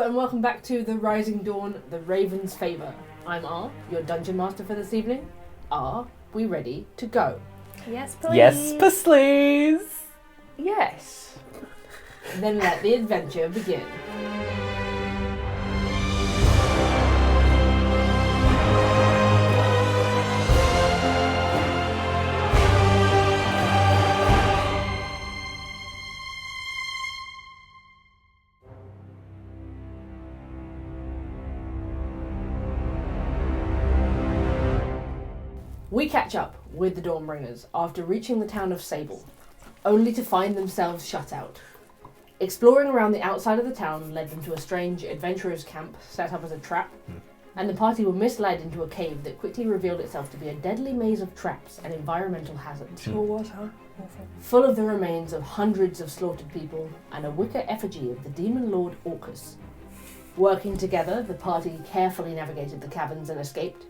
Hello and welcome back to The Rising Dawn, The Raven's Favour. I'm R, your Dungeon Master for this evening. Are we ready to go? Yes, please. Yes, please. Yes. Then let the adventure begin. We catch up with the Dawnbringers after reaching the town of Sable, only to find themselves shut out. Exploring around the outside of the town led them to a strange adventurers' camp set up as a trap, and the party were misled into a cave that quickly revealed itself to be a deadly maze of traps and environmental hazards. Sure was, huh? Full of the remains of hundreds of slaughtered people and a wicker effigy of the demon lord Orcus. Working together, the party carefully navigated the caverns and escaped,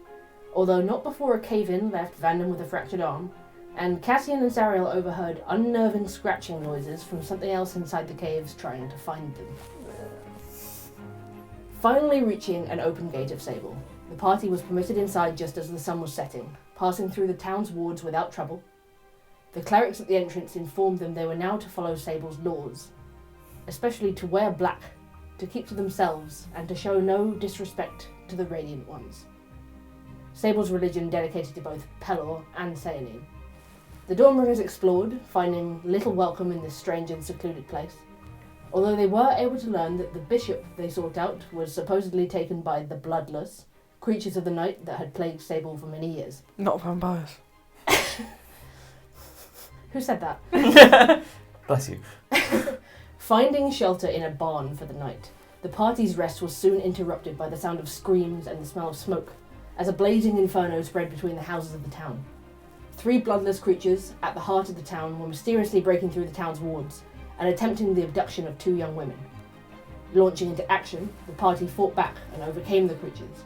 although not before a cave-in left Vanden with a fractured arm, and Cassian and Sariel overheard unnerving scratching noises from something else inside the caves trying to find them. Finally reaching an open gate of Sable, the party was permitted inside just as the sun was setting, passing through the town's wards without trouble. The clerics at the entrance informed them they were now to follow Sable's laws, especially to wear black, to keep to themselves, and to show no disrespect to the Radiant Ones. Sable's religion dedicated to both Pelor and Seanine. The Dawnbringers explored, finding little welcome in this strange and secluded place, although they were able to learn that the bishop they sought out was supposedly taken by the Bloodless, creatures of the night that had plagued Sable for many years. Not vampires. Who said that? Bless you. Finding shelter in a barn for the night, the party's rest was soon interrupted by the sound of screams and the smell of smoke, as a blazing inferno spread between the houses of the town. 3 bloodless creatures at the heart of the town were mysteriously breaking through the town's wards and attempting the abduction of 2 young women. Launching into action, the party fought back and overcame the creatures,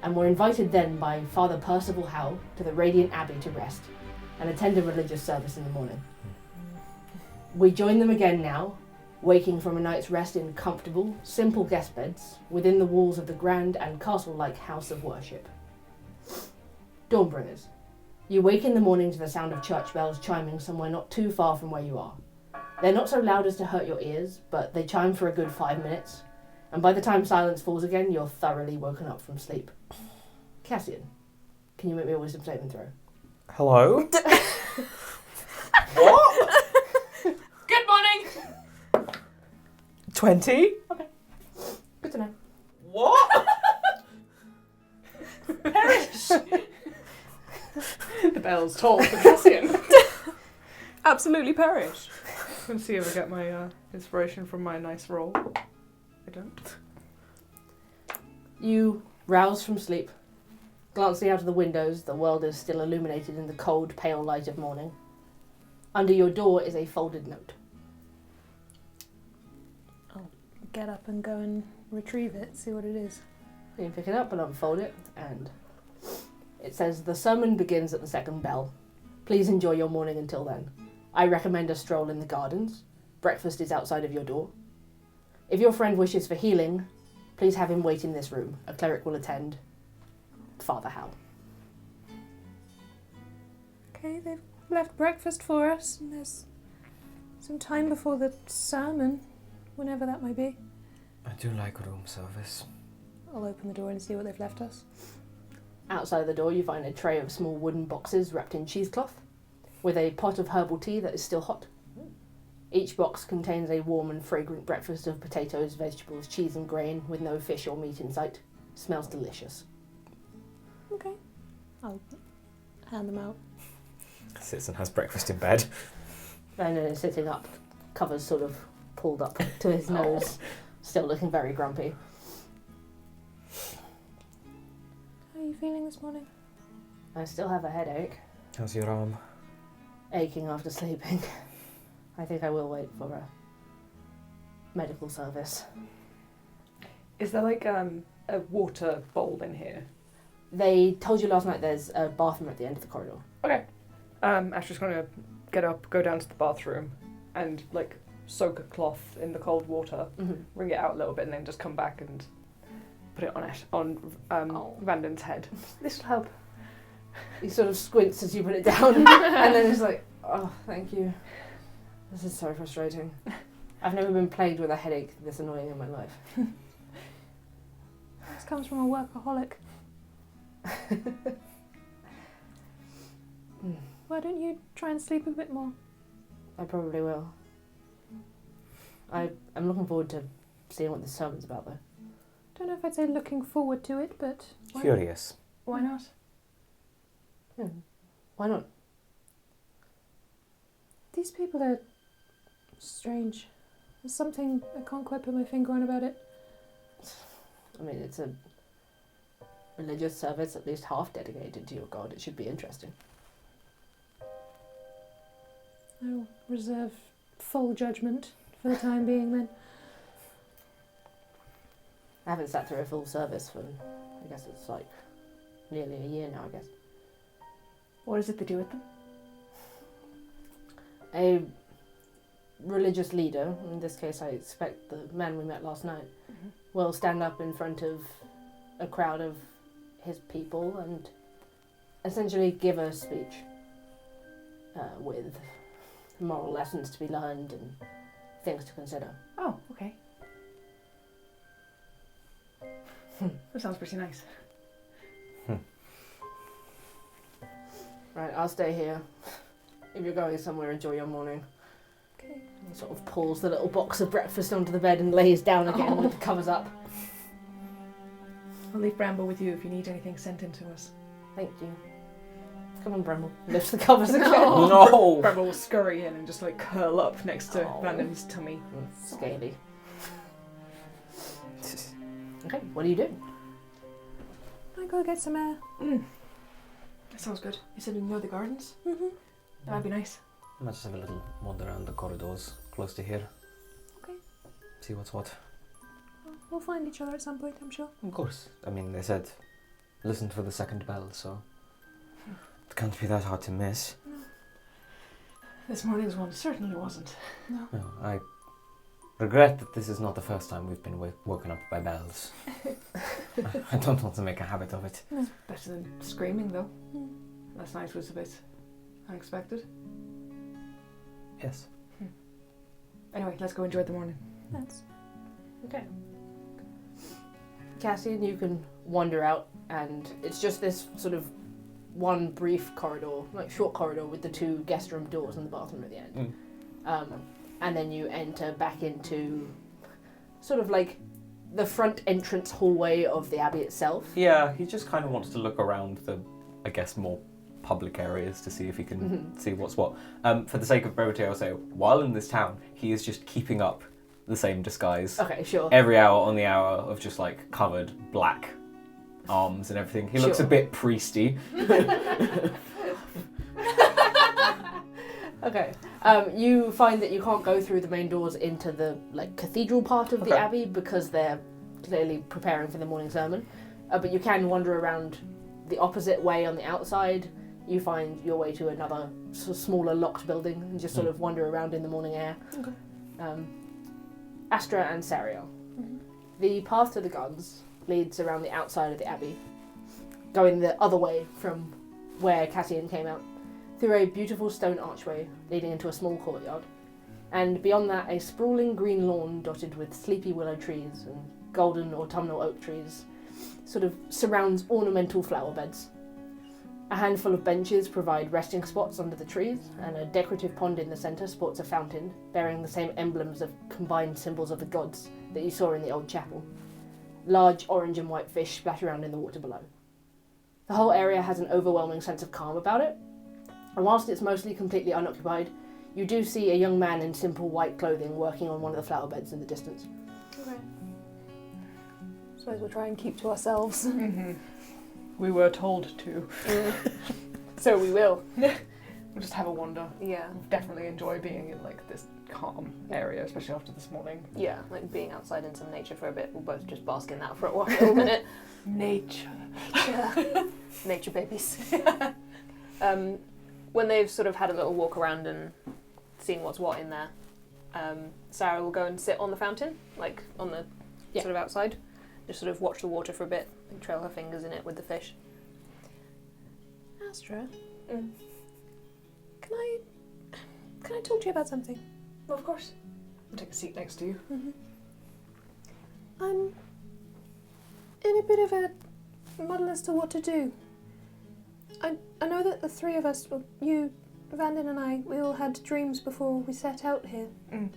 and were invited then by Father Percival Howe to the Radiant Abbey to rest and attend a religious service in the morning. We join them again now, waking from a night's rest in comfortable, simple guest beds within the walls of the grand and castle-like house of worship. Dawnbringers, you wake in the morning to the sound of church bells chiming somewhere not too far from where you are. They're not so loud as to hurt your ears, but they chime for a good 5 minutes, and by the time silence falls again, you're thoroughly woken up from sleep. Cassian, can you make me a wisdom saving throw? Hello? What? Good morning! 20? Okay. Good to know. What? Perish! The bells toll for Cassian. Absolutely perish. Let's see if I get my inspiration from my nice roll. I don't. You rouse from sleep. Glancing out of the windows, the world is still illuminated in the cold, pale light of morning. Under your door is a folded note. I'll get up and go and retrieve it, see what it is. You can pick it up and unfold it, and it says, "The sermon begins at the second bell. Please enjoy your morning until then. I recommend a stroll in the gardens. Breakfast is outside of your door. If your friend wishes for healing, please have him wait in this room. A cleric will attend. Father Howe." Okay, they've left breakfast for us, and there's some time before the sermon, whenever that might be. I do like room service. I'll open the door and see what they've left us. Outside the door, you find a tray of small wooden boxes wrapped in cheesecloth, with a pot of herbal tea that is still hot. Each box contains a warm and fragrant breakfast of potatoes, vegetables, cheese and grain, with no fish or meat in sight. Smells delicious. Okay. I'll hand them out. Sits and has breakfast in bed. Vanden is sitting up, covers sort of pulled up to his nose, still looking very grumpy. How are you feeling this morning? I still have a headache, How's your arm? aching after sleeping. I think I will wait for a medical service. Is there like a water bowl in here? They told you last night there's a bathroom at the end of the corridor. Okay. Astra's gonna get up, go down to the bathroom, and like soak a cloth in the cold water, Mhm. wring it out a little bit, and then just come back and put it on Vanden's head. This will help. He sort of squints as you put it down, and then he's like, "Oh, thank you. This is so frustrating. I've never been plagued with a headache this annoying in my life." This comes from a workaholic. Why don't you try and sleep a bit more? I probably will. I'm looking forward to seeing what this sermon's about, though. Don't know if I'd say looking forward to it, but Curious. Why not? Why not? these people are strange. There's something I can't quite put my finger on about it. I mean, it's a religious service, at least half dedicated to your god. It should be interesting. I'll reserve full judgment for the time being then. I haven't sat through a full service for, I guess it's like nearly a year now, I guess. What is it they do with them? A religious leader, in this case I expect the man we met last night, will stand up in front of a crowd of his people and essentially give a speech with moral lessons to be learned and things to consider. Oh, okay. That sounds pretty nice. Right, I'll stay here. If you're going somewhere, enjoy your morning. Okay. He sort of pulls the little box of breakfast onto the bed and lays down again with the covers up. I'll leave Bramble with you if you need anything sent in to us. Thank you. Come on, Bramble. Lifts the covers again. No! Bramble will scurry in and just like curl up next to Oh. Vanden's tummy. Scaly. Okay, what do you do? I go get some air. That sounds good. You said you know the gardens? Mm-hmm. That'd be nice. I might just have a little wander around the corridors close to here. Okay. See what's what. We'll find each other at some point, I'm sure. Of course. I mean, they said listen for the second bell, so it can't be that hard to miss. This morning's one certainly wasn't. No. No, I regret that this is not the first time we've been woken up by bells. I don't want to make a habit of it. Better than screaming though. Mm. Last night was a bit unexpected. Yes. Anyway, let's go enjoy the morning. That's Okay. Cassian, you can wander out, and it's just this sort of one brief corridor, like short corridor with the two guest room doors and the bathroom at the end. And then you enter back into sort of like the front entrance hallway of the abbey itself. Yeah, he just kind of wants to look around the, I guess, more public areas to see if he can see what's what. For the sake of brevity, I'll say, while in this town, he is just keeping up the same disguise. Okay, sure. Every hour on the hour of just like covered black arms and everything. He looks a Sure. bit priesty. Okay. You find that you can't go through the main doors into the like cathedral part of the Okay. abbey because they're clearly preparing for the morning sermon. But you can wander around the opposite way on the outside. You find your way to another sort of smaller locked building and just sort of wander around in the morning air. Okay. Astra and Sariel. The path to the guns leads around the outside of the abbey, going the other way from where Cassian came out, through a beautiful stone archway leading into a small courtyard, and beyond that a sprawling green lawn dotted with sleepy willow trees and golden autumnal oak trees sort of surrounds ornamental flower beds. A handful of benches provide resting spots under the trees, and a decorative pond in the centre sports a fountain bearing the same emblems of combined symbols of the gods that you saw in the old chapel. Large orange and white fish splash around in the water below. The whole area has an overwhelming sense of calm about it, and whilst it's mostly completely unoccupied, you do see a young man in simple white clothing working on one of the flower beds in the distance. okay. Suppose we'll try and keep to ourselves. We were told to. So we will. We'll just have a wander. Yeah. Definitely enjoy being in like this calm area, especially after this morning. Yeah, like being outside in some nature for a bit. We'll both just bask in that for a while, a minute. Nature. Yeah. Nature babies. When they've sort of had a little walk around and seen what's what in there, Sarah will go and sit on the fountain, like on the Yeah. sort of outside, just sort of watch the water for a bit and trail her fingers in it with the fish. Astra, can I talk to you about something? Of course. I'll take a seat next to you. Mm-hmm. I'm in a bit of a muddle as to what to do. I know that the three of us, well, you, Vanden and I, we all had dreams before we set out here. Mm.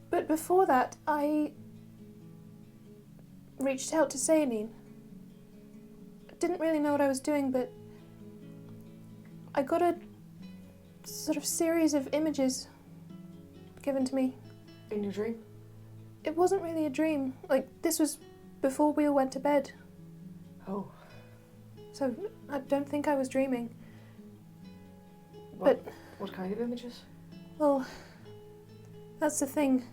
But before that, I reached out to Sayanine. I didn't really know what I was doing, but I got a sort of series of images given to me. In your dream? It wasn't really a dream. Like, this was before we all went to bed. Oh. So I don't think I was dreaming. What kind of images? Well, that's the thing.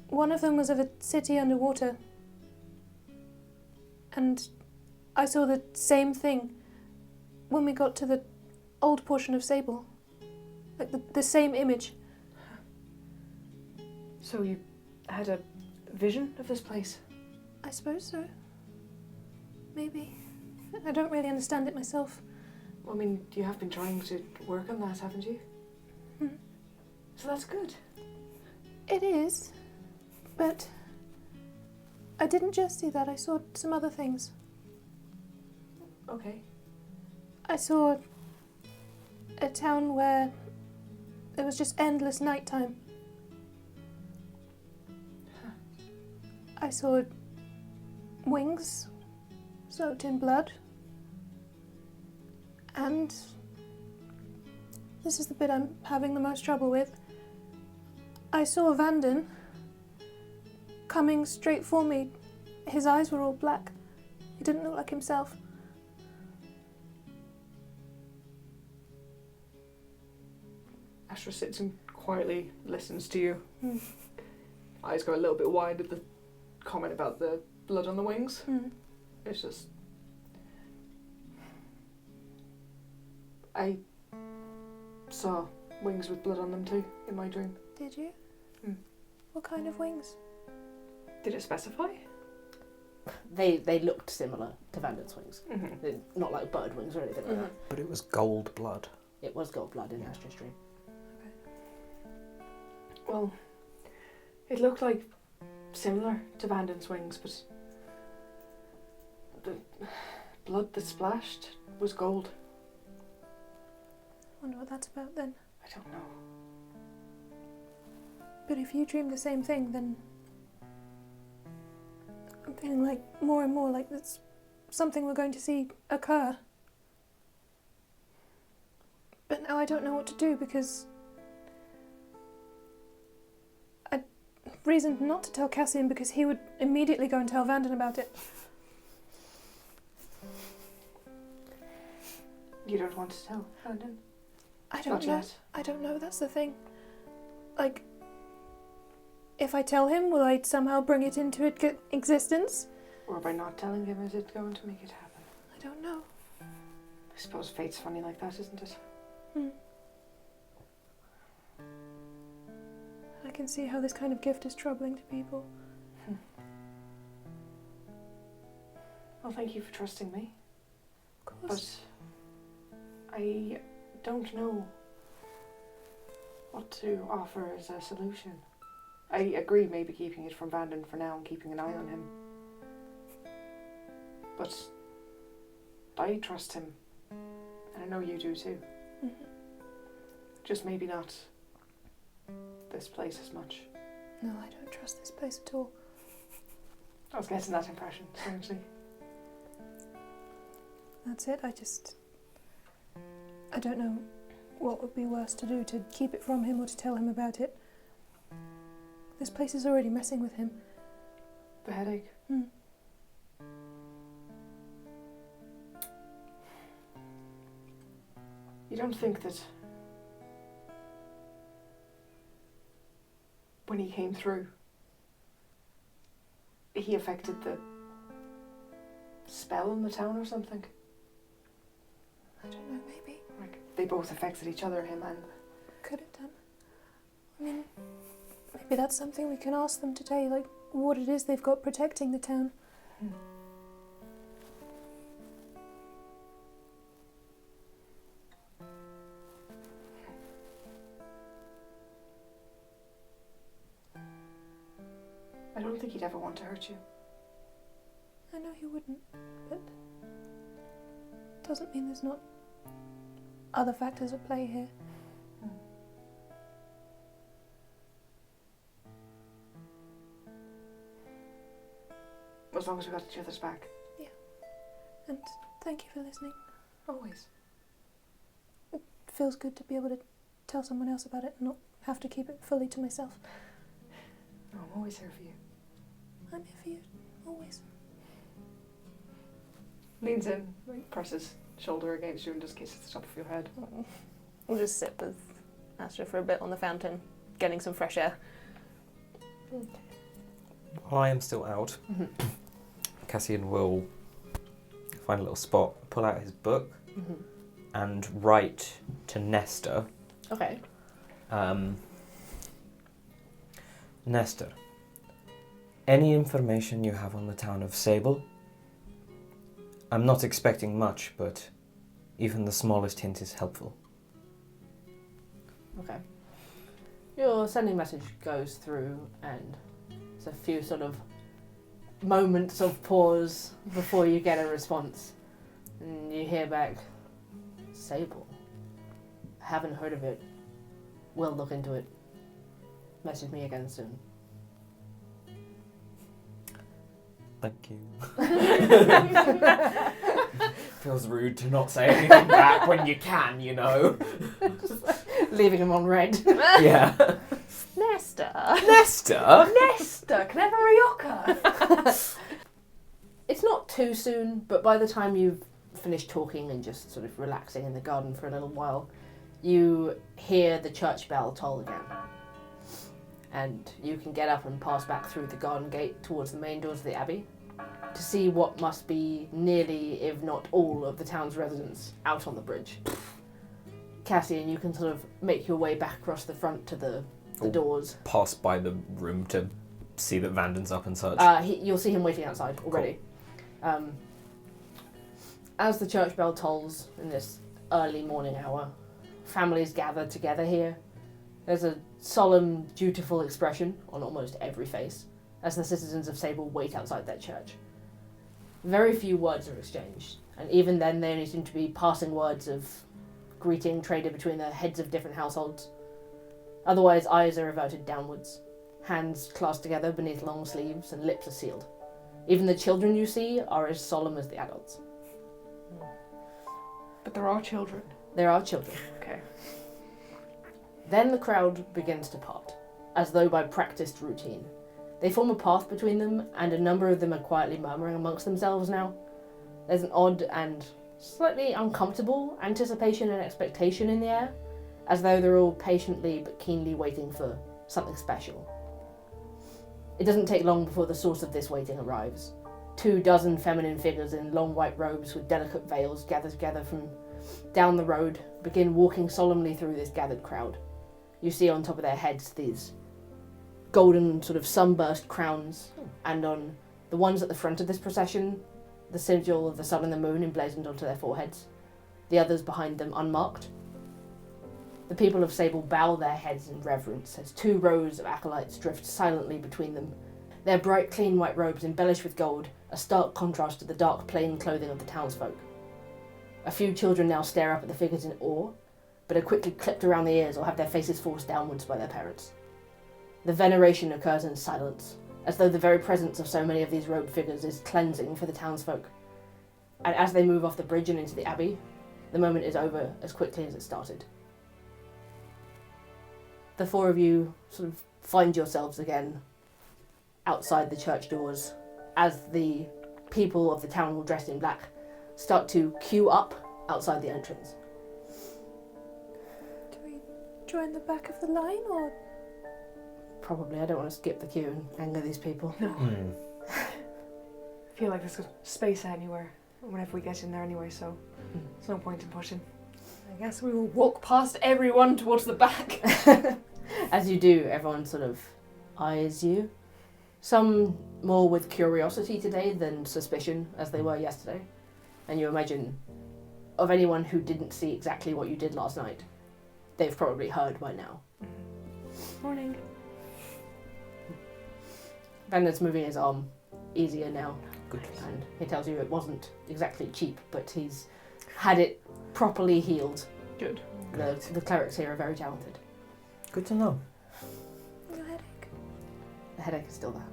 One of them was of a city underwater. And I saw the same thing when we got to the old portion of Sable. Like the same image. So you had a vision of this place? I suppose so. Maybe. I don't really understand it myself. I mean, you have been trying to work on that, haven't you? Hmm. So that's good. It is. But I didn't just see that. I saw some other things. Okay. I saw a town where there was just endless nighttime. Huh. I saw wings soaked in blood. And this is the bit I'm having the most trouble with. I saw Vanden coming straight for me. His eyes were all black. He didn't look like himself. Astra sits and quietly listens to you. Hmm. Eyes go a little bit wide at the comment about the blood on the wings. It's just... I saw wings with blood on them too, in my dream. Did you? Hmm. What kind of wings? Did it specify? They looked similar to Vanden's wings. Mm-hmm. They're not like bird wings or anything like that. But it was gold blood. It was gold blood in Astra's dream. Well, it looked like similar to Vanden's wings, but the blood that splashed was gold. Wonder what that's about then. I don't know. But if you dream the same thing, then I'm feeling like more and more like that's something we're going to see occur. But now I don't know what to do because I reasoned not to tell Cassian because he would immediately go and tell Vanden about it. You don't want to tell Vanden? I don't Not know. yet. I don't know, that's the thing. Like, if I tell him, will I somehow bring it into existence? Or by not telling him, is it going to make it happen? I don't know. I suppose fate's funny like that, isn't it? I can see how this kind of gift is troubling to people. Well, thank you for trusting me. Of course. But I don't know what to offer as a solution. I agree maybe keeping it from Vanden for now and keeping an eye on him. But I trust him. And I know you do too. Mm-hmm. Just maybe not this place as much. No, I don't trust this place at all. I was getting that impression, strangely. That's it, I don't know what would be worse to do, to keep it from him or to tell him about it. This place is already messing with him. The headache. You don't think that when he came through, he affected the spell in the town or something? I don't know, maybe. Like, they both affected each other, him and... Could have done. I mean, maybe that's something we can ask them today, like what it is they've got protecting the town. I don't think he'd ever want to hurt you. I know he wouldn't, but doesn't mean there's not other factors at play here. As long as we got each other's back. Yeah. And thank you for listening. Always. It feels good to be able to tell someone else about it and not have to keep it fully to myself. No, I'm always here for you. I'm here for you, always. Leans in, presses shoulder against you and just kisses the top of your head. We'll just sit with Astra for a bit on the fountain, getting some fresh air. While I am still out, Cassian will find a little spot, pull out his book, and write to Nestor. Okay. Nestor, any information you have on the town of Sable? I'm not expecting much, but even the smallest hint is helpful. Okay. Your sending message goes through and there's a few sort of moments of pause before you get a response. And you hear back, Sable. Haven't heard of it. We'll look into it. Message me again soon. Thank you. Feels rude to not say anything back when you can, you know. Leaving him on red. Yeah. Nestor! Nestor? Nestor, clever Ryoka! It's not too soon, but by the time you've finished talking and just sort of relaxing in the garden for a little while, you hear the church bell toll again. And you can get up and pass back through the garden gate towards the main doors of the abbey to see what must be nearly, if not all, of the town's residents out on the bridge. Cassian, you can sort of make your way back across the front to the doors. Pass by the room to see that Vanden's up and such. You'll see him waiting outside already. Cool. As the church bell tolls in this early morning hour, families gather together here. There's a solemn, dutiful expression on almost every face as the citizens of Sable wait outside their church. Very few words are exchanged, and even then they only seem to be passing words of greeting traded between the heads of different households. Otherwise, eyes are averted downwards, hands clasped together beneath long sleeves, and lips are sealed. Even the children you see are as solemn as the adults. But there are children. There are children. Okay. Then the crowd begins to part, as though by practiced routine. They form a path between them, and a number of them are quietly murmuring amongst themselves now. There's an odd and slightly uncomfortable anticipation and expectation in the air, as though they're all patiently but keenly waiting for something special. It doesn't take long before the source of this waiting arrives. 24 feminine figures in long white robes with delicate veils gather together from down the road, begin walking solemnly through this gathered crowd. You see on top of their heads these golden sort of sunburst crowns, and on the ones at the front of this procession, the sigil of the sun and the moon emblazoned onto their foreheads, the others behind them unmarked. The people of Sable bow their heads in reverence as 2 rows of acolytes drift silently between them, their bright clean white robes embellished with gold, a stark contrast to the dark plain clothing of the townsfolk. A few children now stare up at the figures in awe, but are quickly clipped around the ears or have their faces forced downwards by their parents. The veneration occurs in silence, as though the very presence of so many of these robed figures is cleansing for the townsfolk. And as they move off the bridge and into the abbey, the moment is over as quickly as it started. The 4 of you sort of find yourselves again outside the church doors as the people of the town all dressed in black start to queue up outside the entrance. Do we join the back of the line, or...? Probably. I don't want to skip the queue and anger these people. No. I feel like there's space anywhere whenever we get in there anyway, so there's no point in pushing. I guess we will walk past everyone towards the back. As you do, everyone sort of eyes you. Some more with curiosity today than suspicion, as they were yesterday. And you imagine, of anyone who didn't see exactly what you did last night, they've probably heard by now. Morning. Vanden's moving his arm easier now. Good. And he tells you it wasn't exactly cheap, but he's had it properly healed. Good. The clerics here are very talented. Good to know. Your headache. The headache is still there.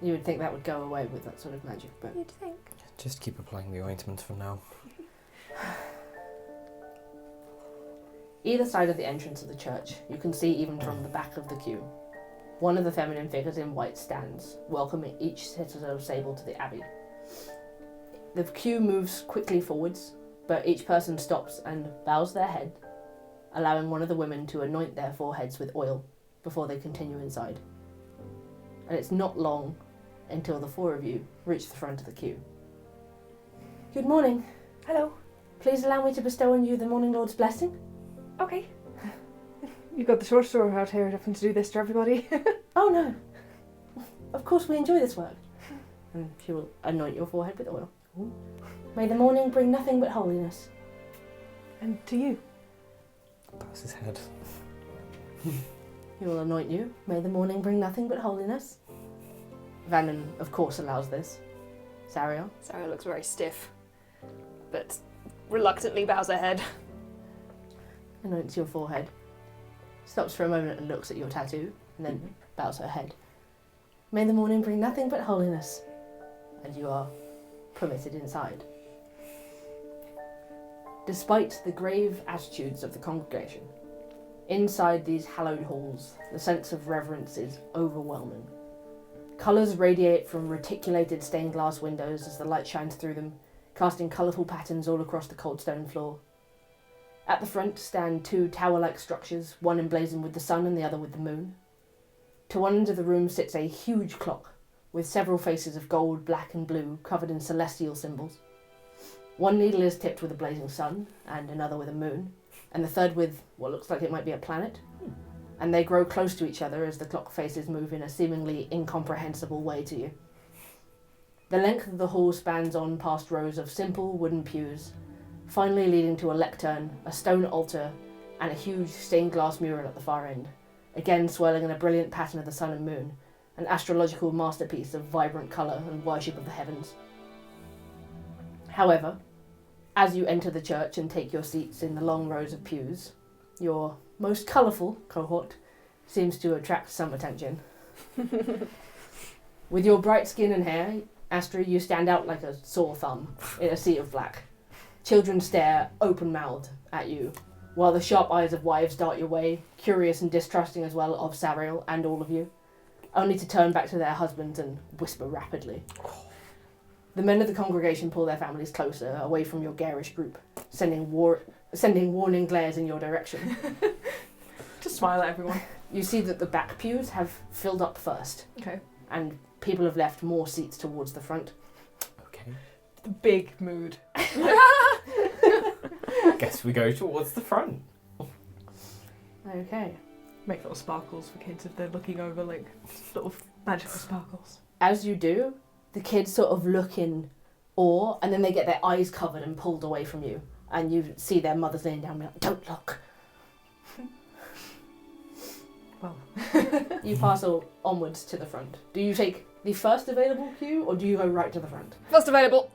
You would think that would go away with that sort of magic, but You'd think. Just keep applying the ointment for now. either side of the entrance of the church, you can see even from the back of the queue, one of the feminine figures in white stands, welcoming each citizen of Sable to the Abbey. The queue moves quickly forwards, but each person stops and bows their head, allowing one of the women to anoint their foreheads with oil before they continue inside. And it's not long until the four of you reach the front of the queue. Good morning. Hello. Please allow me to bestow on you the Morning Lord's blessing. Okay. You've got the sorcerer out here having to do this to everybody. Oh no. Of course we enjoy this work. And she will anoint your forehead with oil. Ooh. May the morning bring nothing but holiness. And to you. Bows his head. He will anoint you. May the morning bring nothing but holiness. Vanden, of course, allows this. Sariel? Sariel looks very stiff, but reluctantly bows her head. Anoints your forehead. Stops for a moment and looks at your tattoo, and then bows her head. May the morning bring nothing but holiness. And you are permitted inside. Despite the grave attitudes of the congregation, inside these hallowed halls, the sense of reverence is overwhelming. Colours radiate from reticulated stained glass windows as the light shines through them, casting colourful patterns all across the cold stone floor. At the front stand two tower-like structures, one emblazoned with the sun and the other with the moon. To one end of the room sits a huge clock, with several faces of gold, black and blue covered in celestial symbols. One needle is tipped with a blazing sun, and another with a moon, and the third with what looks like it might be a planet. And they grow close to each other as the clock faces move in a seemingly incomprehensible way to you. The length of the hall spans on past rows of simple wooden pews, finally leading to a lectern, a stone altar, and a huge stained glass mural at the far end, again swirling in a brilliant pattern of the sun and moon, an astrological masterpiece of vibrant colour and worship of the heavens. However, as you enter the church and take your seats in the long rows of pews, your most colourful cohort seems to attract some attention. With your bright skin and hair, Astra, you stand out like a sore thumb in a sea of black. Children stare open-mouthed at you, while the sharp eyes of wives dart your way, curious and distrusting as well of Sariel and all of you, only to turn back to their husbands and whisper rapidly. The men of the congregation pull their families closer, away from your garish group, sending warning glares in your direction. Just smile at everyone. You see that the back pews have filled up first, Okay. and people have left more seats towards the front. Okay. The big mood. Guess we go towards the front. Okay. Make little sparkles for kids if they're looking over, like little magical sparkles. As you do, the kids sort of look in awe, and then they get their eyes covered and pulled away from you, and you see their mothers laying down and be like, "Don't look." Well. You pass onwards to the front. Do you take the first available queue, or do you go right to the front? First available.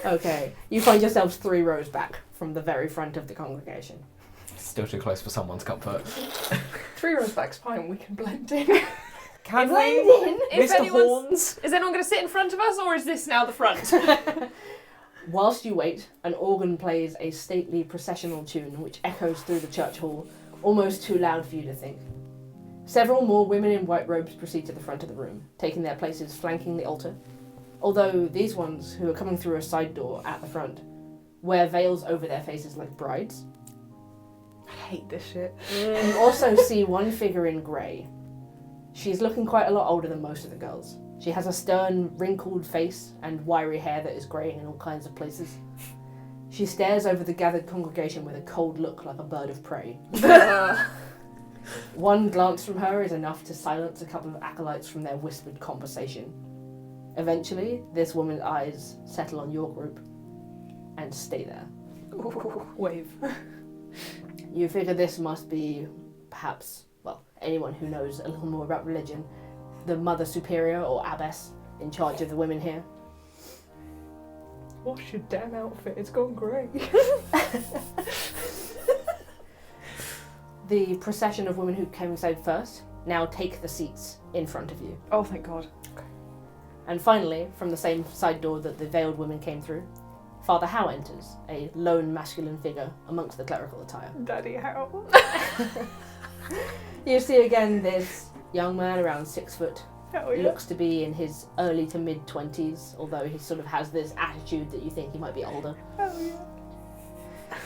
Okay. You find yourselves 3 rows back from the very front of the congregation. Still too close for someone's comfort. 3 rows back's fine, we can blend in. Can Blend we? in. If Mr. anyone's- Horns? Is anyone going to sit in front of us, or is this now the front? Whilst you wait, an organ plays a stately processional tune which echoes through the church hall, almost too loud for you to think. Several more women in white robes proceed to the front of the room, taking their places flanking the altar. Although these ones, who are coming through a side door at the front, wear veils over their faces like brides. I hate this shit. You also see one figure in grey. She's looking quite a lot older than most of the girls. She has a stern, wrinkled face and wiry hair that is greying in all kinds of places. She stares over the gathered congregation with a cold look like a bird of prey. One glance from her is enough to silence a couple of acolytes from their whispered conversation. Eventually, this woman's eyes settle on your group and stay there. Wave. You figure this must be, perhaps, well, anyone who knows a little more about religion, the Mother Superior or Abbess in charge of the women here. Wash your damn outfit, it's gone grey. The procession of women who came inside first now take the seats in front of you. Oh, thank God. And finally, from the same side door that the veiled women came through, Father Howe enters, a lone masculine figure amongst the clerical attire. Daddy, how? You see again this young man around 6 foot. Hell yeah. Looks to be in his early to mid 20s, although he sort of has this attitude that you think he might be older. Hell yeah.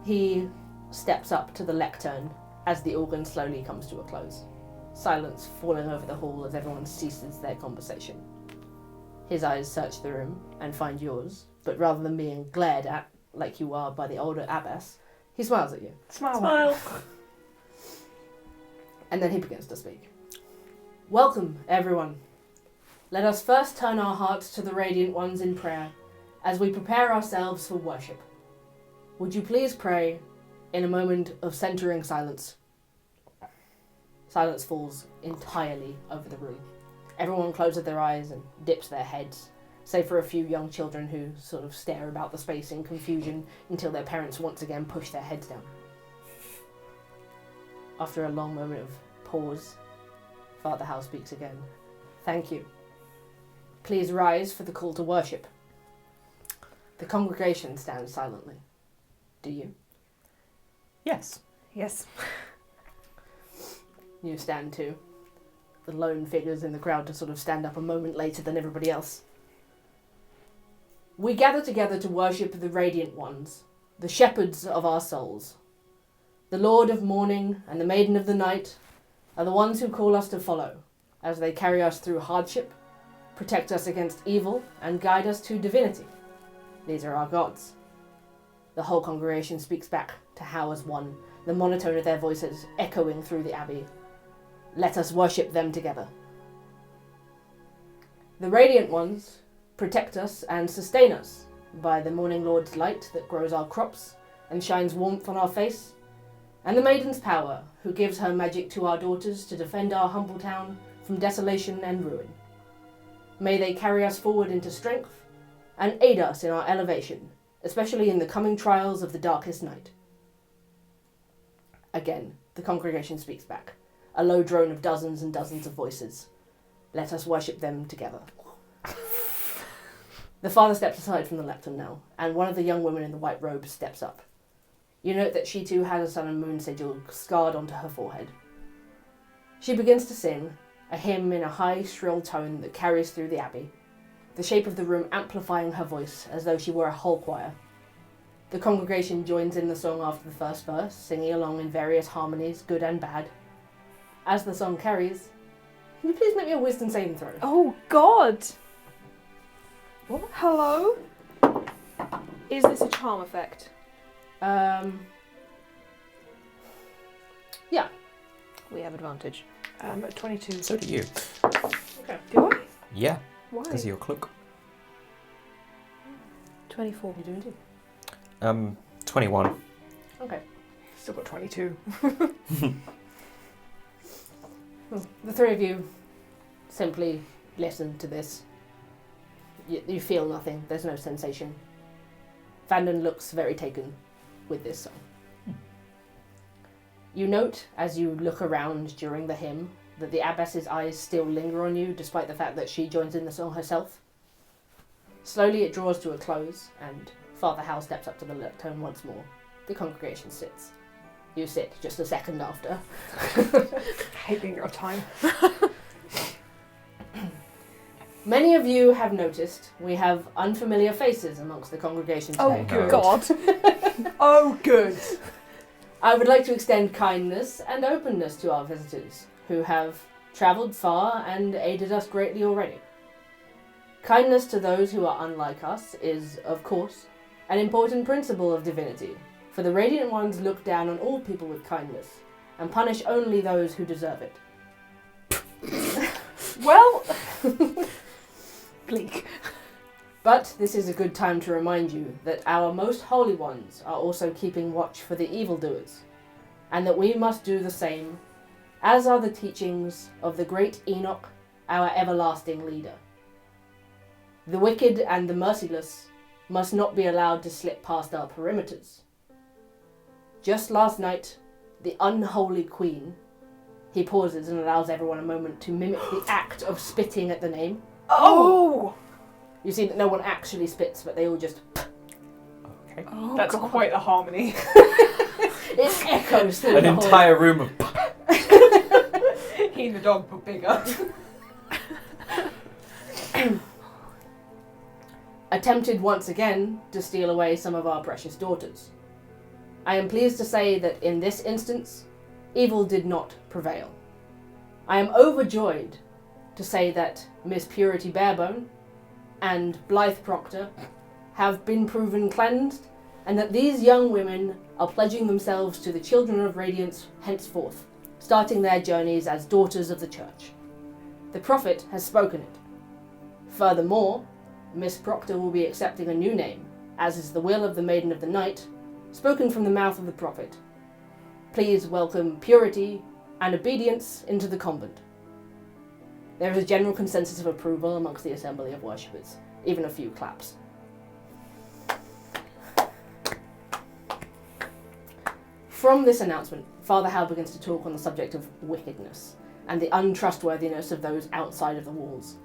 He steps up to the lectern as the organ slowly comes to a close. Silence falling over the hall as everyone ceases their conversation. His eyes search the room and find yours, but rather than being glared at like you are by the older abbess, he smiles at you. Smile. And then he begins to speak. Welcome, everyone. Let us first turn our hearts to the Radiant Ones in prayer as we prepare ourselves for worship. Would you please pray in a moment of centering silence? Silence falls entirely over the room. Everyone closes their eyes and dips their heads, save for a few young children who sort of stare about the space in confusion until their parents once again push their heads down. After a long moment of pause, Father Howe speaks again. Thank you. Please rise for the call to worship. The congregation stands silently. Do you? Yes. Yes. You stand too. The lone figures in the crowd to sort of stand up a moment later than everybody else. We gather together to worship the Radiant Ones, the shepherds of our souls. The Lord of Morning and the Maiden of the Night are the ones who call us to follow, as they carry us through hardship, protect us against evil, and guide us to divinity. These are our gods. The whole congregation speaks back to Howe as one, the monotone of their voices echoing through the abbey. Let us worship them together. The Radiant Ones protect us and sustain us by the Morning Lord's light that grows our crops and shines warmth on our face, and the Maiden's power, who gives her magic to our daughters to defend our humble town from desolation and ruin. May they carry us forward into strength and aid us in our elevation, especially in the coming trials of the darkest night. Again, the congregation speaks back, a low drone of dozens and dozens of voices. Let us worship them together. The father steps aside from the lectern now, and one of the young women in the white robes steps up. You note that she too has a sun and moon sigil scarred onto her forehead. She begins to sing, a hymn in a high, shrill tone that carries through the abbey, the shape of the room amplifying her voice as though she were a whole choir. The congregation joins in the song after the first verse, singing along in various harmonies, good and bad. As the song carries, can you please make me a wisdom saving throw? Oh, God. What? Hello? Is this a charm effect? Yeah. We have advantage. 22. So do you. Okay. Do I? Yeah, Why? because of your cloak. 24. You doing too? 21. Okay. Still got 22. Well, the three of you simply listen to this. You feel nothing. There's no sensation. Vanden looks very taken with this song. You note, as you look around during the hymn, that the abbess's eyes still linger on you, despite the fact that she joins in the song herself. Slowly it draws to a close, and Father Howe steps up to the lectern once more. The congregation sits. You sit just a second after. Hate being your time. Many of you have noticed we have unfamiliar faces amongst the congregation today. Oh, good. God. Oh, good. I would like to extend kindness and openness to our visitors, who have travelled far and aided us greatly already. Kindness to those who are unlike us is, of course, an important principle of divinity, for the Radiant Ones look down on all people with kindness, and punish only those who deserve it. Well, bleak. But this is a good time to remind you that our most holy ones are also keeping watch for the evildoers, and that we must do the same, as are the teachings of the great Enoch, our everlasting leader. The wicked and the merciless must not be allowed to slip past our perimeters. Just last night, the unholy queen... He pauses and allows everyone a moment to mimic the act of spitting at the name. Oh! You see that no one actually spits, but they all just... Okay. Oh, That's God. quite a harmony. It echoes through An the whole... entire room of... He and the dog, but bigger. Attempted once again to steal away some of our precious daughters. I am pleased to say that in this instance, evil did not prevail. I am overjoyed to say that Miss Purity Barebone and Blythe Proctor have been proven cleansed, and that these young women are pledging themselves to the Children of Radiance henceforth, starting their journeys as daughters of the Church. The Prophet has spoken it. Furthermore, Miss Proctor will be accepting a new name, as is the will of the Maiden of the Night, spoken from the mouth of the Prophet. Please welcome purity and obedience into the convent. There is a general consensus of approval amongst the assembly of worshippers, even a few claps. From this announcement, Father Hal begins to talk on the subject of wickedness and the untrustworthiness of those outside of the walls.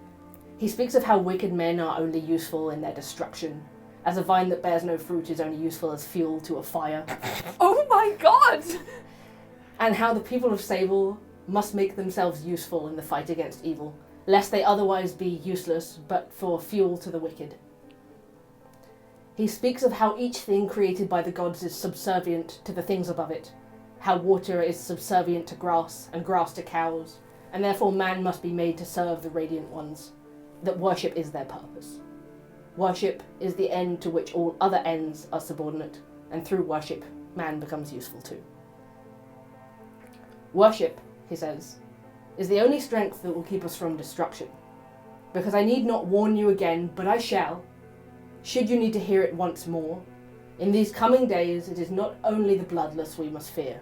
He speaks of how wicked men are only useful in their destruction, as a vine that bears no fruit is only useful as fuel to a fire, Oh my God! and how the people of Sable must make themselves useful in the fight against evil, lest they otherwise be useless but for fuel to the wicked. He speaks of how each thing created by the gods is subservient to the things above it, how water is subservient to grass and grass to cows, and therefore man must be made to serve the Radiant Ones, that worship is their purpose. Worship is the end to which all other ends are subordinate, and through worship, man becomes useful too. Worship, he says, is the only strength that will keep us from destruction. Because I need not warn you again, but I shall, should you need to hear it once more. In these coming days, it is not only the bloodless we must fear.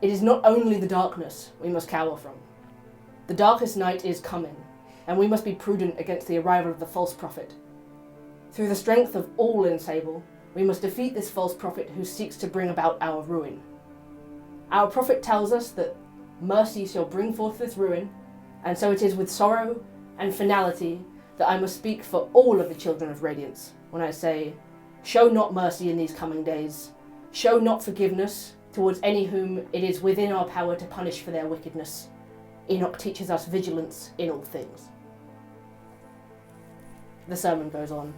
It is not only the darkness we must cower from. The darkest night is coming, and we must be prudent against the arrival of the false prophet. Through the strength of all in Sable, we must defeat this false prophet who seeks to bring about our ruin. Our prophet tells us that mercy shall bring forth this ruin, and so it is with sorrow and finality that I must speak for all of the Children of Radiance when I say, show not mercy in these coming days, show not forgiveness towards any whom it is within our power to punish for their wickedness. Enoch teaches us vigilance in all things. The sermon goes on.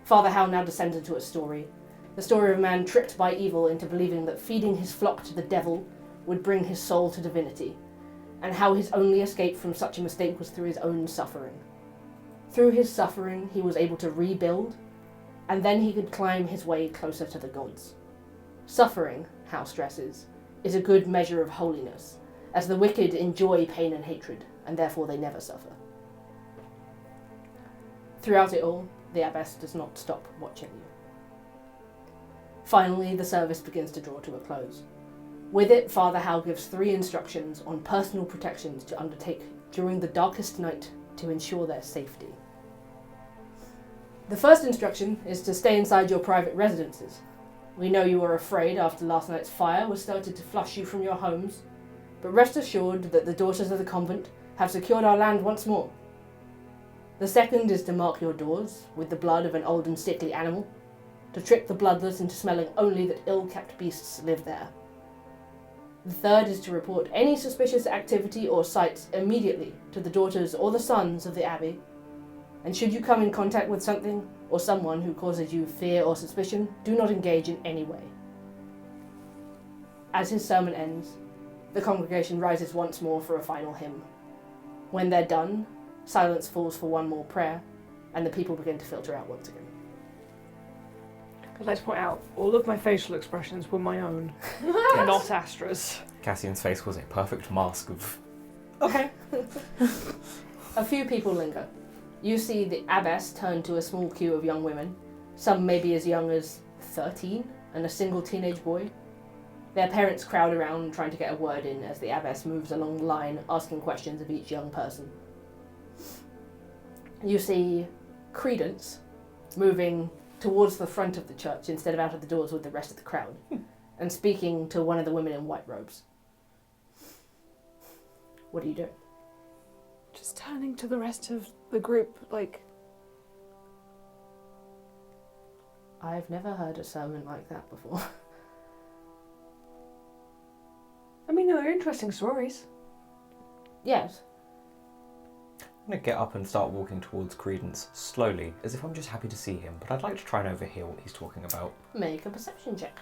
Father Hal now descends into a story. The story of a man tricked by evil into believing that feeding his flock to the devil would bring his soul to divinity, and how his only escape from such a mistake was through his own suffering. Through his suffering, he was able to rebuild, and then he could climb his way closer to the gods. Suffering, Hal stresses, is a good measure of holiness, as the wicked enjoy pain and hatred, and therefore they never suffer. Throughout it all, the abbess does not stop watching you. Finally, the service begins to draw to a close. With it, Father Hal gives 3 instructions on personal protections to undertake during the darkest night to ensure their safety. The first instruction is to stay inside your private residences. We know you are afraid after last night's fire was started to flush you from your homes, but rest assured that the daughters of the convent have secured our land once more. The second is to mark your doors with the blood of an old and sickly animal, to trick the bloodless into smelling only that ill-kept beasts live there. The third is to report any suspicious activity or sights immediately to the daughters or the sons of the Abbey, and should you come in contact with something or someone who causes you fear or suspicion, do not engage in any way. As his sermon ends, the congregation rises once more for a final hymn. When they're done, silence falls for one more prayer, and the people begin to filter out once again. I'd like to point out, all of my facial expressions were my own, not Astra's. Cassian's face was a perfect mask of... Okay. A few people linger. You see the abbess turn to a small queue of young women, some maybe as young as 13, and a single teenage boy. Their parents crowd around trying to get a word in as the abbess moves along the line, asking questions of each young person. You see Credence moving towards the front of the church instead of out of the doors with the rest of the crowd, and speaking to one of the women in white robes. What do you do? Just turning to the rest of the group, like... I've never heard a sermon like that before. I mean, they're interesting stories. Yes. I'm going to get up and start walking towards Credence, slowly, as if I'm just happy to see him, but I'd like to try and overhear what he's talking about. Make a perception check.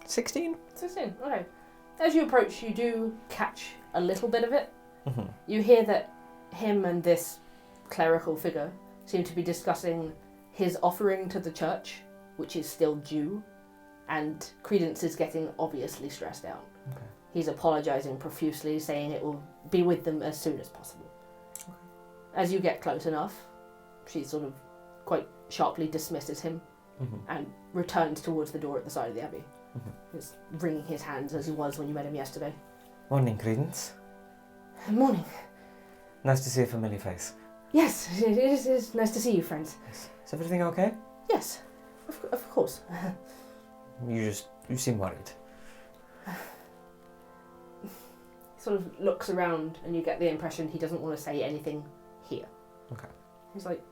16? 16, okay. As you approach, you do catch a little bit of it. Mm-hmm. You hear that him and this clerical figure seem to be discussing his offering to the church, which is still due, and Credence is getting obviously stressed out. Okay. He's apologising profusely, saying it will be with them as soon as possible. Okay. As you get close enough, she sort of quite sharply dismisses him Mm-hmm. and returns towards the door at the side of the abbey. Mm-hmm. He's wringing his hands as he was when you met him yesterday. Morning, Credence. Morning. Nice to see a familiar face. Yes, it is nice to see you, friends. Yes. Is everything okay? Yes, of course. You seem worried. He sort of looks around and you get the impression he doesn't want to say anything here. Okay. He's like,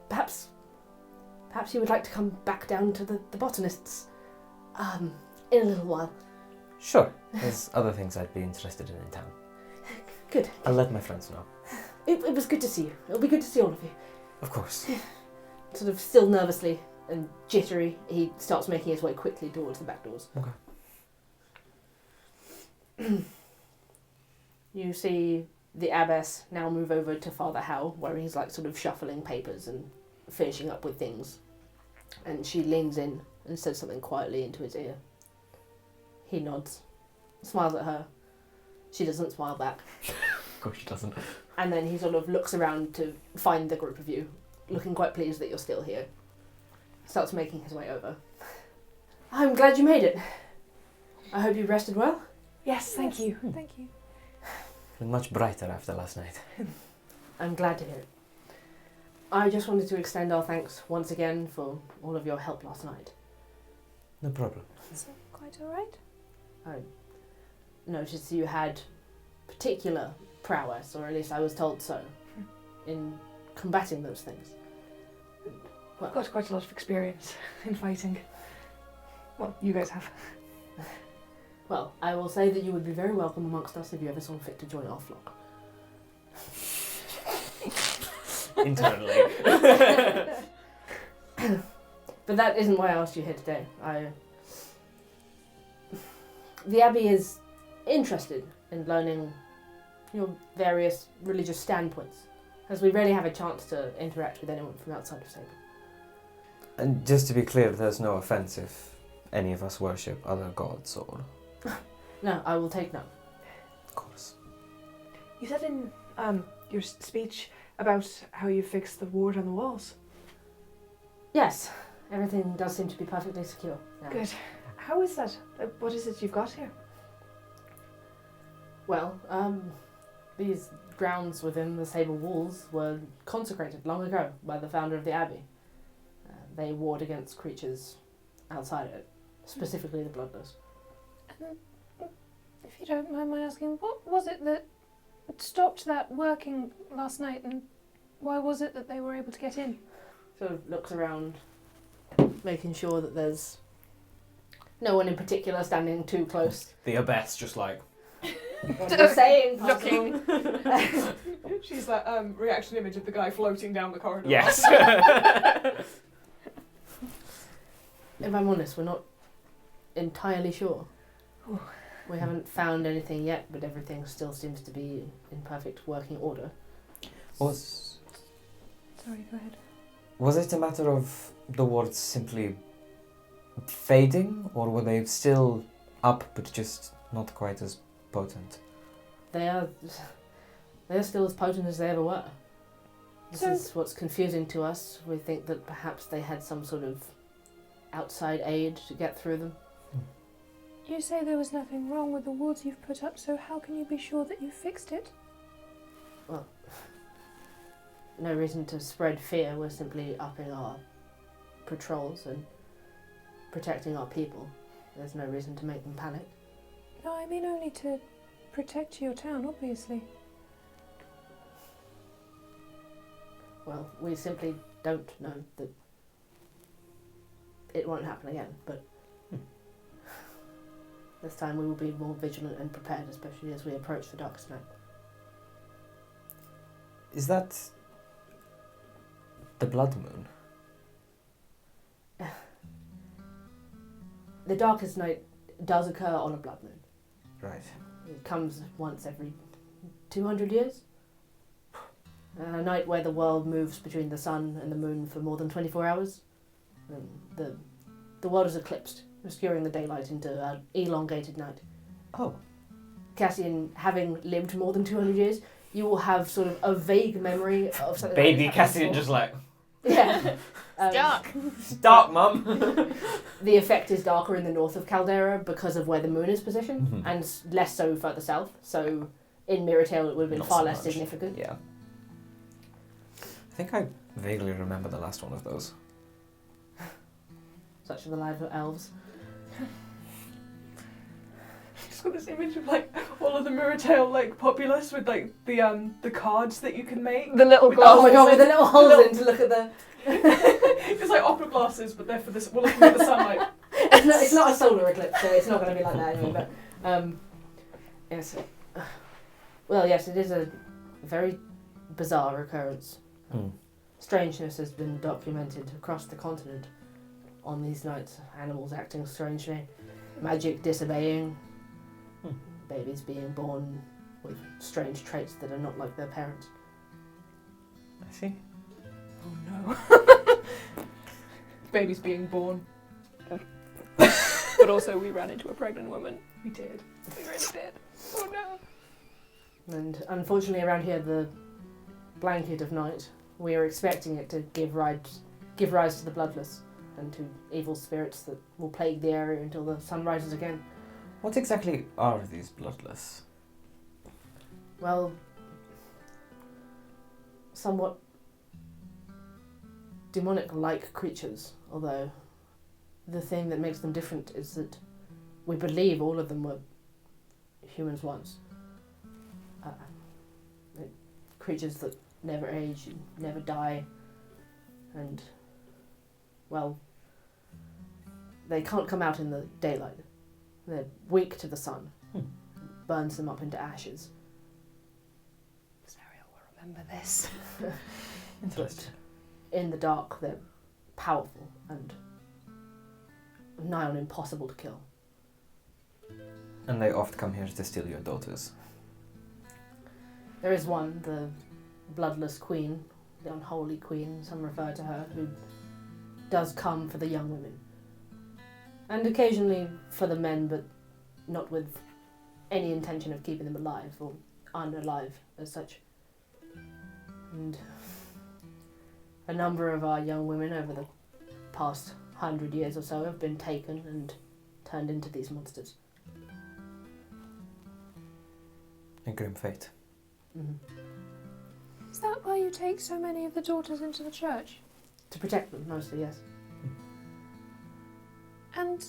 perhaps you would like to come back down to the botanists in a little while. Sure. There's other things I'd be interested in town. Good. I'll let my friends know. It was good to see you. It'll be good to see all of you. Of course. Sort of still nervously and jittery, he starts making his way quickly towards the back doors. Okay. You see the abbess now move over to Father Howe, where he's like sort of shuffling papers and finishing up with things. And she leans in and says something quietly into his ear. He nods, smiles at her. She doesn't smile back. Of course she doesn't. And then he sort of looks around to find the group of you, looking quite pleased that you're still here. Starts making his way over. I'm glad you made it. I hope you rested well. Yes, thank you. Thank you. Feeling much brighter after last night. I'm glad to hear it. I just wanted to extend our thanks once again for all of your help last night. No problem. Is it quite alright? I noticed you had particular prowess, or at least I was told so, in combating those things. I've got quite a lot of experience in fighting. Well, you guys have. Well, I will say that you would be very welcome amongst us if you ever saw fit to join our flock. Internally. But that isn't why I asked you here today. The Abbey is interested in learning your various religious standpoints, as we rarely have a chance to interact with anyone from outside of Sable. And just to be clear, there's no offence if any of us worship other gods or... No, I will take none. Of course. You said in your speech about how you fixed the ward on the walls. Yes, everything does seem to be perfectly secure now. Good. How is that? What is it you've got here? Well, these grounds within the Sable walls were consecrated long ago by the founder of the Abbey. They ward against creatures outside it, specifically the bloodless. If you don't mind my asking, what was it that stopped that working last night, and why was it that they were able to get in? Sort of looks around, making sure that there's no one in particular standing too close. The abbess just like... Just saying, Looking. She's that reaction image of the guy floating down the corridor. Yes. If I'm honest, we're not entirely sure. Ooh. We haven't found anything yet, but everything still seems to be in perfect working order. Was Sorry, go ahead. Was it a matter of the wards simply fading, or were they still up but just not quite as potent? They're still as potent as they ever were. This So- is what's confusing to us. We think that perhaps they had some sort of outside aid to get through them. You say there was nothing wrong with the wards you've put up, so how can you be sure that you fixed it? Well, no reason to spread fear. We're simply upping our patrols and protecting our people. There's no reason to make them panic. No, I mean only to protect your town, obviously. Well, we simply don't know that it won't happen again, but this time we will be more vigilant and prepared, especially as we approach the darkest night. Is that the blood moon? The darkest night does occur on a blood moon. Right. It comes once every 200 years. A night where the world moves between the sun and the moon for more than 24 hours. And the world is eclipsed, obscuring the daylight into an elongated night. Oh. Cassian, having lived more than 200 years, you will have sort of a vague memory of something Baby like this Cassian happening before. just like, Yeah. Dark. it's dark, mum. The effect is darker in the north of Caldera because of where the moon is positioned, Mhm. and less so further south. So in Mirrortail it would have been Not far so less much. significant. Yeah. I think I vaguely remember the last one of those. Such are the lives of elves. Just got this image of like all of the Mirrortail like populace with like the cards that you can make. The little With Oh my holes god, with in- the little holes little- in to look at the... It's like opera glasses, but they're for this. We're looking at the sunlight. it's not a solar eclipse, so it's not going to be like that anyway. But yes, well, yes, it is a very bizarre occurrence. Hmm. Strangeness has been documented across the continent on these nights. Animals acting strangely, magic disobeying, babies being born with strange traits that are not like their parents. I see. Oh no. Babies being born. But also we ran into a pregnant woman. We did. We really did. Oh no. And unfortunately, around here, the blanket of night, we are expecting it to give rise to the bloodless and to evil spirits that will plague the area until the sun rises again. What exactly are these bloodless? Well, somewhat demonic-like creatures, although the thing that makes them different is that we believe all of them were humans once. Creatures that never age, never die, and, well, they can't come out in the daylight. They're weak to the sun. Burns them up into ashes. Sariel will remember this. Interesting. In the dark, they're powerful and nigh on impossible to kill. And they oft come here to steal your daughters. There is one, the bloodless queen, the unholy queen, some refer to her, who does come for the young women. And occasionally for the men, but not with any intention of keeping them alive, or unalive as such. And a number of our young women over the past 100 years or so have been taken and turned into these monsters. A grim fate. Is that why you take so many of the daughters into the church? To protect them, mostly, yes. And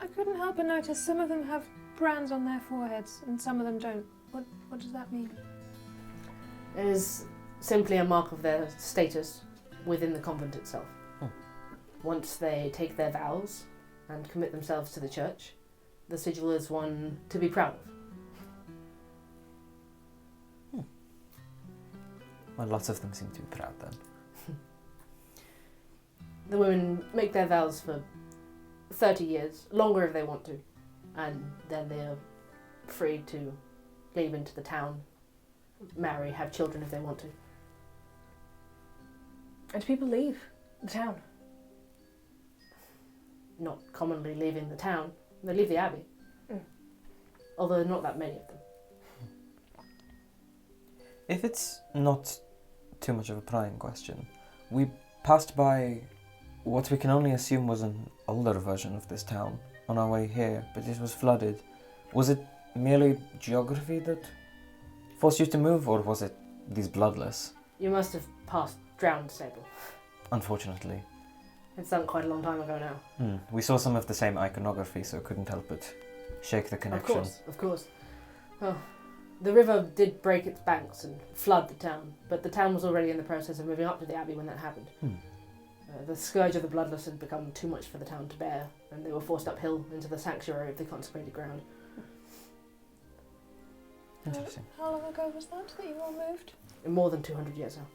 I couldn't help but notice some of them have brands on their foreheads and some of them don't. What does that mean? It is simply a mark of their status within the convent itself. Once they take their vows and commit themselves to the church, the sigil is one to be proud of. Well, lots of them seem to be proud then. The women make their vows for 30 years, longer if they want to, and then they're free to leave into the town, marry, have children if they want to. And people leave the town. Not commonly leaving the town. They leave the Abbey. Mm. Although not that many of them. If it's not too much of a prying question, we passed by what we can only assume was an older version of this town on our way here, but it was flooded. Was it merely geography that forced you to move, or was it these bloodless? You must have passed drowned, Sable. Unfortunately. It's done quite a long time ago now. We saw some of the same iconography, so couldn't help but shake the connection. Of course. Well, the river did break its banks and flood the town, but the town was already in the process of moving up to the Abbey when that happened. The scourge of the bloodless had become too much for the town to bear, and they were forced uphill into the sanctuary of the consecrated ground. Interesting. How long ago was that you all moved? More than 200 years now.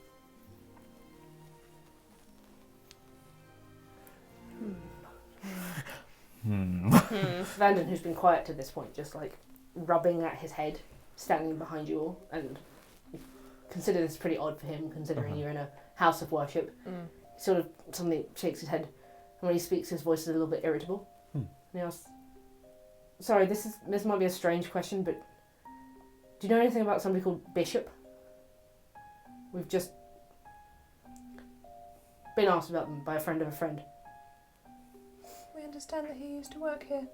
Vanden, who's been quiet to this point, just like rubbing at his head, standing behind you all, and consider this pretty odd for him, considering you're in a house of worship. Sort of suddenly shakes his head, and when he speaks, his voice is a little bit irritable. And he asks, "Sorry, this might be a strange question, but do you know anything about somebody called Bishop? We've just been asked about them by a friend of a friend." We understand that he used to work here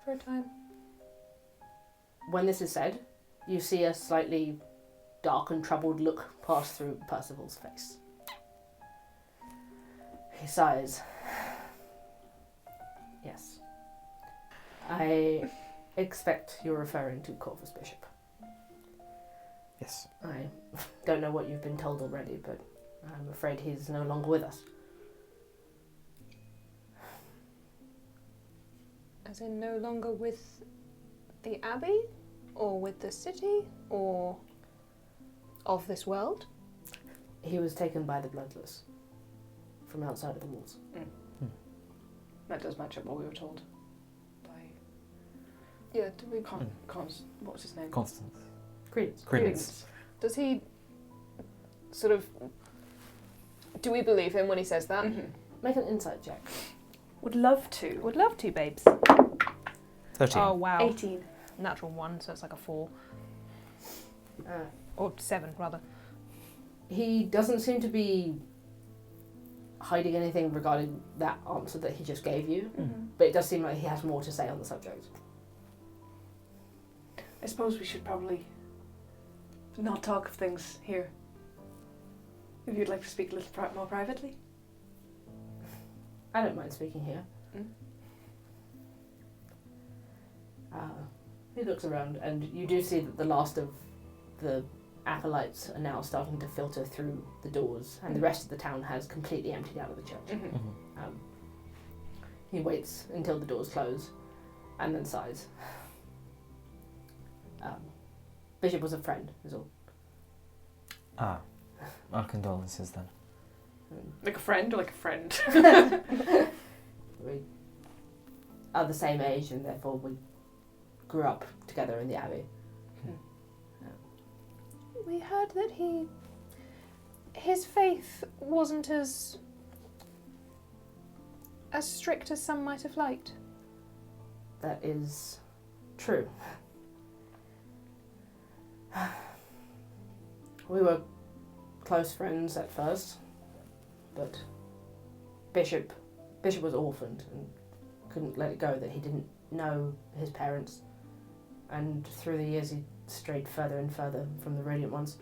for a time. When this is said, you see a slightly dark and troubled look pass through Percival's face. He sighs. "Yes. I expect you're referring to Corvus Bishop. Yes. I don't know what you've been told already, but I'm afraid he's no longer with us." As in no longer with the Abbey? Or with the city? Or of this world? He was taken by the Bloodless from outside of the walls. That does match up what we were told by Yeah, do we... what was his name? Constance. Credence. Does he sort of... Do we believe him when he says that? Make an insight check. Would love to. Would love to, babes. 13. Oh, wow. 18. Natural 1, so it's like a 4. Uh, Or 7, rather. He doesn't seem to be hiding anything regarding that answer that he just gave you, but it does seem like he has more to say on the subject. I suppose we should probably not talk of things here. If you'd like to speak a little more privately. I don't mind speaking here. He looks around, and you do see that the last of the acolytes are now starting to filter through the doors, and the rest of the town has completely emptied out of the church. He waits until the doors close, and then sighs. Bishop was a friend, is all. Our condolences then. Like a friend or like a friend? We are the same age, and therefore we grew up together in the Abbey. We heard that his faith wasn't as strict as some might have liked. That is true. We were close friends at first, but Bishop was orphaned and couldn't let it go that he didn't know his parents, and through the years he strayed further and further from the Radiant Ones.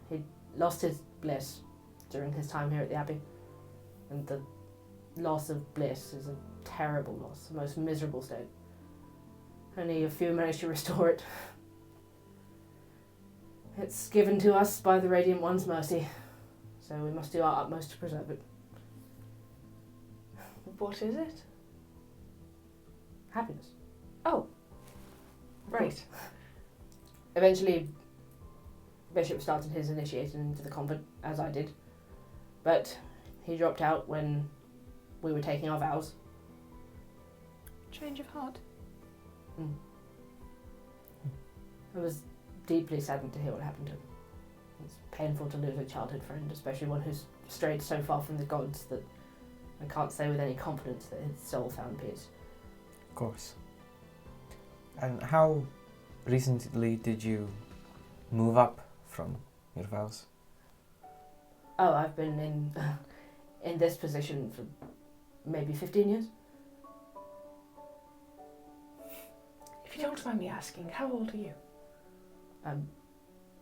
He lost his bliss during his time here at the Abbey, and the loss of bliss is a terrible loss, the most miserable state. Only a few managed to restore it. It's given to us by the Radiant One's mercy, so we must do our utmost to preserve it. What is it? Happiness. Oh. Right. Eventually, Bishop started his initiation into the convent, as I did, but he dropped out when we were taking our vows. Change of heart. I was deeply saddened to hear what happened to him. It's painful to lose a childhood friend, especially one who's strayed so far from the gods that I can't say with any confidence that his soul found peace. Of course. And how recently did you move up from your vows? Oh, I've been in this position for maybe 15 years. If you don't mind me asking, how old are you?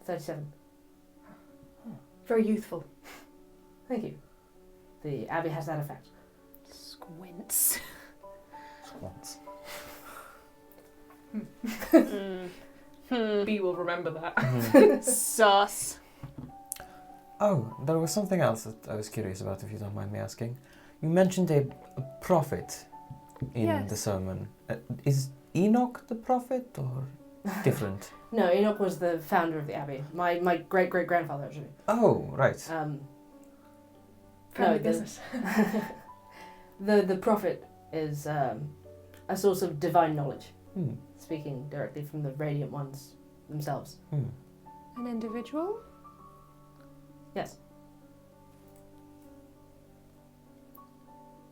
37. Very youthful. Thank you. The Abbey has that effect. Squints. Once. B will remember that. Sus. Oh, there was something else that I was curious about, if you don't mind me asking. You mentioned a prophet in Yes. the sermon. Is Enoch the prophet or different? No, Enoch was the founder of the Abbey. My great-great-grandfather, actually. Oh, right. Family the- business. The prophet is a source of divine knowledge, Hmm. speaking directly from the Radiant Ones themselves. Hmm. An individual? Yes.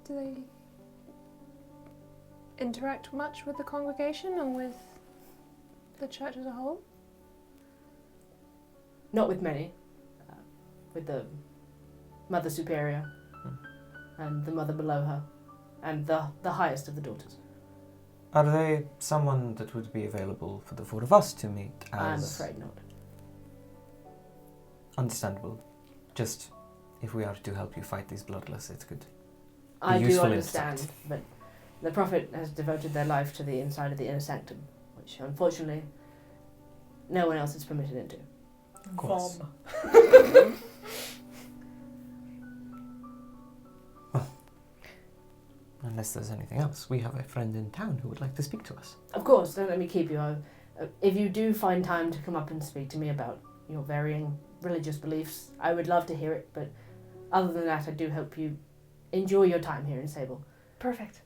Do they interact much with the congregation and with the church as a whole? Not with many. With the Mother Superior and the Mother below her and the highest of the daughters. Are they someone that would be available for the four of us to meet as... I'm afraid not. Understandable. Just, if we are to help you fight these bloodless, it could... I do useful understand, insight. but the prophet has devoted their life to the inside of the inner sanctum, which unfortunately no one else is permitted into. Of course. Vom. Unless there's anything else, we have a friend in town who would like to speak to us. Of course, don't let me keep you. If you do find time to come up and speak to me about your varying religious beliefs, I would love to hear it, but other than that, I do hope you enjoy your time here in Sable. Perfect.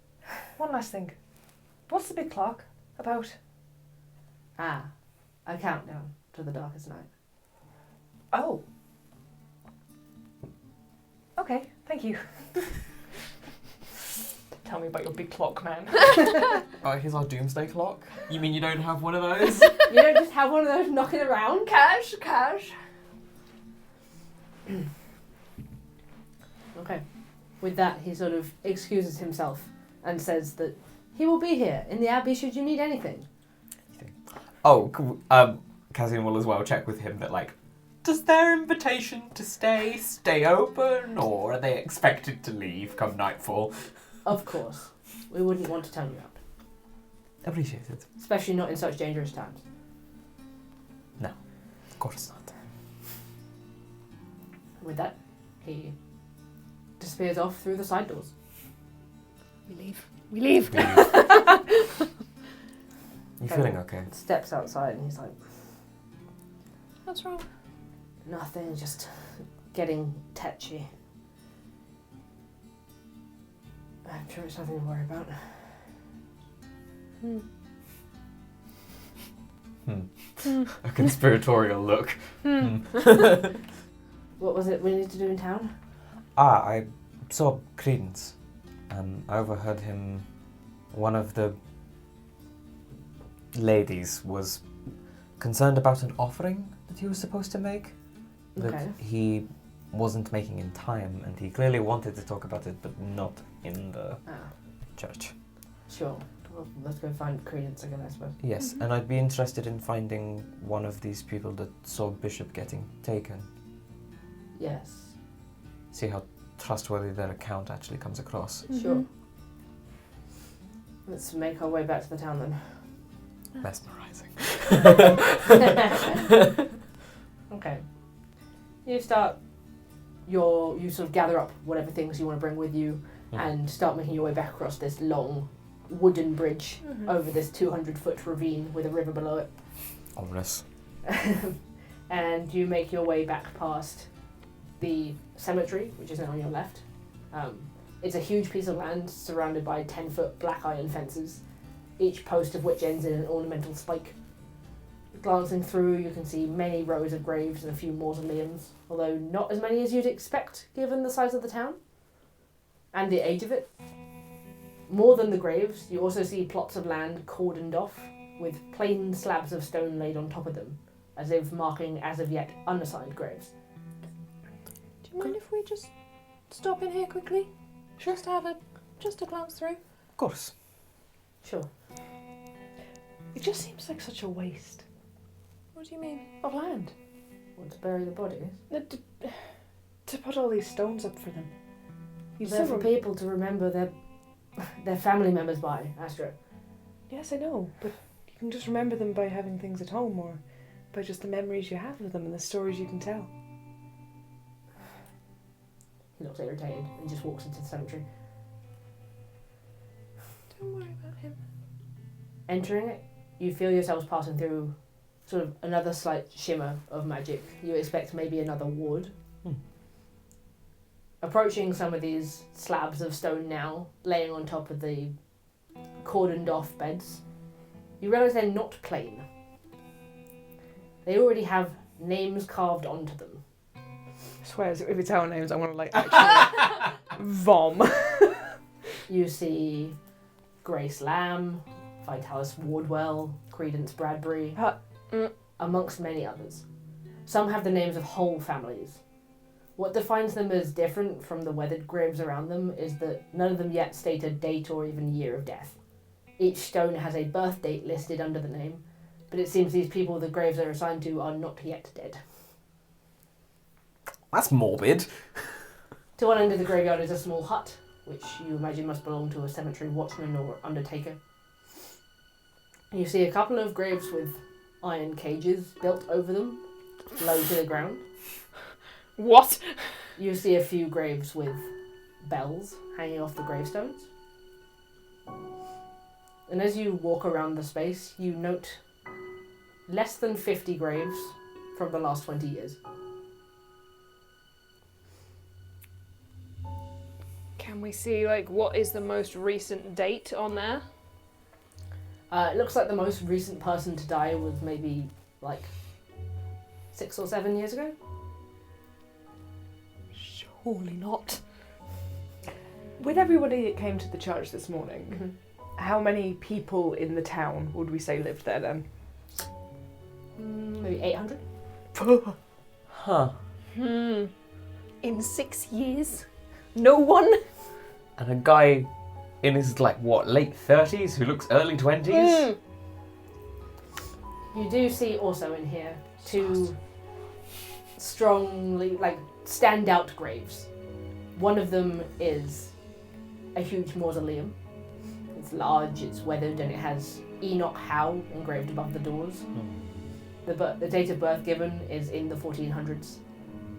One last thing. What's the big clock about? A countdown to the darkest night. Oh. Okay, thank you. Tell me about your big clock, man. Here's our doomsday clock. You mean you don't have one of those? You don't just have one of those knocking around? Cash. Okay. With that, he sort of excuses himself and says that he will be here in the Abbey should you need anything. Oh, cool. Cassian will as well check with him that, like, does their invitation to stay open, or are they expected to leave come nightfall? Of course. We wouldn't want to turn you out. Appreciated. Especially not in such dangerous times. Of course not. With that, he disappears off through the side doors. We leave. You feeling okay? Steps outside and he's like, What's wrong? nothing, just getting tetchy. I'm sure it's nothing to worry about. A conspiratorial look. What was it we needed to do in town? I saw Credence. I overheard him. One of the ladies was concerned about an offering that he was supposed to make. That Okay. he wasn't making in time, and he clearly wanted to talk about it, but not in the church. Sure. Well, let's go find Credence again, I suppose. Yes, and I'd be interested in finding one of these people that saw Bishop getting taken. Yes. See how trustworthy their account actually comes across. Sure. Let's make our way back to the town then. Mesmerizing. Okay. You sort of gather up whatever things you want to bring with you and start making your way back across this long wooden bridge over this 200-foot ravine with a river below it. Ominous. And you make your way back past the cemetery, which is now on your left. It's a huge piece of land surrounded by 10-foot black iron fences, each post of which ends in an ornamental spike. Glancing through, you can see many rows of graves and a few mausoleums, although not as many as you'd expect given the size of the town and the age of it. More than the graves, you also see plots of land cordoned off with plain slabs of stone laid on top of them, as if marking as of yet unassigned graves. Do you mind if we just stop in here quickly? Just to have just a glance through. Of course. Sure. It just seems like such a waste What do you mean? of land. Want to bury the bodies? To put all these stones up for them. You They're for still people to remember their family members by, Astra. Yes, I know, but you can just remember them by having things at home or by just the memories you have of them and the stories you can tell. He looks irritated and just walks into the cemetery. Don't worry about him. Entering it, you feel yourselves passing through sort of another slight shimmer of magic. You expect maybe another ward. Approaching some of these slabs of stone now, laying on top of the cordoned off beds, you realise they're not plain. They already have names carved onto them. I swear, if it's our names, I want to actually vom. You see Grace Lamb, Vitalis Wardwell, Credence Bradbury, amongst many others. Some have the names of whole families. What defines them as different from the weathered graves around them is that none of them yet state a date or even year of death. Each stone has a birth date listed under the name, but it seems these people the graves are assigned to are not yet dead. That's morbid. To one end of the graveyard is a small hut, which you imagine must belong to a cemetery watchman or undertaker. You see a couple of graves with iron cages built over them, low to the ground. What? You see a few graves with bells hanging off the gravestones. And as you walk around the space, you note less than 50 graves from the last 20 years. Can we see, what is the most recent date on there? It looks like the most recent person to die was maybe, 6 or 7 years ago. Surely not. With everybody that came to the church this morning, how many people in the town would we say lived there then? Maybe 800? Huh. In 6 years? No one? And a guy in his, late 30s who looks early 20s? You do see also in here 2 strongly, standout graves. One of them is a huge mausoleum. It's large, it's weathered, and it has Enoch Howe engraved above the doors. The date of birth given is in the 1400s,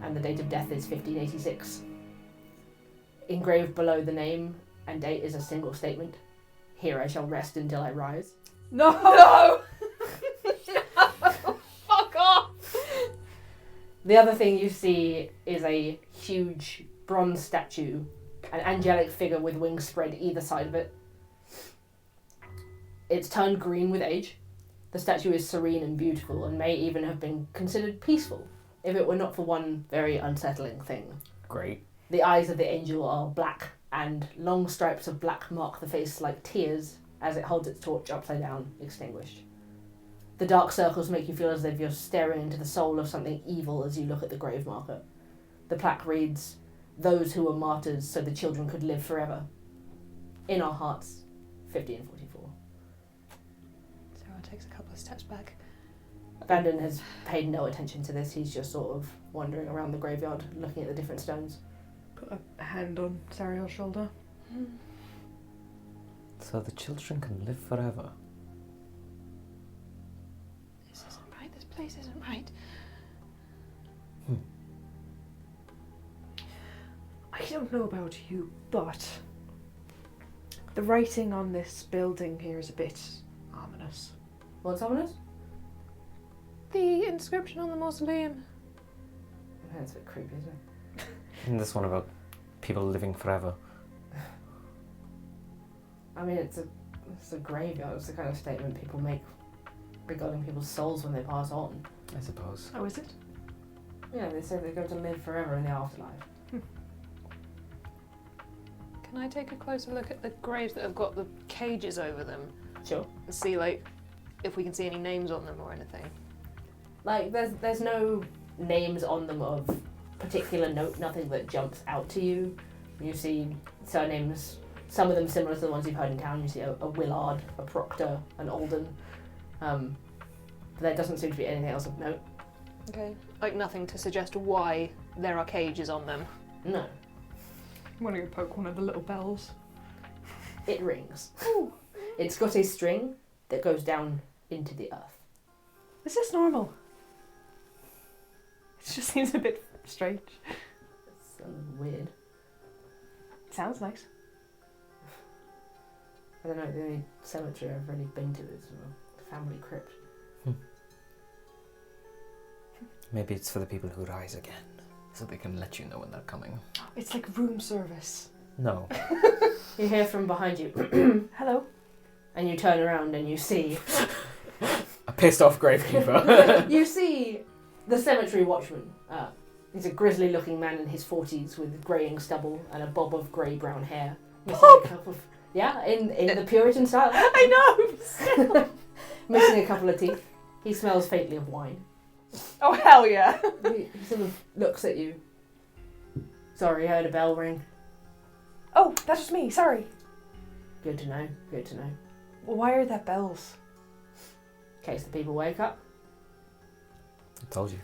and the date of death is 1586. Engraved below the name and date is a single statement. Here I shall rest until I rise. No! No! Fuck off! The other thing you see is a huge bronze statue, an angelic figure with wings spread either side of it. It's turned green with age. The statue is serene and beautiful and may even have been considered peaceful if it were not for one very unsettling thing. Great. The eyes of the angel are black, and long stripes of black mark the face like tears as it holds its torch upside down, extinguished. The dark circles make you feel as if you're staring into the soul of something evil as you look at the grave marker. The plaque reads, "Those who were martyrs so the children could live forever. In our hearts, 1544. Sarah takes a couple of steps back. Vanden has paid no attention to this. He's just sort of wandering around the graveyard, looking at the different stones. Put a hand on Sariel's shoulder. So the children can live forever. This isn't right. This place isn't right. I don't know about you, but the writing on this building here is a bit ominous. What's ominous? The inscription on the mausoleum. That's a bit creepy, isn't it? Isn't this one about people living forever? I mean, it's a graveyard. It's the kind of statement people make regarding people's souls when they pass on. I suppose. Oh, is it? Yeah, they say they go to live forever in the afterlife. Can I take a closer look at the graves that have got the cages over them Sure. and see, like, if we can see any names on them or anything? Like, there's no names on them of particular note, nothing that jumps out to you. You see surnames, some of them similar to the ones you've heard in town. You see a Willard, a Proctor, an Alden. But there doesn't seem to be anything else of note. Okay. Like, nothing to suggest why there are cages on them. No. I'm going to go poke one of the little bells. It rings. It's got a string that goes down into the earth. Is this normal? It just seems a bit strange. It's weird. It sounds nice. I don't know, the only cemetery I've really been to is a family crypt. Maybe it's for the people who rise again, so they can let you know when they're coming. It's like room service. No. You hear from behind you, Hello? and you turn around and you see A pissed off gravekeeper. you see the cemetery watchman. He's a grisly looking man in his 40s with greying stubble and a bob of grey-brown hair. In the Puritan style. I know! Missing a couple of teeth. He smells faintly of wine. Oh, hell yeah! He sort of looks at you. Sorry, heard a bell ring. Oh, that was me, sorry. Good to know, good to know. Well, why are there bells? In case the people wake up. I told you.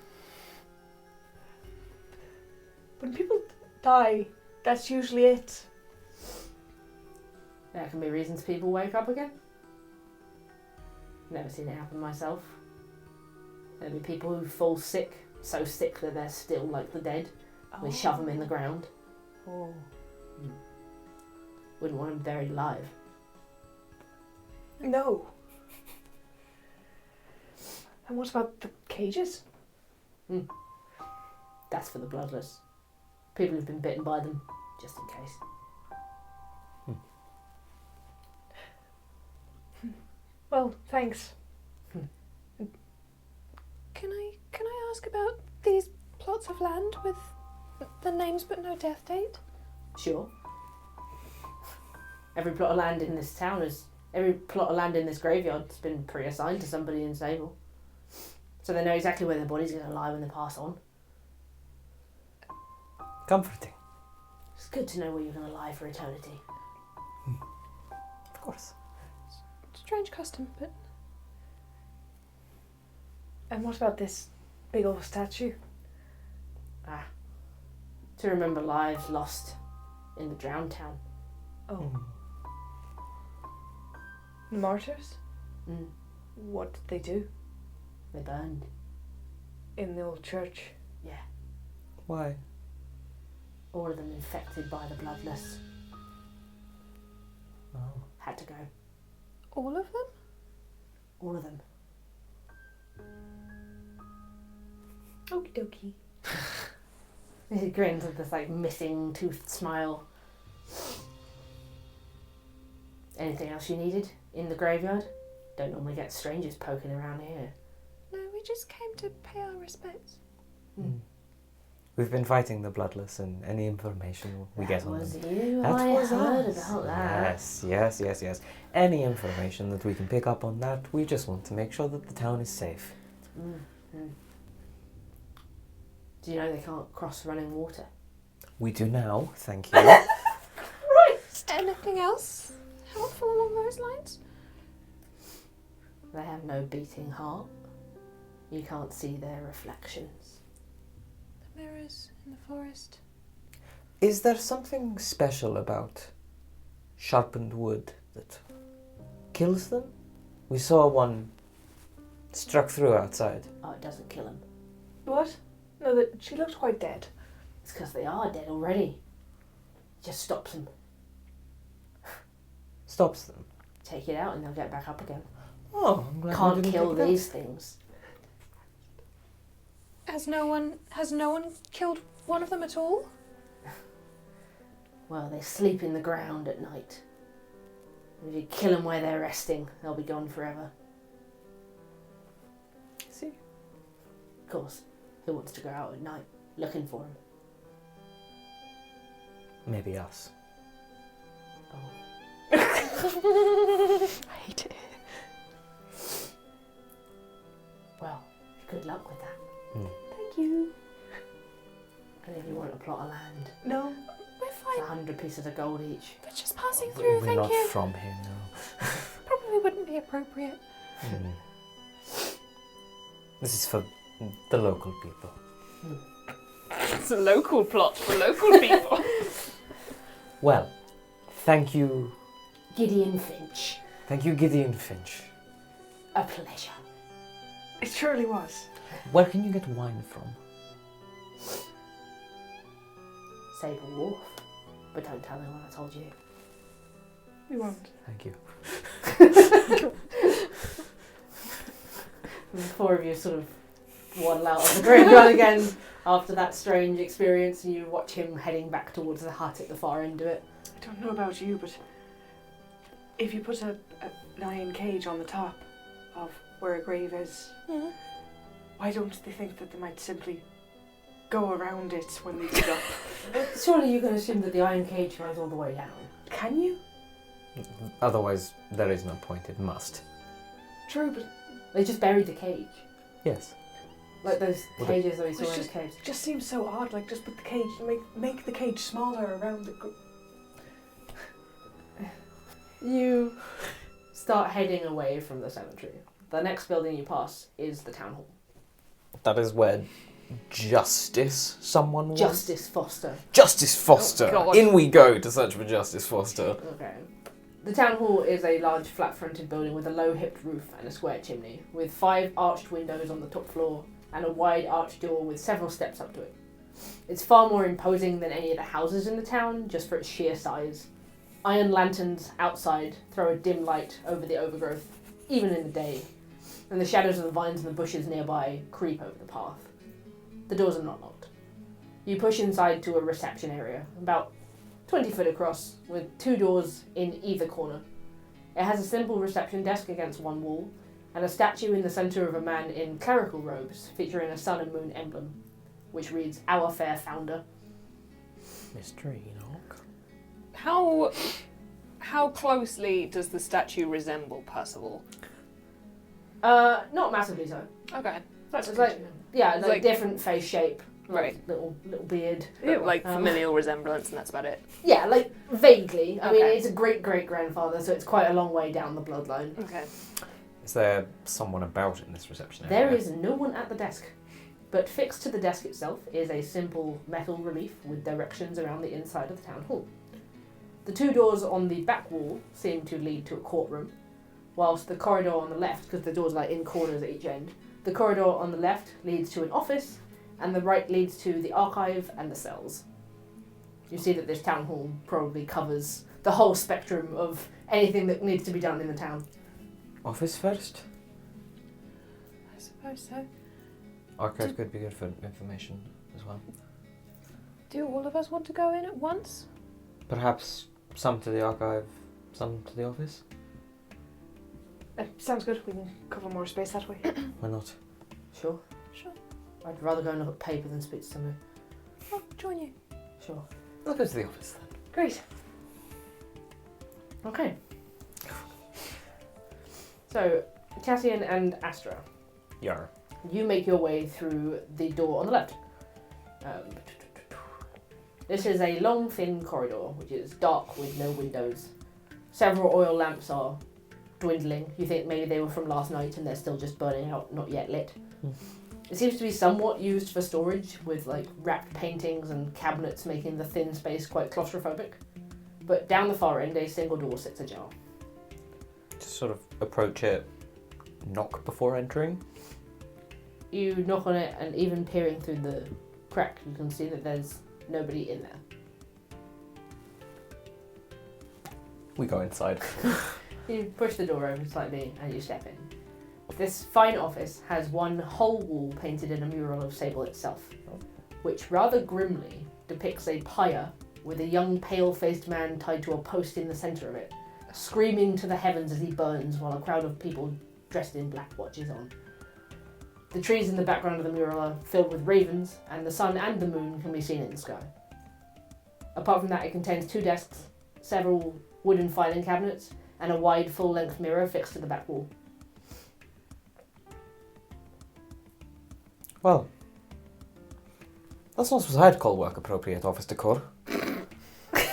When people die, that's usually it. There can be reasons people wake up again. Never seen it happen myself. There'll be people who fall sick, so sick that they're still like the dead. We shove them in the ground. Oh. Wouldn't want them buried alive. No. And what about the cages? That's for the bloodless. People who've been bitten by them, just in case. Well, thanks. Can I ask about these plots of land with the names but no death date? Sure. Every plot of land in this graveyard has been pre-assigned to somebody in Sable. So they know exactly where their body's going to lie when they pass on. Comforting. It's good to know where you're going to lie for eternity. Of course. Strange custom, but... And what about this big old statue? To remember lives lost in the drowned town. Oh. The martyrs? Mm. What did they do? They burned. In the old church? Yeah. Why? All of them infected by the bloodless. Oh. Had to go. all of them? All of them. Okie dokie. He grins with this like missing toothed smile. Anything else you needed in the graveyard? Don't normally get strangers poking around here. No, we just came to pay our respects. Mm. We've been fighting the bloodless, and any information we get on was them. you. That I was heard us. about that. Yes. Any information that we can pick up on that, we just want to make sure that the town is safe. Mm-hmm. Do you know they can't cross running water? We do now, thank you. Anything else helpful along those lines? They have no beating heart. You can't see their reflections. The mirrors in the forest. Is there something special about sharpened wood that kills them? We saw one struck through outside. Oh, it doesn't kill them. What? No, that she looked quite dead. It's because they are dead already. It just stops them. Stops them. Take it out and they'll get back up again. Oh, I'm glad we Can't didn't kill take it out. these things. Has no one killed one of them at all? Well, they sleep in the ground at night. If you kill them where they're resting, they'll be gone forever. course. Who wants to go out at night looking for him? Maybe us. Oh. I hate it. Well, good luck with that. Thank you. And if you want a plot of land, No. We're it's fine. 100 pieces of gold each. We're just passing through, We're thank not you. from here, no. Probably wouldn't be appropriate. This is for the local people. It's a local plot for local people. Well, thank you. Gideon Finch. Thank you, Gideon Finch. A pleasure. It surely was. Where can you get wine from? Sable Wolf. But don't tell anyone I told you. We won't. Thank you. And the four of you sort of waddle out of the graveyard again after that strange experience, and you watch him heading back towards the hut at the far end of it. I don't know about you, but if you put an iron cage on the top of where a grave is, why don't they think that they might simply go around it when they dig up? Surely you can assume that the iron cage runs all the way down. Can you? Otherwise, there is no point. It must. True, but They just buried the cage. Yes. Like those Well, cages that we saw it's in the just- caves. it just seems so odd. Like, just put the cage, make the cage smaller around the. You start heading away from the cemetery. The next building you pass is the town hall. That is where Justice someone was? Justice Foster. Justice Foster! Oh, God. In we go to search for Justice Foster. Okay. The town hall is a large flat-fronted building with a low-hipped roof and a square chimney, with 5 arched windows on the top floor and a wide arched door with several steps up to it. It's far more imposing than any of the houses in the town, just for its sheer size. Iron lanterns outside throw a dim light over the overgrowth, even in the day, and the shadows of the vines and the bushes nearby creep over the path. The doors are not locked. You push inside to a reception area, about 20 foot across, with 2 doors in either corner. It has a simple reception desk against one wall, and a statue in the centre of a man in clerical robes, featuring a sun and moon emblem, which reads, "Our Fair Founder." Mr. Enoch. How closely does the statue resemble Percival? Not massively so. Okay. That's It's good like- to know. Yeah, It's like like- different face shape, Right. little beard. Like Um, familial resemblance, and that's about it. Yeah, like vaguely. I mean, Okay. it's a great-great-grandfather, so it's quite a long way down the bloodline. Okay. Is there someone about in this reception area? There is no one at the desk, but fixed to the desk itself is a simple metal relief with directions around the inside of the town hall. The 2 doors on the back wall seem to lead to a courtroom, whilst the corridor on the left, because the doors are like in corners at each end, the corridor on the left leads to an office, and the right leads to the archive and the cells. You see that this town hall probably covers the whole spectrum of anything that needs to be done in the town. Office first? I suppose so. Archive could be good for information as well. Do all of us want to go in at once? Perhaps some to the archive, some to the office? Sounds good. We can cover more space that way. Why not? Sure. Sure. I'd rather go and look at paper than speak to somebody. I'll join you. Sure. I'll go to the office then. Great. Okay. So, Cassian and Astra, Yar. you make your way through the door on the left. This is a long, thin corridor, which is dark with no windows. Several oil lamps are dwindling. You think maybe they were from last night and they're still just burning out, not yet lit. It seems to be somewhat used for storage, with like wrapped paintings and cabinets making the thin space quite claustrophobic. But down the far end, a single door sits ajar. Just sort of approach it, knock before entering. You knock on it, and even peering through the crack, you can see that there's nobody in there. We go inside. You push the door open slightly and you step in. This fine office has one whole wall painted in a mural of Sable itself, which rather grimly depicts a pyre with a young pale-faced man tied to a post in the centre of it, screaming to the heavens as he burns while a crowd of people dressed in black watches on. The trees in the background of the mural are filled with ravens, and the sun and the moon can be seen in the sky. Apart from that, it contains 2 desks, several wooden filing cabinets, and a wide full-length mirror fixed to the back wall. Well, that's not what I'd call work-appropriate office decor. That's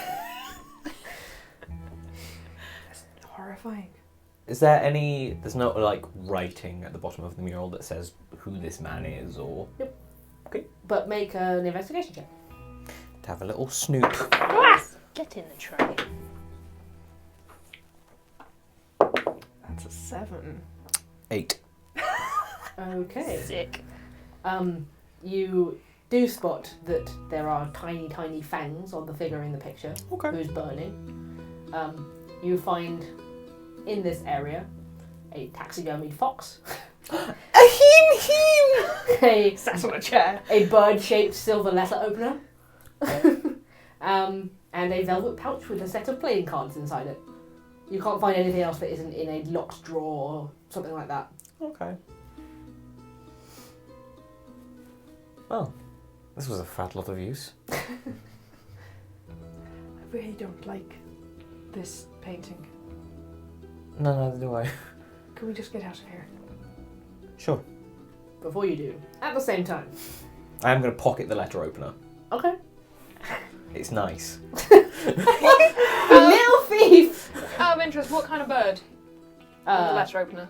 horrifying. Is there any... There's no, like, writing at the bottom of the mural that says who this man is, or... But make an investigation check. To have a little snoop. Get in the tray. That's a 7. 8. Okay. Sick. You do spot that there are tiny, tiny fangs on the figure in the picture, who's burning. You find in this area a taxidermied fox. a Sat on a chair. a bird-shaped silver letter opener. And a velvet pouch with a set of playing cards inside it. You can't find anything else that isn't in a locked drawer or something like that. Okay. Well, this was a fat lot of use. I really don't like this painting. No, neither do I. Can we just get out of here? Sure. Before you do, at the same time. I am going to pocket the letter opener. Okay. It's nice. Little thief! Out of interest, what kind of bird on the letter opener?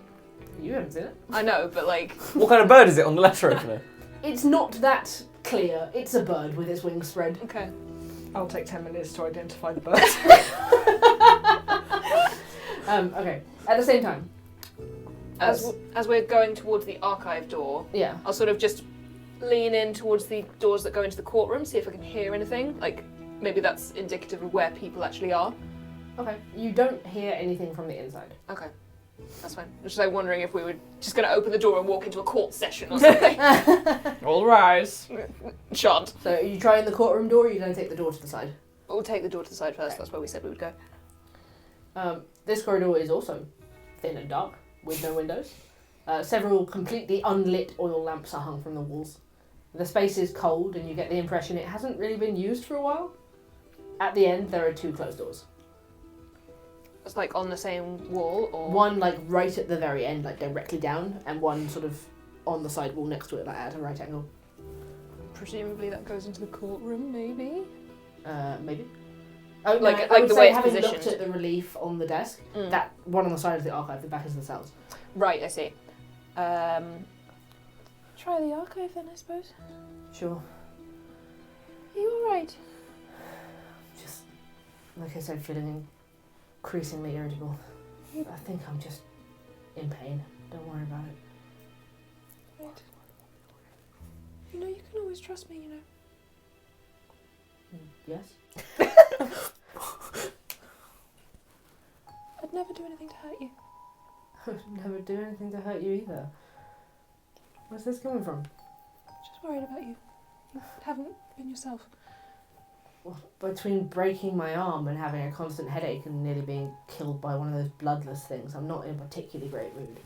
You haven't seen it. I know, but like... What kind of bird is it on the letter opener? It's not that clear. It's a bird with its wings spread. Okay. I'll take 10 minutes to identify the bird. Okay. At the same time. As we're going towards the archive door, Yeah. I'll sort of just lean in towards the doors that go into the courtroom, see if I can hear anything. Like, maybe that's indicative of where people actually are. Okay. You don't hear anything from the inside. Okay. That's fine. Just like wondering if we were just going to open the door and walk into a court session or something. All rise. Shan't. So are you trying the courtroom door, or are you going to take the door to the side? We'll take the door to the side first. That's where we said we would go. This corridor is also thin and dark, with no windows. Several completely unlit oil lamps are hung from the walls. The space is cold, and you get the impression it hasn't really been used for a while. At the end, there are 2 closed doors. It's like on the same wall, or... One, like, right at the very end, like, directly down, and one sort of on the side wall next to it, like, at a right angle. Presumably that goes into the courtroom, maybe? Maybe. Oh, Like- no, like I would the say, way it's having positioned. looked at the relief on the desk, Mm. that one on the side is the archive, the back is the cells. Right, I see. Try the archive then, I suppose. Sure. Are you alright? Just, like I said, feeling increasingly irritable. I think I'm just in pain. Don't worry about it. Right. You know, you can always trust me, you know. Yes? I'd never do anything to hurt you. I would never do anything to hurt you either. Where's this coming from? Just worried about you. You haven't been yourself. Well, between breaking my arm and having a constant headache and nearly being killed by one of those bloodless things, I'm not in a particularly great mood.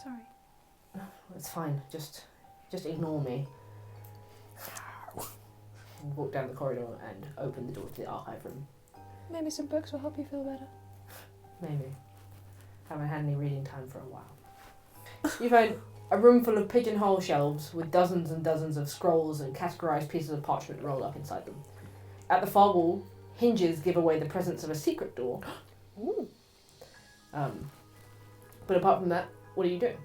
Sorry. It's fine. Just ignore me. Walk down the corridor and open the door to the archive room. Maybe some books will help you feel better. Maybe. Haven't had any reading time for a while. You find a room full of pigeonhole shelves with dozens and dozens of scrolls and categorised pieces of parchment rolled up inside them. At the far wall, hinges give away the presence of a secret door. Ooh. But apart from that, what are you doing?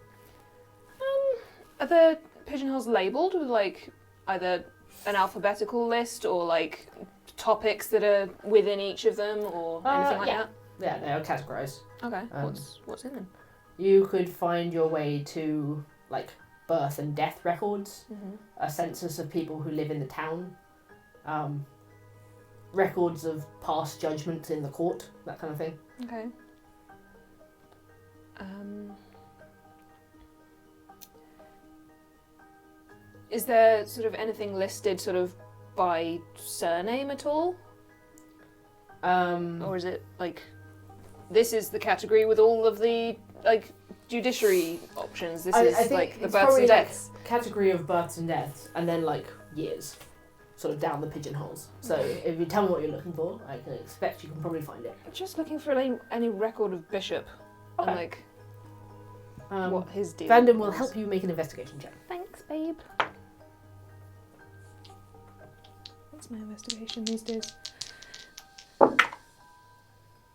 Are the pigeonholes labelled with like either an alphabetical list or like topics that are within each of them or anything like yeah. Yeah, they are categorised. that? Okay. What's in them? You could find your way to, like, birth and death records, Mm-hmm. a census of people who live in the town, records of past judgments in the court, that kind of thing. Okay. Is there sort of anything listed sort of by surname at all? Or is it like, this is the category with all of the like judiciary options. This I is think like the it's births probably and like deaths. category of births and deaths, and then like years, sort of down the pigeonholes. So if you tell me what you're looking for, I can expect you can probably find it. Just looking for any record of Bishop and Okay. like Um, what his deal. Vanden will was. help you make an investigation check. Thanks, babe. What's my investigation these days?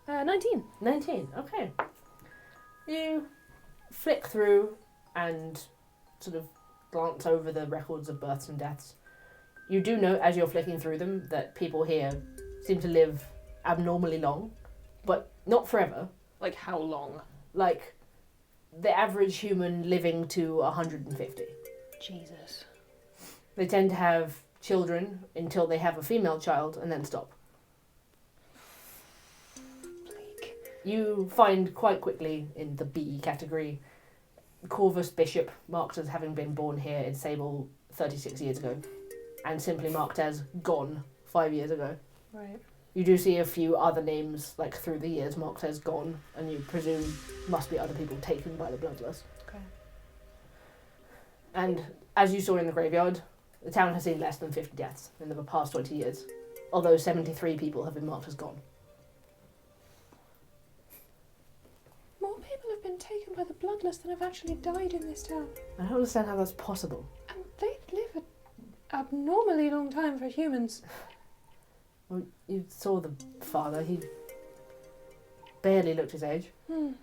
19. 19. Okay. You flick through and sort of glance over the records of births and deaths. You do note as you're flicking through them that people here seem to live abnormally long, but not forever. Like how long? Like the average human living to 150. Jesus. They tend to have children until they have a female child and then stop. Bleak. You find quite quickly in the B category Corvus Bishop, marked as having been born here in Sable 36 years ago, and simply marked as gone 5 years ago. Right. You do see a few other names, like through the years, marked as gone, and you presume must be other people taken by the Bloodlust. Okay. And as you saw in the graveyard, the town has seen less than 50 deaths in the past 20 years, although 73 people have been marked as gone. More people have been taken by the Bloodlust than have actually died in this town. I don't understand how that's possible. And they live an abnormally long time for humans. Well, you saw the father, he barely looked his age. I mean,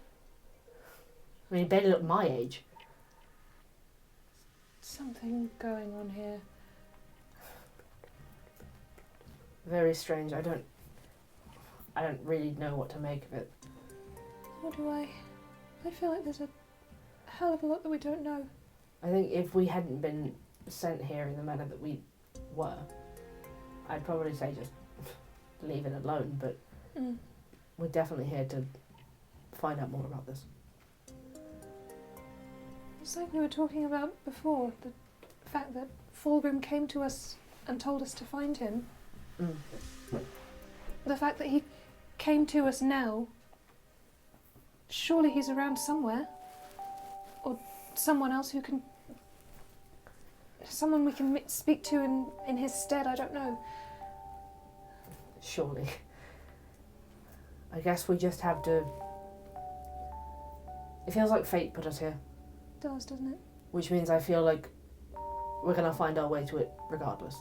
he barely looked my age. Something going on here. Very strange. I don't really know what to make of it. What do I feel like there's a hell of a lot that we don't know. I think if we hadn't been sent here in the manner that we were, I'd probably say just leave it alone, but we're definitely here to find out more about this. It's like we were talking about before, the fact that Fulgrim came to us and told us to find him. The fact that he came to us now, surely he's around somewhere. Or someone else who can... Someone we can speak to in his stead, I don't know. Surely. I guess we just have to... It feels like fate put us here, It does, doesn't it? which means I feel like we're going to find our way to it regardless.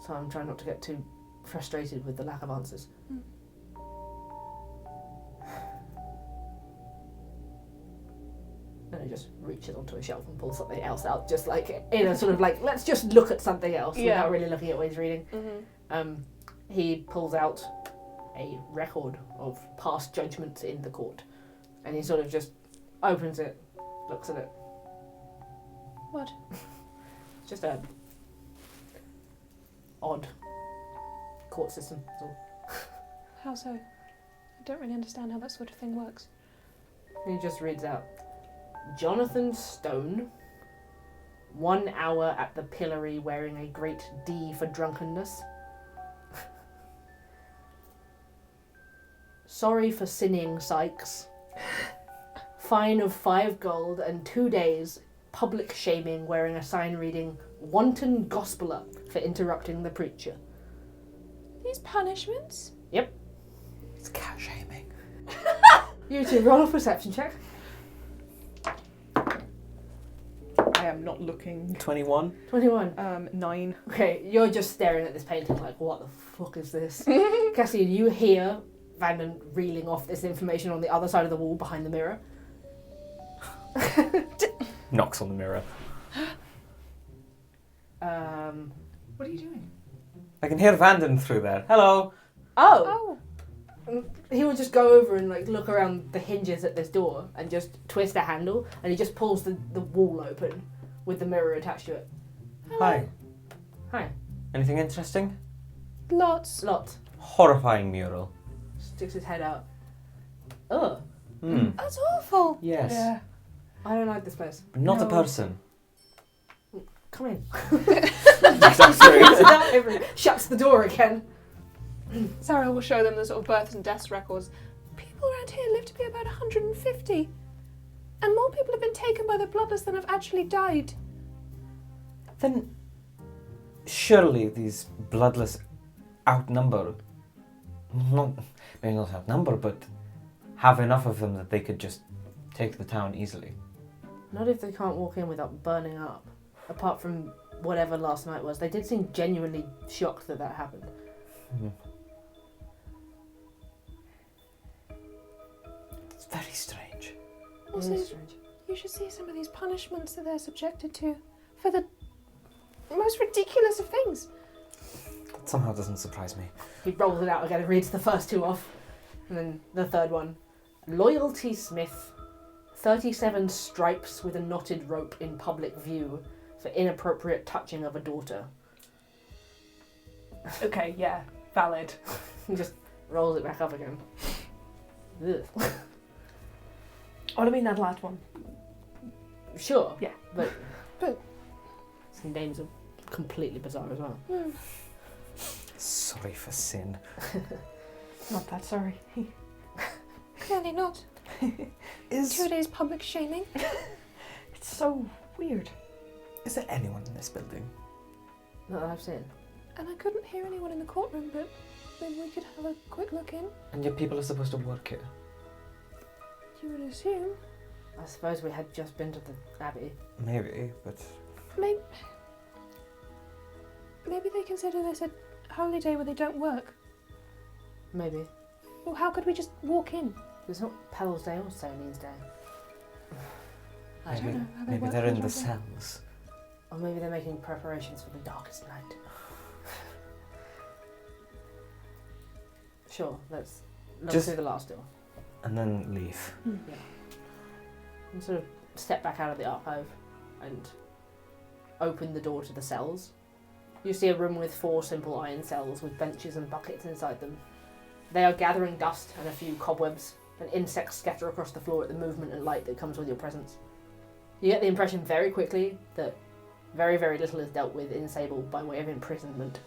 So I'm trying not to get too frustrated with the lack of answers. And it just reaches onto a shelf and pulls something else out, just like in a sort of like, let's just look at something else without really looking at what he's reading. He pulls out a record of past judgments in the court, and he sort of just opens it, looks at it. What? It's just a odd court system. That's all. How so? I don't really understand how that sort of thing works. He just reads out, Jonathan Stone, 1 hour at the pillory wearing a great D for drunkenness. Sorry for sinning, Sykes. Fine of 5 gold and 2 days public shaming wearing a sign reading Wanton Gospeler for interrupting the preacher. These punishments? It's cat shaming. You two roll a perception check. I am not looking. 21. 21. 9. Okay, you're just staring at this painting like, what the fuck is this? Cassian, you hear Vanden reeling off this information on the other side of the wall behind the mirror. Knocks on the mirror. What are you doing? I can hear Vanden through there. Hello. Oh! He will just go over and like look around the hinges at this door and just twist a handle, and he just pulls the wall open with the mirror attached to it. Hi. Hi. Anything interesting? Lots. Lots. Horrifying mural. Sticks his head out. Ugh. That's awful. Yes. Yeah. I don't like this place. But not a No. person. Come in. Sorry. Shuts the door again. Sariel will show them the sort of births and deaths records. People around here live to be about 150. And more people taken by the bloodless than have actually died. Then surely these bloodless outnumber, maybe not outnumber, but have enough of them that they could just take the town easily. Not if they can't walk in without burning up. Apart from whatever last night was. They did seem genuinely shocked that happened. It's very strange. Also, It is strange. you should see some of these punishments that they're subjected to for the most ridiculous of things. That somehow doesn't surprise me. He rolls it out again and reads the first two off. And then the third one. Loyalty Smith. 37 stripes with a knotted rope in public view for inappropriate touching of a daughter. Okay, yeah, valid. He just rolls it back up again. Ugh. What do you mean that last one? Sure. Yeah. But But- some names are completely bizarre as well. Sorry for sin. Not that sorry. Clearly not. 2 days public shaming. It's so weird. Is there anyone in this building? Not that I've seen. And I couldn't hear anyone in the courtroom, but maybe we could have a quick look in. And your people are supposed to work here. You would assume. I suppose we had just been to the Abbey. Maybe, but Maybe they consider this a holy day where they don't work. Maybe. Well, how could we just walk in? It's not Pell's Day or Sonian's Day. I maybe, don't know. how they maybe work they're in on the Friday. cells. Or maybe they're making preparations for the darkest night. Sure, let's look Just- through the last door. And then leave. And sort of step back out of the archive and open the door to the cells. You see a room with 4 simple iron cells with benches and buckets inside them. They are gathering dust and a few cobwebs, and insects scatter across the floor at the movement and light that comes with your presence. You get the impression very quickly that very, very little is dealt with in Sable by way of imprisonment.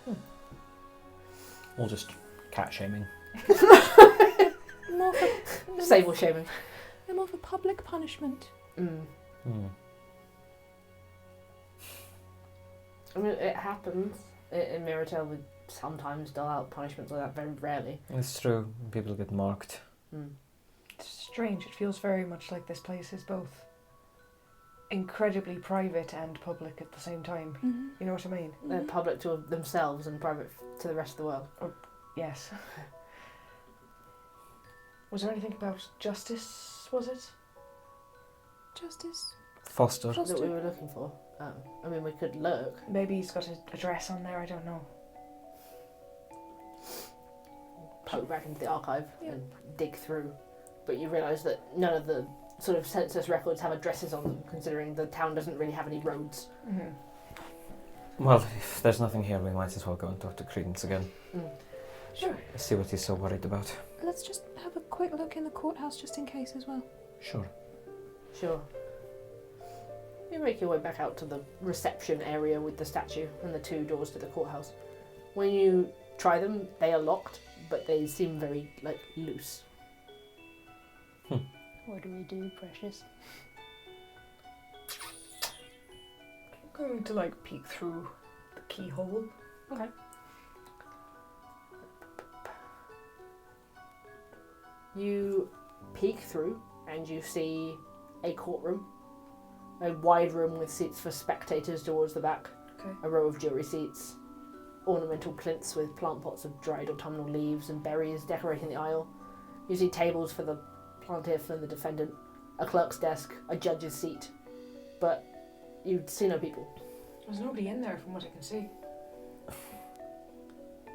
Or just cat shaming. More for Sable shaming. they're more for public punishment. Mm. Hmm. I mean, it happens. In Mirrortail, we sometimes dole out punishments like that, very rarely. It's true. People get marked. Mm. It's strange. It feels very much like this place is both incredibly private and public at the same time. Mm-hmm. You know what I mean? They're public to themselves and private to the rest of the world. Yes. Was there anything about justice, was it? Justice. Foster. That we were looking for. I mean, we could look. Maybe he's got an address on there, I don't know. Poke back into the archive Yeah. and dig through. But you realise that none of the sort of census records have addresses on them, considering the town doesn't really have any roads. Mm-hmm. Well, if there's nothing here, we might as well go and talk to Credence again. Sure. See what he's so worried about. Let's just have a quick look in the courthouse just in case as well. Sure. Sure. You make your way back out to the reception area with the statue and the 2 doors to the courthouse. When you try them, they are locked, but they seem very, loose. What do we do, precious? I'm going to peek through the keyhole. Okay. You peek through and you see a courtroom. A wide room with seats for spectators towards the back. Okay. A row of jury seats. Ornamental plinths with plant pots of dried autumnal leaves and berries decorating the aisle. You see tables for the plaintiff and the defendant. A clerk's desk. A judge's seat. But you see no people. There's nobody in there from what I can see.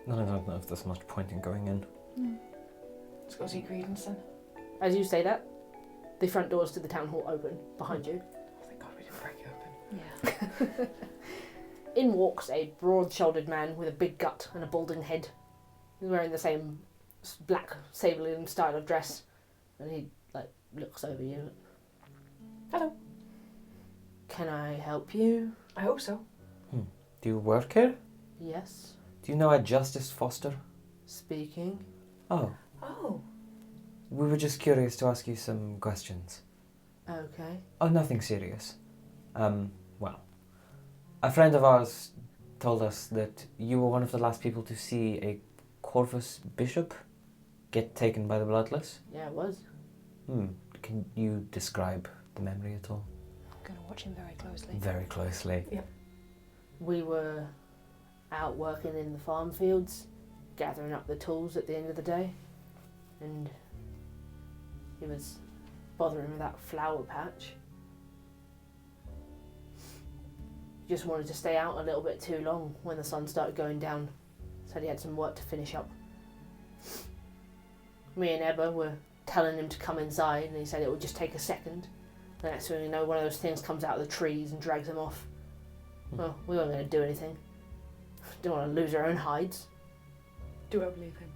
No, I don't know if there's much point in going in. Let's go see Credence then. As you say that, the front doors to the town hall open behind you. Oh, thank God we didn't break it open. Yeah. In walks a broad-shouldered man with a big gut and a balding head. He's wearing the same black Sablean style of dress, and he looks over you. Hello. Can I help you? I hope so. Do you work here? Yes. Do you know a Justice Foster? Speaking. Oh, Oh. we were just curious to ask you some questions. Okay. Oh, nothing serious. Well, a friend of ours told us that you were one of the last people to see a Corvus bishop get taken by the Bloodless. Yeah, it was. Can you describe the memory at all? I'm going to watch him very closely. Very closely. We were out working in the farm fields, gathering up the tools at the end of the day, and he was bothering with that flower patch. Just wanted to stay out a little bit too long when the sun started going down. Said he had some work to finish up. Me and Ebba were telling him to come inside, and he said it would just take a second. The next thing you know, one of those things comes out of the trees and drags him off. Well, we weren't going to do anything. Didn't want to lose our own hides. Do I believe him?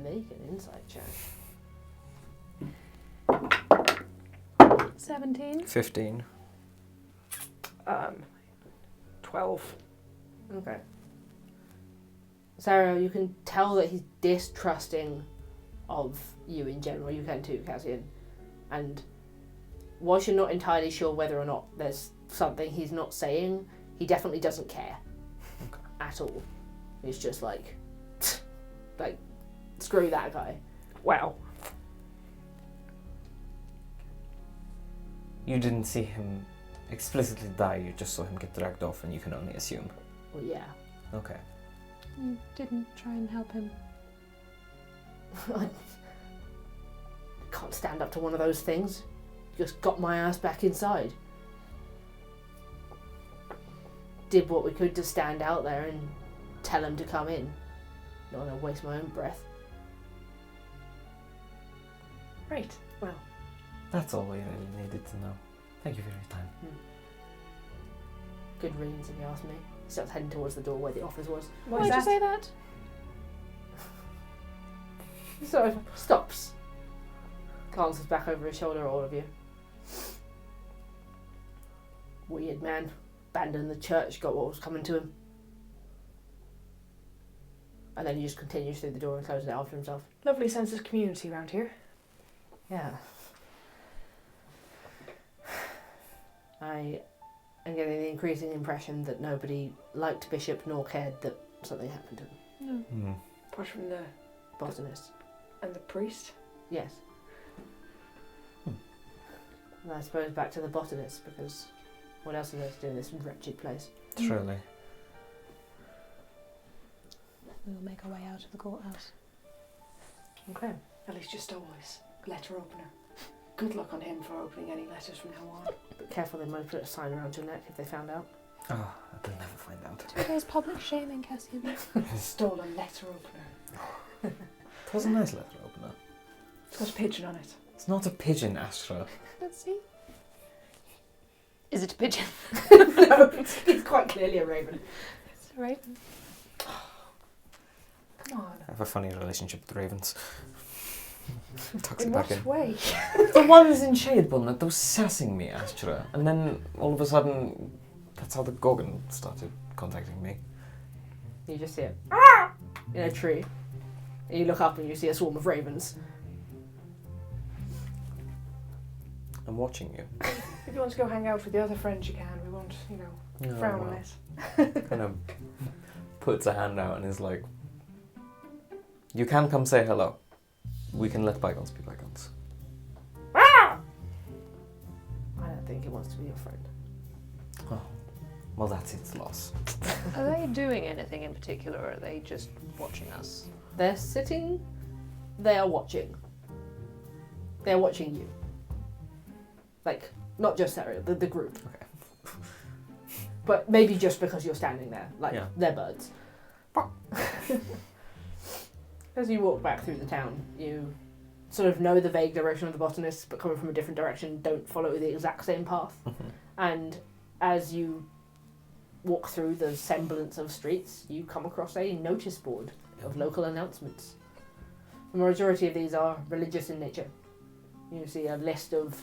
Make an insight check. 17. 15. 12. Okay. Sariel, you can tell that he's distrusting of you in general. You can too, Cassian. And whilst you're not entirely sure whether or not there's something he's not saying, he definitely doesn't care. Okay. At all. He's just like, screw that guy. Wow. You didn't see him explicitly die, you just saw him get dragged off, and you can only assume. Well, yeah. Okay. You didn't try and help him. I can't stand up to one of those things. Just got my ass back inside. Did what we could to stand out there and tell him to come in. Not gonna waste my own breath. Right. Well, That's all we really needed to know. Thank you for your time. Good reasons, if you ask me. He starts heading towards the door where the office was. what Why'd is you that? say that? He sort of stops. Glances back over his shoulder at all of you. Weird man. Abandoned the church, got what was coming to him. And then he just continues through the door and closes it after himself. Lovely sense of community around here. Yeah. I am getting the increasing impression that nobody liked Bishop nor cared that something happened to him. No. Apart from the Botanist. and the priest. Yes. And I suppose back to the botanist, because what else is there to do in this wretched place? Truly. We will make our way out of the courthouse. Okay. At least you stole his letter opener. Good luck on him for opening any letters from now on. But careful, they might put a sign around your neck if they found out. Oh, they'll never find out. There's public shaming, Cassian. Stolen letter opener. It was a nice letter opener. It's got a pigeon on it. It's not a pigeon, Astra. Let's see. Is it a pigeon? No, it's quite clearly a raven. It's a raven. Come on. I have a funny relationship with ravens. Tucks In it back what in. way? The ones in Shadebun that was sassing me, Astra. And then all of a sudden, that's how the Gorgon started contacting me. You just see it in a tree. And you look up and you see a swarm of ravens. I'm watching you. If you want to go hang out with the other friends, you can. We won't, frown on it. Kind of puts a hand out and is like, you can come say hello. We can let bygones be bygones. I don't think it wants to be your friend. Oh, well, that's its loss. Are they doing anything in particular, or are they just watching us? They're sitting, they are watching. They're watching you. Like, not just Sariel, the group. Okay. But maybe just because you're standing there. Like, Yeah. they're birds. As you walk back through the town, you sort of know the vague direction of the botanist, but coming from a different direction, don't follow the exact same path. And as you walk through the semblance of streets, you come across a notice board of local announcements. The majority of these are religious in nature. You see a list of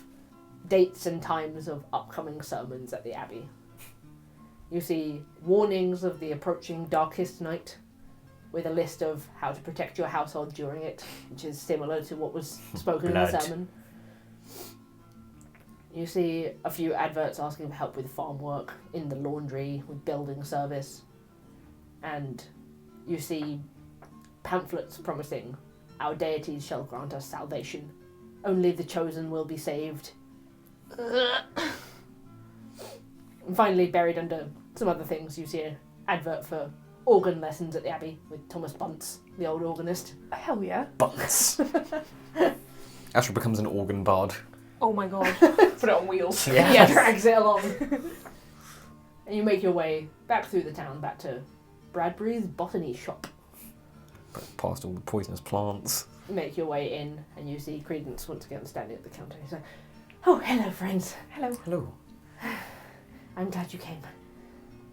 dates and times of upcoming sermons at the Abbey. You see warnings of the approaching darkest night, with a list of how to protect your household during it, which is similar to what was spoken in the Blood. sermon. You see a few adverts asking for help with farm work, in the laundry, with building service. And you see pamphlets promising, our deities shall grant us salvation. Only the chosen will be saved. And finally, buried under some other things, you see an advert for organ lessons at the Abbey with Thomas Bunce, the old organist. Hell yeah. Bunts. Astra becomes an organ bard. Oh my god. Put it on wheels. Yeah. Yeah, drags it along. And you make your way back through the town, back to Bradbury's botany shop. Past all the poisonous plants. You make your way in, and you see Credence once again standing at the counter. He's like, "Oh, hello, friends. Hello. Hello. I'm glad you came."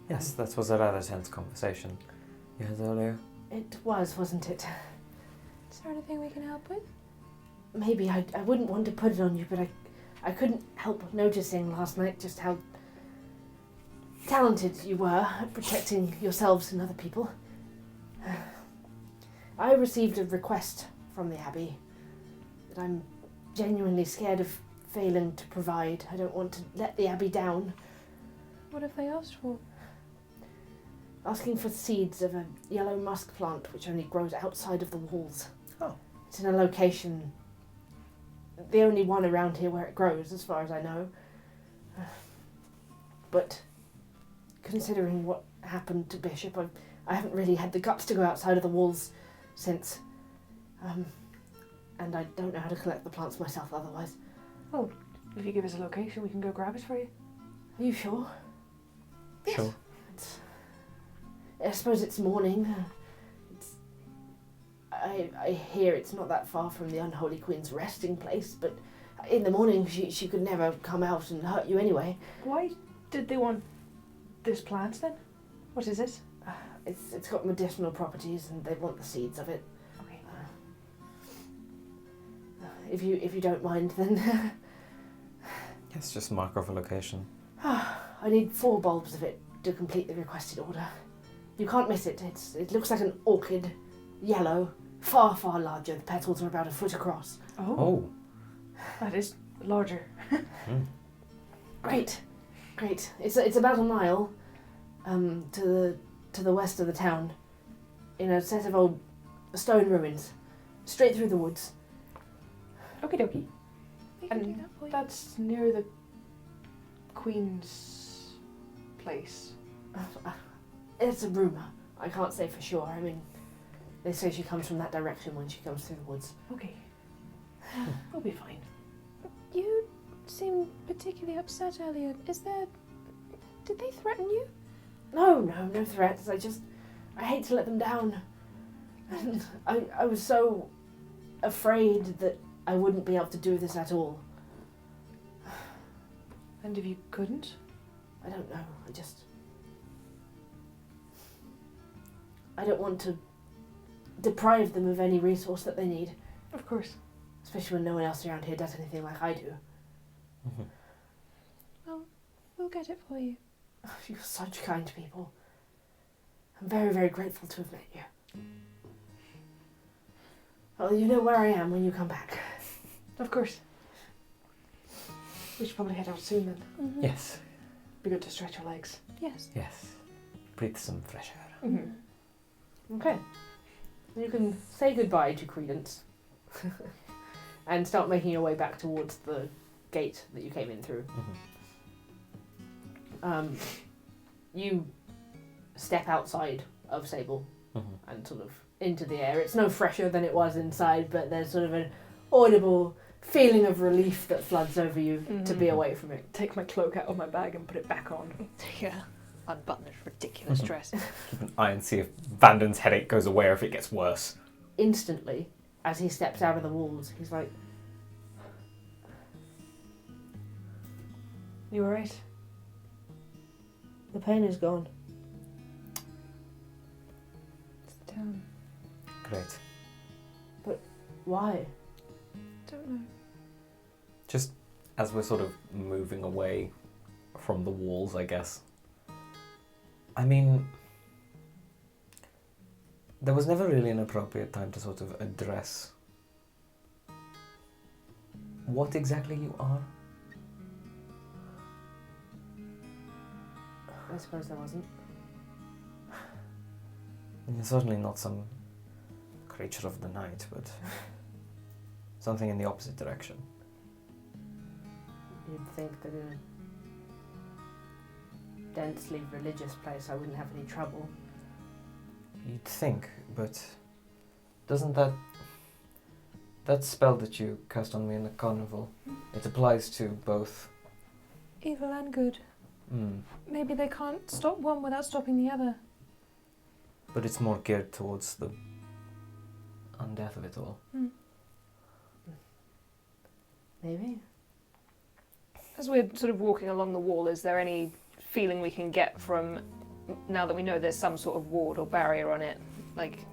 Yes, that was a rather tense conversation you had earlier. It was, wasn't it? Is there anything we can help with? Maybe I wouldn't want to put it on you, but I couldn't help noticing last night just how talented you were at protecting yourselves and other people. I received a request from the Abbey that I'm genuinely scared of failing to provide. I don't want to let the Abbey down. What have they asked for? Asking for seeds of a yellow musk plant which only grows outside of the walls. Oh. It's in a location, the only one around here where it grows, as far as I know. But considering what happened to Bishop, I haven't really had the guts to go outside of the walls since. And I don't know how to collect the plants myself otherwise. Oh, if you give us a location, we can go grab it for you. Are you sure? Sure. I suppose it's morning. I hear it's not that far from the Unholy Queen's resting place, but in the morning she could never come out and hurt you anyway. Why did they want this plant then? What is it? It's got medicinal properties and they want the seeds of it. Okay. If you don't mind, then Yes, just mark off a location. I need 4 bulbs of it to complete the requested order. You can't miss it. It looks like an orchid, yellow, far, far larger. The petals are about a foot across. Oh. That is larger. Great. It's about a mile to the west of the town, in a set of old stone ruins, straight through the woods. Okie dokie. We can do And that for you. that's near the Queen's place. It's a rumour. I can't say for sure. I mean, they say she comes from that direction when she comes through the woods. Okay. We'll be fine. You seemed particularly upset earlier. Did they threaten you? No threats. I hate to let them down. And I was so afraid that I wouldn't be able to do this at all. And if you couldn't? I don't know. I don't want to deprive them of any resource that they need, Of course. especially when no one else around here does anything like I do. Well, we'll get it for you. You're such kind people. I'm very, very grateful to have met you. Well, you know where I am when you come back. Of course. We should probably head out soon then. Mm-hmm. Yes. Be good to stretch our legs. Yes. Yes. Breathe some fresh air. Mm-hmm. Okay. You can say goodbye to Credence and start making your way back towards the gate that you came in through. You step outside of Sable and sort of into the air. It's no fresher than it was inside, but there's sort of an audible feeling of relief that floods over you to be away from it. Take my cloak out of my bag and put it back on. Yeah. Unbutton this ridiculous dress. Keep an eye and see if Vanden's headache goes away or if it gets worse. Instantly, as he steps out of the walls, he's like, You alright? the pain is gone. It's the town. Great. Why? Don't know. Just as we're sort of moving away from the walls, I guess. I mean, there was never really an appropriate time to sort of address what exactly you are. I suppose there wasn't. It's certainly not some creature of the night, but something in the opposite direction. You'd think that in a densely religious place I wouldn't have any trouble. You'd think, but doesn't that spell that you cast on me in the carnival, it applies to both? Evil and good. Maybe they can't stop one without stopping the other. But it's more geared towards the undeath of it all. Maybe. As we're sort of walking along the wall, is there any feeling we can get from, now that we know there's some sort of ward or barrier on it, like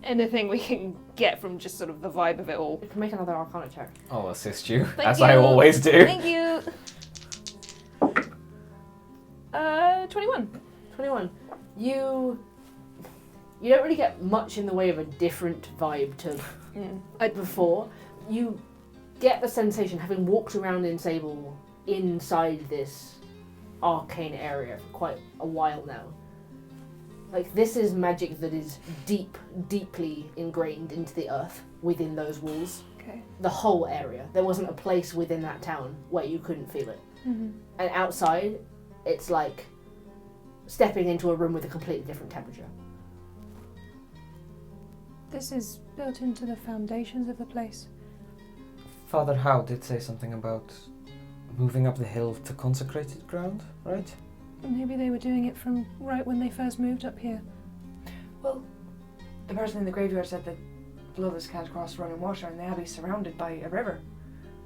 anything we can get from just sort of the vibe of it all? You can make another Arcana check. I'll assist you, Thank as you. I always do. Thank you. 21. 21. You don't really get much in the way of a different vibe to before. You get the sensation, having walked around in Sable inside this arcane area for quite a while now, like this is magic that is deeply ingrained into the earth within those walls. Okay. The whole area. There wasn't a place within that town where you couldn't feel it. Mm-hmm. And outside, it's like stepping into a room with a completely different temperature. This is built into the foundations of the place. Father Howe did say something about moving up the hill to consecrated ground, right? Maybe they were doing it from right when they first moved up here. Well, the person in the graveyard said that lovers can't cross running water and the abbey's surrounded by a river.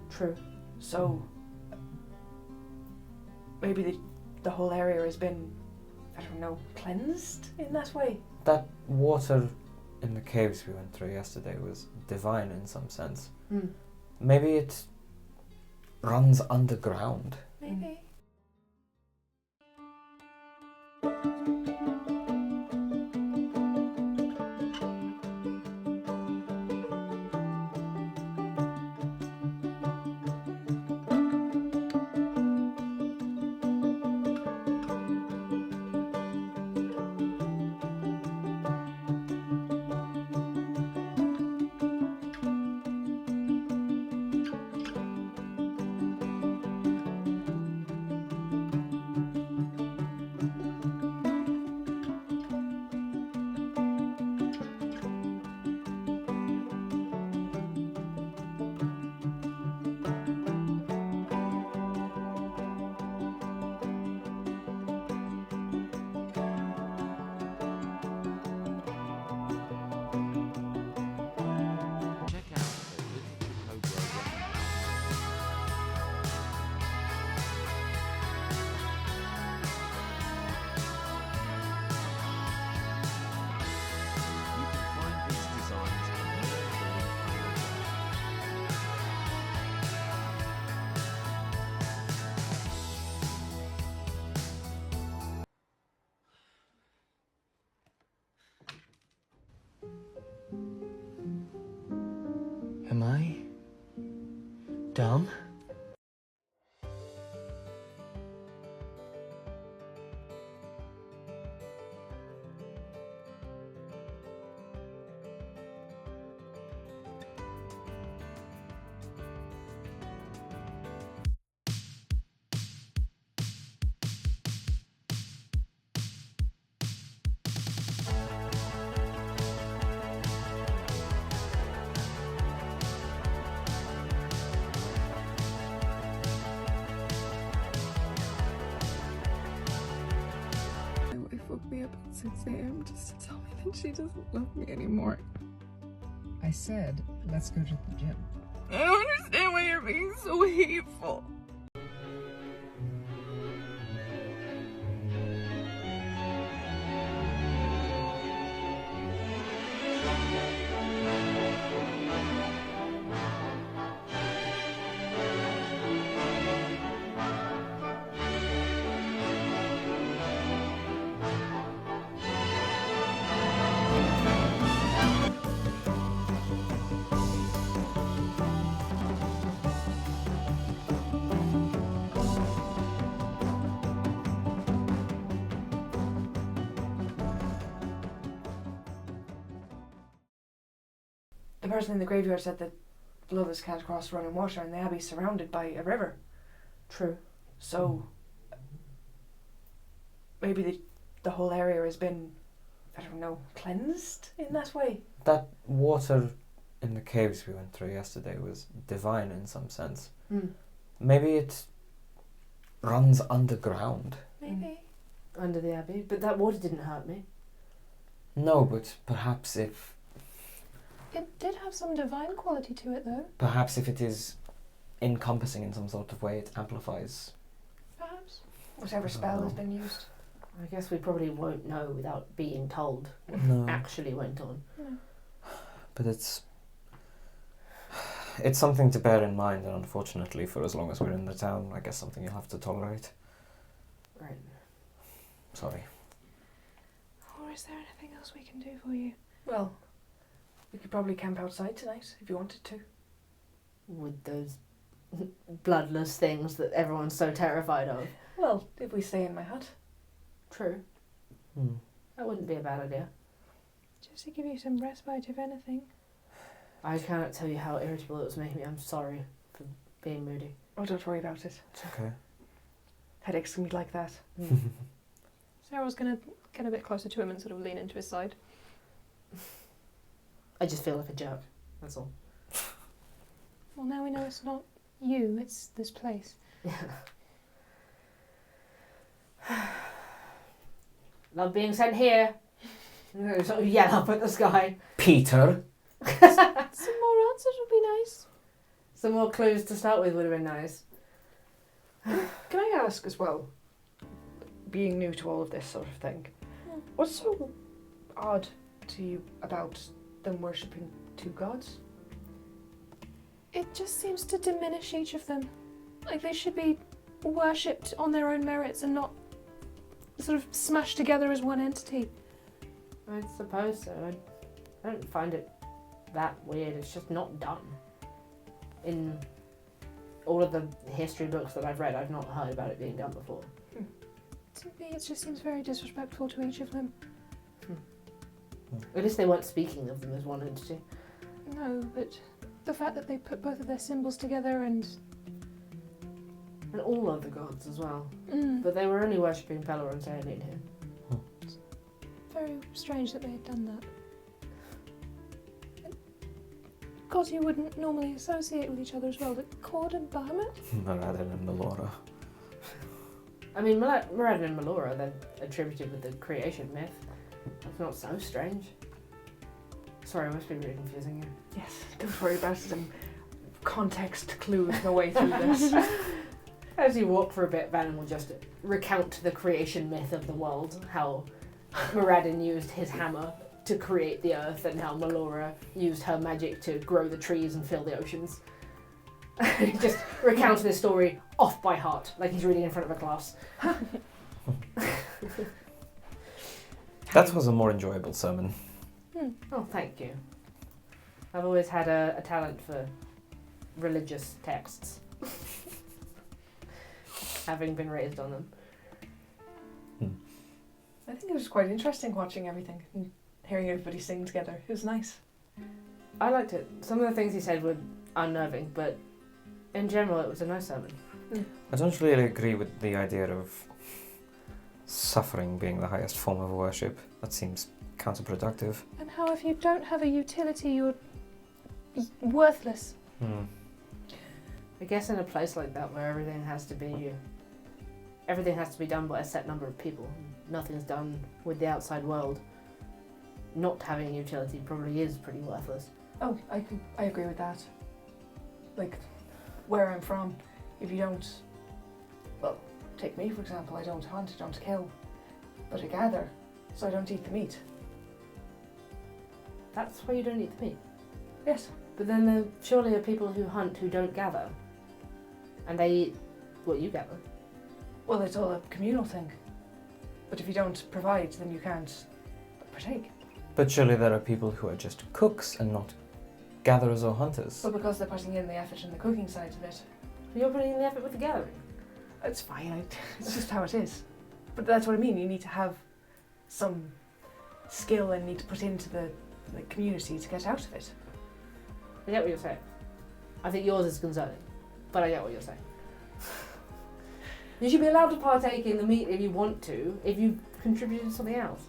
True. So maybe the whole area has been, I don't know, cleansed in that way. That water in the caves we went through yesterday was divine in some sense. Maybe it runs underground. Maybe. Am I dumb? Me up at 6 a.m. just to tell me that she doesn't love me anymore. I said, let's go to the gym. I don't understand why you're being so hateful. the person in the graveyard said that lovers can't cross running water and the abbey's surrounded by a river. True. So maybe the whole area has been, I don't know, cleansed in that way. That water in the caves we went through yesterday was divine in some sense. Maybe it runs underground. Maybe. Under the abbey, but that water didn't hurt me. No, but perhaps if It did have some divine quality to it, though. perhaps if it is encompassing in some sort of way, it amplifies. Perhaps. Whatever spell has been used. I guess we probably won't know without being told what No. actually went on. No. But it's something to bear in mind, and unfortunately, for as long as we're in the town, I guess something you'll have to tolerate. Right. Sorry. Or is there anything else we can do for you? Well, we could probably camp outside tonight if you wanted to. With those bloodless things that everyone's so terrified of. Well, if we stay in my hut. True. That wouldn't be a bad idea. Just to give you some respite, if anything. I cannot tell you how irritable it was making me. I'm sorry for being moody. Oh, don't worry about it. It's okay. Headaches can be like that. Sarah's going to get a bit closer to him and sort of lean into his side. I just feel like a jerk. That's all. Well, now we know it's not you, it's this place. Love being sent here. Sort of yell up at the sky. Peter! Some more answers would be nice. Some more clues to start with would have been nice. Can I ask as well, being new to all of this sort of thing, what's so odd to you about them worshipping two gods? It just seems to diminish each of them. Like they should be worshipped on their own merits and not sort of smashed together as one entity. I suppose so. I don't find it that weird. It's just not done. In all of the history books that I've read, I've not heard about it being done before. To me, it just seems very disrespectful to each of them. At least they weren't speaking of them as one entity. No, but the fact that they put both of their symbols together and And all of the gods as well. But they were only worshipping Pella and Sariel here. very strange that they had done that. And gods you wouldn't normally associate with each other as well, but Cord and Bahamut? Moran and Melora. I mean, Moran and Melora, they're attributed with the creation myth. That's not so strange. Sorry, I must be really confusing you. Yes, don't worry about it. I'm context cluing my way through this. As you walk for a bit, Vanden will just recount the creation myth of the world, how Moradin used his hammer to create the earth and how Melora used her magic to grow the trees and fill the oceans. He just recounts this story off by heart, like he's reading in front of a class. That was a more enjoyable sermon. Oh, thank you. I've always had a talent for religious texts, having been raised on them. I think it was quite interesting watching everything and hearing everybody sing together. It was nice. I liked it. Some of the things he said were unnerving, but in general it was a nice sermon. I don't really agree with the idea of suffering being the highest form of worship. That seems counterproductive. And how if you don't have a utility, you're worthless. I guess in a place like that where everything has to be done by a set number of people, nothing's done with the outside world, not having a utility probably is pretty worthless. Oh, I agree with that. Like, where I'm from, if you don't, well, take me for example, I don't hunt, I don't kill, but I gather, so I don't eat the meat. That's why you don't eat the meat. Yes. But then there surely are people who hunt who don't gather. And they eat what you gather. Well, it's all a communal thing. But if you don't provide, then you can't partake. But surely there are people who are just cooks and not gatherers or hunters. Well, because they're putting in the effort in the cooking side of it. You're putting in the effort with the gathering. It's fine, it's just how it is. But that's what I mean, you need to have some skill and need to put into the community to get out of it. I get what you're saying. I think yours is concerning, but I get what you're saying. You should be allowed to partake in the meat if you want to, if you contributed something else.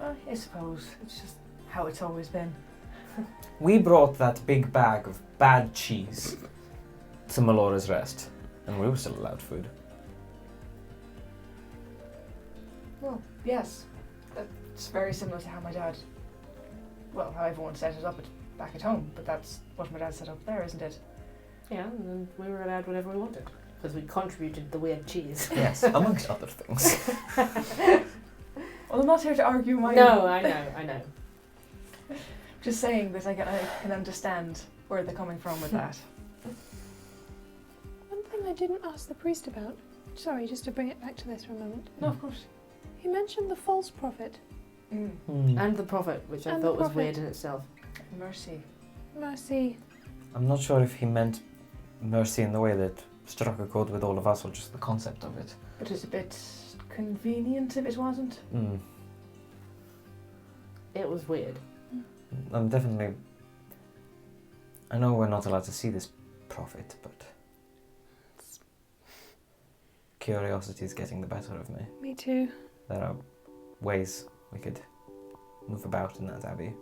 I suppose it's just how it's always been. We brought that big bag of bad cheese to Melora's Rest, and we were still allowed food. Well, yes. It's very similar to how my dad, well, how everyone set it up back at home, but that's what my dad set up there, isn't it? Yeah, and then we were allowed whatever we wanted. Because we contributed the weird cheese. Yes, amongst other things. Well, I'm not here to argue my... No, I know. Just saying that I can understand where they're coming from with that. One thing I didn't ask the priest about, sorry, just to bring it back to this for a moment. No, of course. He mentioned the false prophet. And the prophet, which I thought was weird in itself. Mercy. Mercy. I'm not sure if he meant mercy in the way that struck a chord with all of us, or just the concept of it. It was a bit convenient if it wasn't. It was weird. I'm definitely... I know we're not allowed to see this prophet, but... Curiosity is getting the better of me. Me too. There are ways we could move about in that abbey.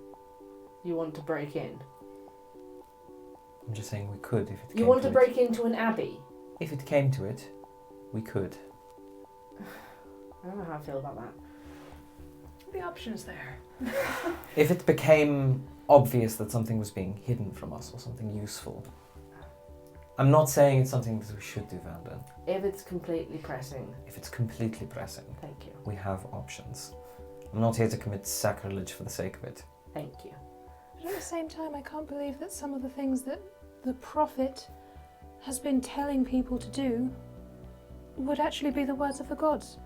You want to break in? I'm just saying we could if it came You want to it. break into an abbey? If it came to it, we could. I don't know how I feel about that. The option's there. If it became obvious that something was being hidden from us or something useful. I'm not saying it's something that we should do, Vanden. If it's completely pressing. If it's completely pressing, Thank you. we have options. I'm not here to commit sacrilege for the sake of it. Thank you. But at the same time, I can't believe that some of the things that the prophet has been telling people to do would actually be the words of the gods.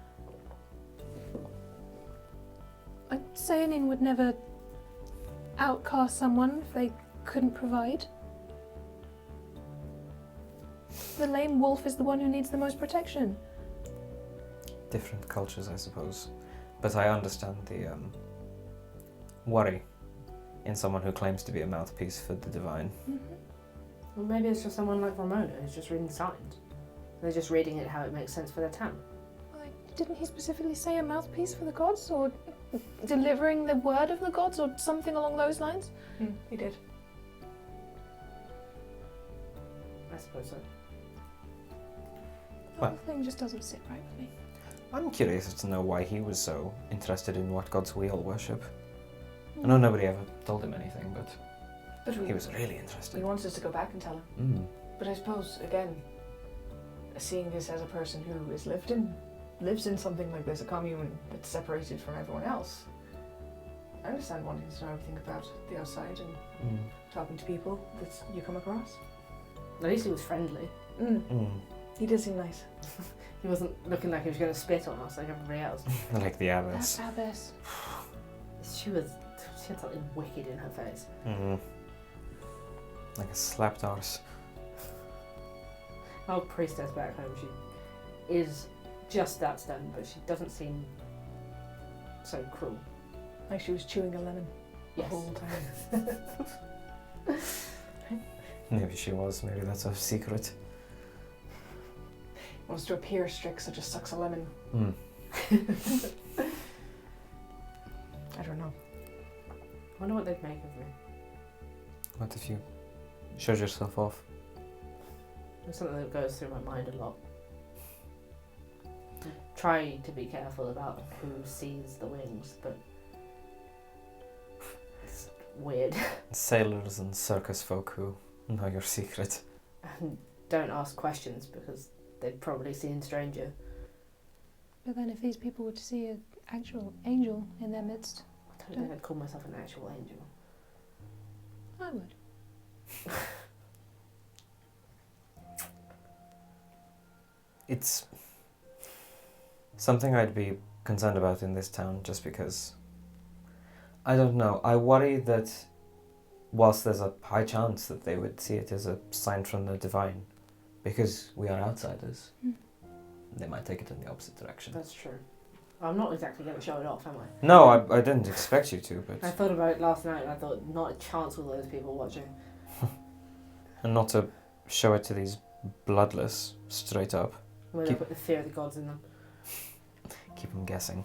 A Sayanin would never outcast someone if they couldn't provide. The lame wolf is the one who needs the most protection. Different cultures, I suppose. But I understand the worry in someone who claims to be a mouthpiece for the divine. Well, maybe it's just someone like Ramona who's just reading signs. They're just reading it how it makes sense for their town. Didn't he specifically say a mouthpiece for the gods, or delivering the word of the gods, or something along those lines? He did. I suppose so. The whole thing just doesn't sit right with me. I'm curious to know why he was so interested in what gods we all worship. I know nobody ever told him anything, but he was really interested. He wants us to go back and tell him. But I suppose, again, seeing this as a person who lives in something like this, a commune that's separated from everyone else, I understand wanting to know everything about the outside and talking to people that you come across. At least he was friendly. He did seem nice. He wasn't looking like he was going to spit on us like everybody else. Like the abbess. That abbess. She had something wicked in her face. Like a slapped arse. Our priestess back home, she is just that stern, but she doesn't seem so cruel. Like she was chewing a lemon the whole time. Maybe she was, maybe that's a secret. Wants to appear strict, so just sucks a lemon. I don't know. I wonder what they'd make of me. What if you showed yourself off? It's something that goes through my mind a lot. I try to be careful about who sees the wings, but it's weird. Sailors and circus folk who know your secret. And don't ask questions because they'd probably seen stranger. But then if these people were to see an actual angel in their midst, I don't think I'd call myself an actual angel. I would. It's something I'd be concerned about in this town just because, I don't know, I worry that whilst there's a high chance that they would see it as a sign from the divine, because we are outsiders, they might take it in the opposite direction. That's true. I'm not exactly going to show it off, am I? No, I didn't expect you to, but... I thought about it last night and I thought, not a chance with those people watching. And not to show it to these bloodless, straight up. We're going to put the fear of the gods in them. Keep them guessing.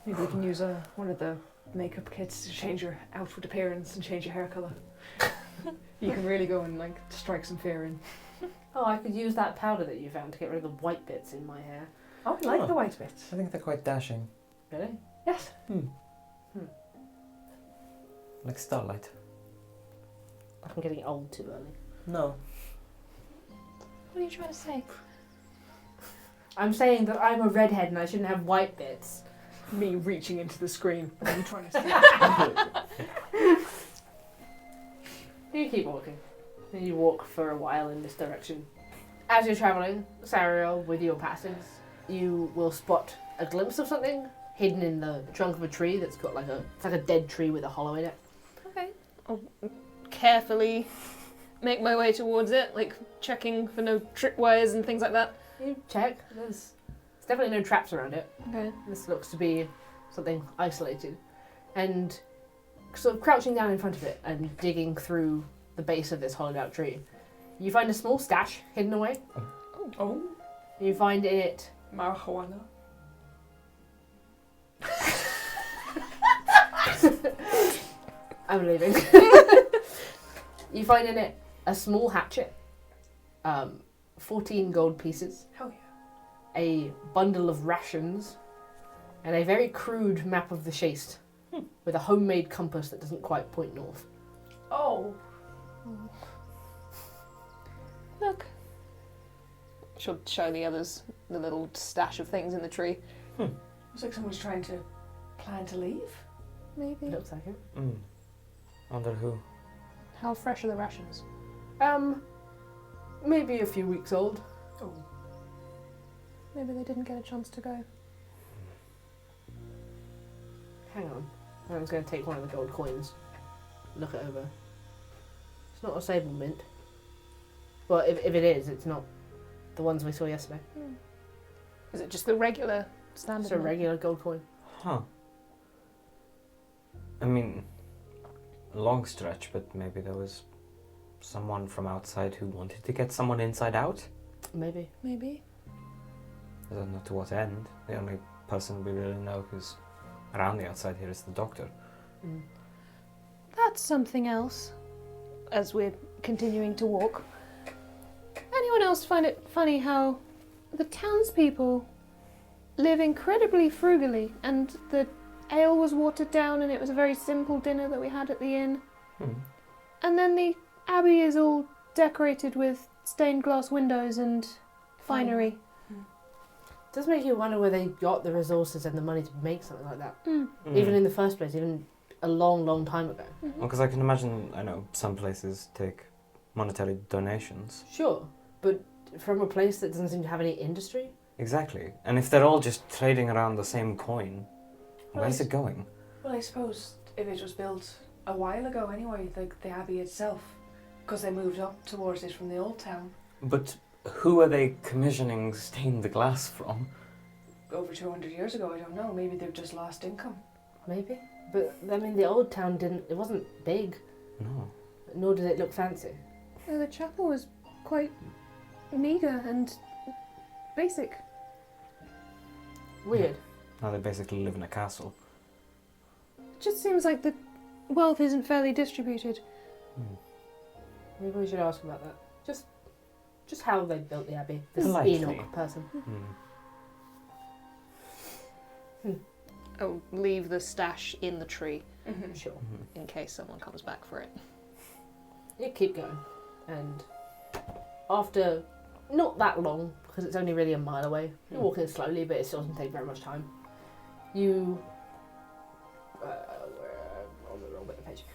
Maybe we can use one of the makeup kits to change your outward appearance and change your hair colour. You can really go and strike some fear in. Oh, I could use that powder that you found to get rid of the white bits in my hair. Oh, I like the white bits. I think they're quite dashing. Really? Yes. Like starlight. I'm getting old too early. No. What are you trying to say? I'm saying that I'm a redhead and I shouldn't have white bits. Me reaching into the screen and trying to see. You keep walking. And you walk for a while in this direction. As you're travelling, Sariel, with your passes, you will spot a glimpse of something hidden in the trunk of a tree that's got it's like a dead tree with a hollow in it. Okay. I'll carefully make my way towards it, checking for no tripwires and things like that. You check. There's definitely no traps around it. Okay. This looks to be something isolated. And sort of crouching down in front of it and digging through the base of this hollowed out tree, you find a small stash hidden away. Oh. You find in it Marijuana. I'm leaving. You find in it a small hatchet, 14 gold pieces, Hell yeah. a bundle of rations, and a very crude map of the Shaste with a homemade compass that doesn't quite point north. Oh. Look. She'll show the others the little stash of things in the tree. Looks like someone's trying to plan to leave. Maybe. Looks like it. Under who? How fresh are the rations? Maybe a few weeks old. Oh. Maybe they didn't get a chance to go. Hang on. I'm just going to take one of the gold coins, look it over. It's not a Sable mint. Well, if it is, it's not the ones we saw yesterday. Is it just the regular standard? It's a regular gold coin. Huh. I mean, long stretch, but maybe there was someone from outside who wanted to get someone inside out? Maybe. Maybe. I don't know to what end. The only person we really know who's around the outside here is the doctor. That's something else. As we're continuing to walk. Anyone else find it funny how the townspeople live incredibly frugally, and the ale was watered down and it was a very simple dinner that we had at the inn? And then the abbey is all decorated with stained glass windows and finery. It does make you wonder where they got the resources and the money to make something like that. Even in the first place, even a long, long time ago. Well, because I can imagine, I know, some places take monetary donations. Sure, but from a place that doesn't seem to have any industry? Exactly. And if they're all just trading around the same coin, where's it going? Well, I suppose if it was built a while ago anyway, like the abbey itself, because they moved up towards it from the old town. But who are they commissioning stained the glass from? Over 200 years ago, I don't know. Maybe they've just lost income. Maybe. But, I mean, the old town it wasn't big, No. nor did it look fancy. The chapel was quite meagre and basic. Weird. Now they basically live in a castle. It just seems like the wealth isn't fairly distributed. Maybe we should ask about that. Just how they built the abbey. This Politely. Enoch person. I'll leave the stash in the tree Sure. in case someone comes back for it. You keep going, and after not that long, because it's only really a mile away, you're walking slowly, but it still doesn't take very much time. You on the wrong bit of the page.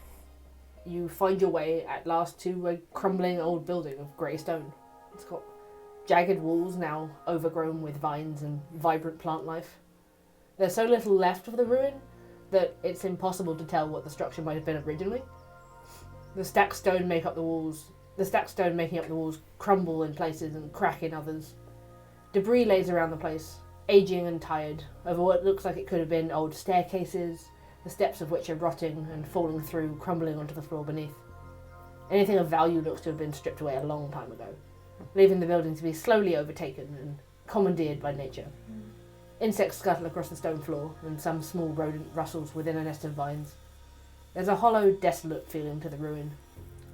You find your way at last to a crumbling old building of grey stone. It's got jagged walls now overgrown with vines and vibrant plant life. There's so little left of the ruin that it's impossible to tell what the structure might have been originally. The stacked stone making up the walls crumble in places and crack in others. Debris lays around the place, aging and tired, over what looks like it could have been old staircases, the steps of which are rotting and falling through, crumbling onto the floor beneath. Anything of value looks to have been stripped away a long time ago, leaving the building to be slowly overtaken and commandeered by nature. Insects scuttle across the stone floor, and some small rodent rustles within a nest of vines. There's a hollow, desolate feeling to the ruin,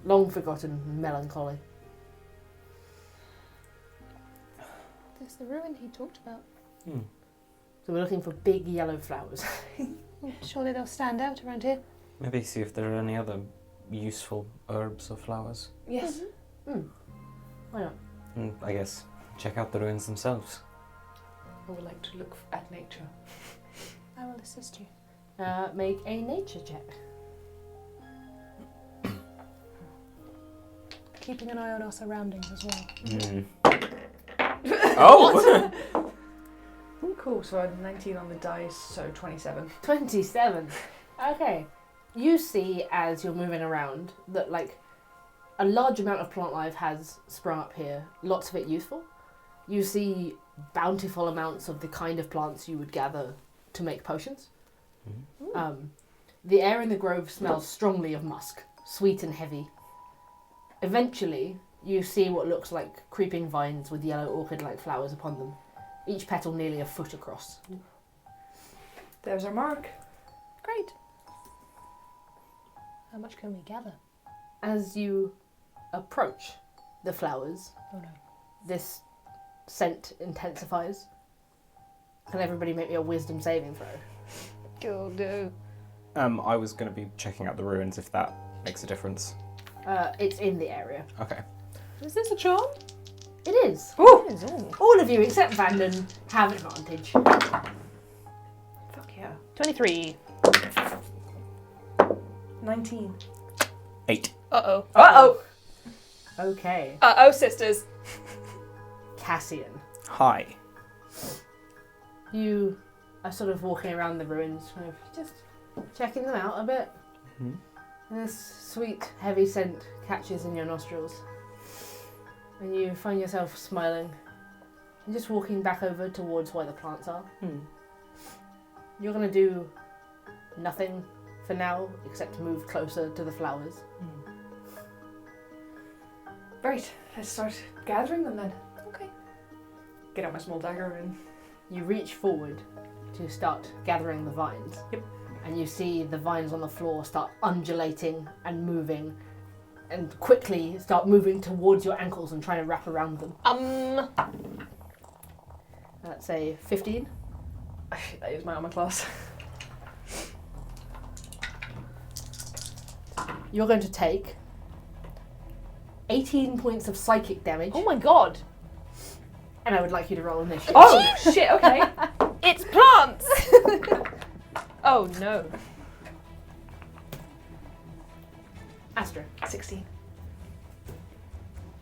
long forgotten and melancholy. There's the ruin he talked about. So we're looking for big yellow flowers. Surely they'll stand out around here. Maybe see if there are any other useful herbs or flowers. Yes. Why not? And I guess check out the ruins themselves. I would like to look at nature. I will assist you. Make a nature check. Keeping an eye on our surroundings as well. Oh! Cool, so I had 19 on the dice, so 27. 27. Okay. You see, as you're moving around, that like a large amount of plant life has sprung up here, lots of it useful. You see bountiful amounts of the kind of plants you would gather to make potions. The air in the grove smells strongly of musk, sweet and heavy. Eventually, you see what looks like creeping vines with yellow orchid-like flowers upon them, each petal nearly a foot across. There's our mark. Great. How much can we gather? As you approach the flowers, Oh no. this scent intensifies. Can everybody make me a wisdom saving throw? Go do. I was going to be checking out the ruins if that makes a difference. It's in the area. Okay. Is this a charm? It is. Ooh. All of you except Vanden have advantage. Fuck yeah. 23. 19. 8. Uh-oh. Uh-oh! Okay. Uh-oh, sisters. Cassian. Hi. You are sort of walking around the ruins, kind of just checking them out a bit. This sweet, heavy scent catches in your nostrils. And you find yourself smiling and just walking back over towards where the plants are. You're going to do nothing for now except move closer to the flowers. Right, let's start gathering them then. Okay. Get out my small dagger and... You reach forward to start gathering the vines. Yep. And you see the vines on the floor start undulating and moving, and quickly start moving towards your ankles and trying to wrap around them. That's a 15. That is my armor class. You're going to take 18 points of psychic damage, Oh my god. and I would like you to roll initiative. Oh, shit, okay. It's plants! Oh no. Astra, 16.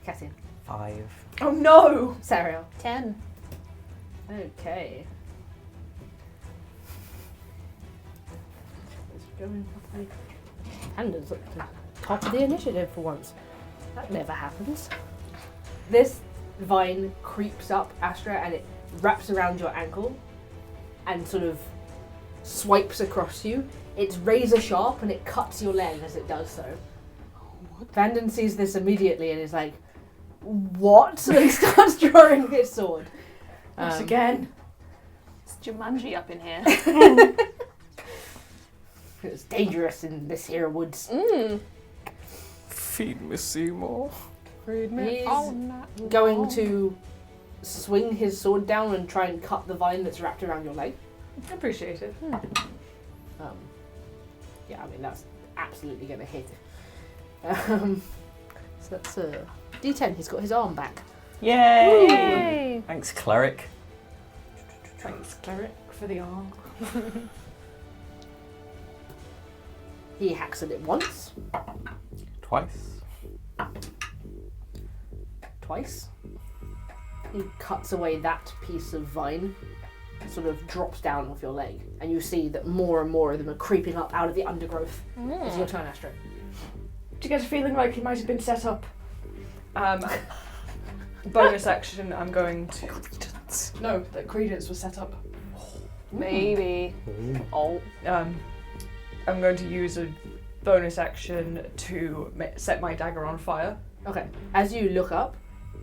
Cassian, 5. Oh no! Sariel. 10. Okay. It's going properly. Panda's at the top of the initiative for once. That never happens. This vine creeps up, Astra, and it wraps around your ankle and sort of swipes across you. It's razor sharp and it cuts your leg as it does so. Vanden sees this immediately and is like, what? So he starts drawing his sword. Once again. It's Jumanji up in here. It's dangerous in this here woods. Feed me, Seymour. He's going to swing his sword down and try and cut the vine that's wrapped around your leg. Appreciate it. Yeah, I mean, that's absolutely going to hit. So that's a D10. He's got his arm back. Yay! Yay! Thanks, cleric. Thanks, cleric, for the arm. He hacks at it once, Twice. twice. He cuts away that piece of vine, sort of drops down off your leg, and you see that more and more of them are creeping up out of the undergrowth. It's your turn, Astra. Do you get a feeling like he might have been set up? Bonus action, I'm going to... No, that Credence was set up. Maybe. Oh. I'm going to use a bonus action to set my dagger on fire. Okay. As you look up,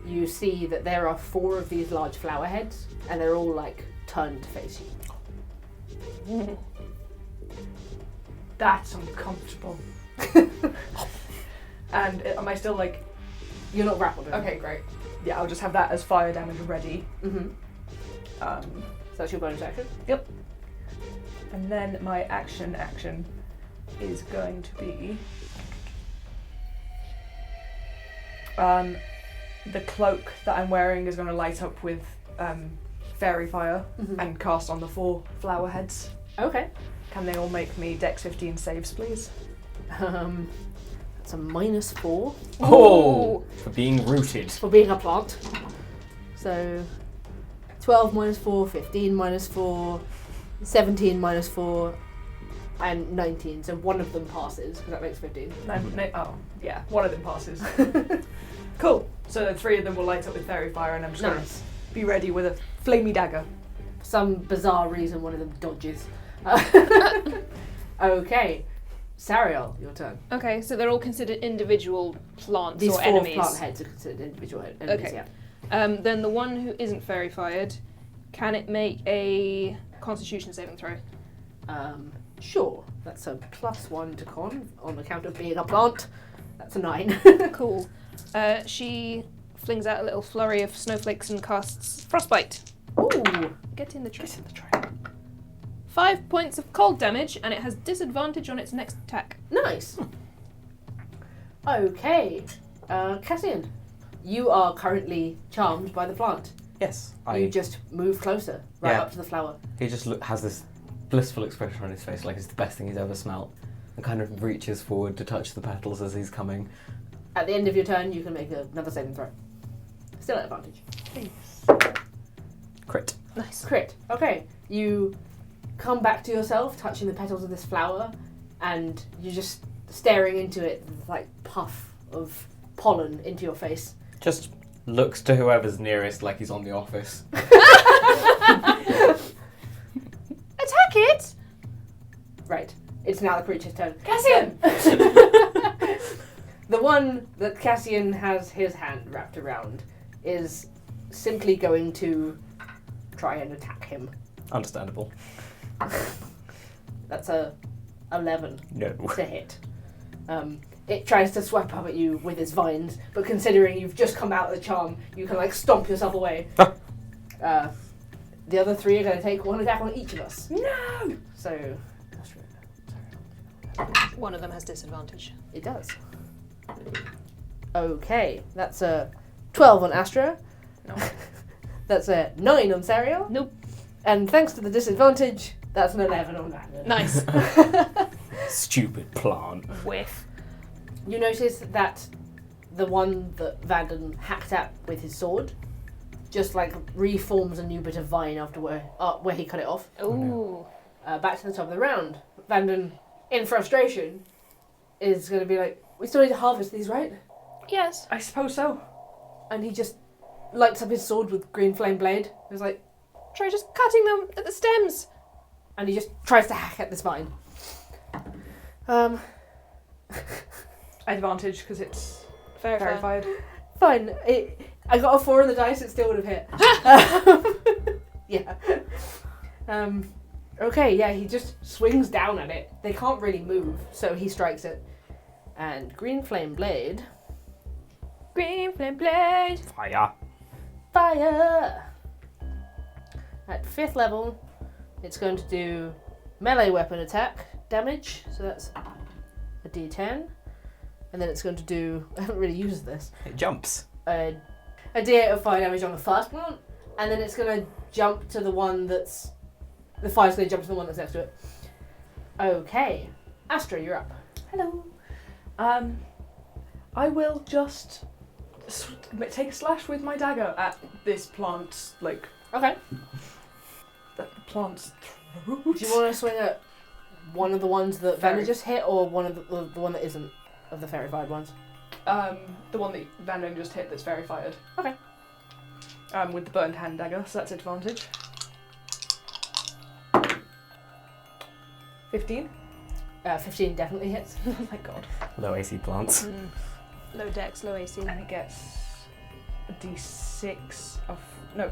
you see that there are 4 of these large flower heads, and they're all like turned to face you. That's uncomfortable. And am I still like... You're not grappled. Okay, great. Yeah, I'll just have that as fire damage ready. Mm-hmm. So that's your bonus action? Yep. And then my action is going to be... the cloak that I'm wearing is going to light up with fairy fire and cast on the 4 flower heads. Okay. Can they all make me Dex 15 saves, please? That's a -4. Oh! For being rooted. For being a plant. So 12 -4, 15 -4, 17 -4, and 19. So one of them passes, because that makes 15. Oh, yeah, one of them passes. Cool. So the 3 of them will light up with fairy fire, and I'm just going to be ready with a flamey dagger. For some bizarre reason, one of them dodges. Okay. Sariel, your turn. Okay, so they're all considered individual plants These or 4 enemies. plant heads are considered individual enemies, Okay. yeah. Then the one who isn't fairy fired, can it make a Constitution saving throw? Sure. That's a +1 to con on account of being a plant. That's a 9. Cool. She flings out a little flurry of snowflakes and casts Frostbite. Ooh. Get in the tray. 5 points of cold damage, and it has disadvantage on its next attack. Nice. Okay. Cassian, you are currently charmed by the plant. Yes. You just move closer, up to the flower. He just has this blissful expression on his face, like it's the best thing he's ever smelt, and kind of reaches forward to touch the petals as he's coming. At the end of your turn, you can make another saving throw. Still at advantage. Crit. Nice. Crit. Okay. You come back to yourself, touching the petals of this flower, and you're just staring into it, with like puff of pollen into your face. Just looks to whoever's nearest like he's on The Office. Attack it! Right. It's now the creature's turn. Cassian! The one that Cassian has his hand wrapped around is simply going to try and attack him. Understandable. That's a 11 No. to hit. It tries to swipe up at you with its vines, but considering you've just come out of the charm, you can like stomp yourself away. The other 3 are going to take 1 attack on each of us. No! So, One of them has disadvantage. it does. Okay, that's a 12 on Astra. No. That's a 9 on Sariel. Nope. And thanks to the disadvantage, that's an 11 on Vanden. Nice. Stupid plant. Whiff. You notice that the one that Vanden hacked at with his sword just like reforms a new bit of vine after where he cut it off. Ooh. Back to the top of the round. Vanden, in frustration, is going to be like, we still need to harvest these, right? Yes. I suppose so. And he just lights up his sword with green flame blade. He's like, Try just cutting them at the stems. and he just tries to hack at this vine. Advantage because it's Fair. verified. Fine. I got a 4 on the dice, it still would have hit. Yeah. Okay, yeah, he just swings down at it. They can't really move, so he strikes it. And green flame blade. Green flame blade. Fire. Fire! At 5th level, it's going to do melee weapon attack damage, so that's a d10. And then it's going to do, I haven't really used this, It jumps. a d8 of fire damage on the first one, and then it's going to jump to the one that's, the fire's going to jump to the one that's next to it. Okay. Astra, you're up. Hello. I will just take a slash with my dagger at this plant's, like, Okay. the plant's throat. Do you want to swing at one of the ones that Fairy. Vanden just hit, or one of the one that isn't of the fairy-fied ones? The one that Vanden just hit that's verified. Okay. With the burned hand dagger, so that's advantage. 15. 15 definitely hits. Oh my god. Low AC plants. Low dex, low AC. And it gets a d6 of... No.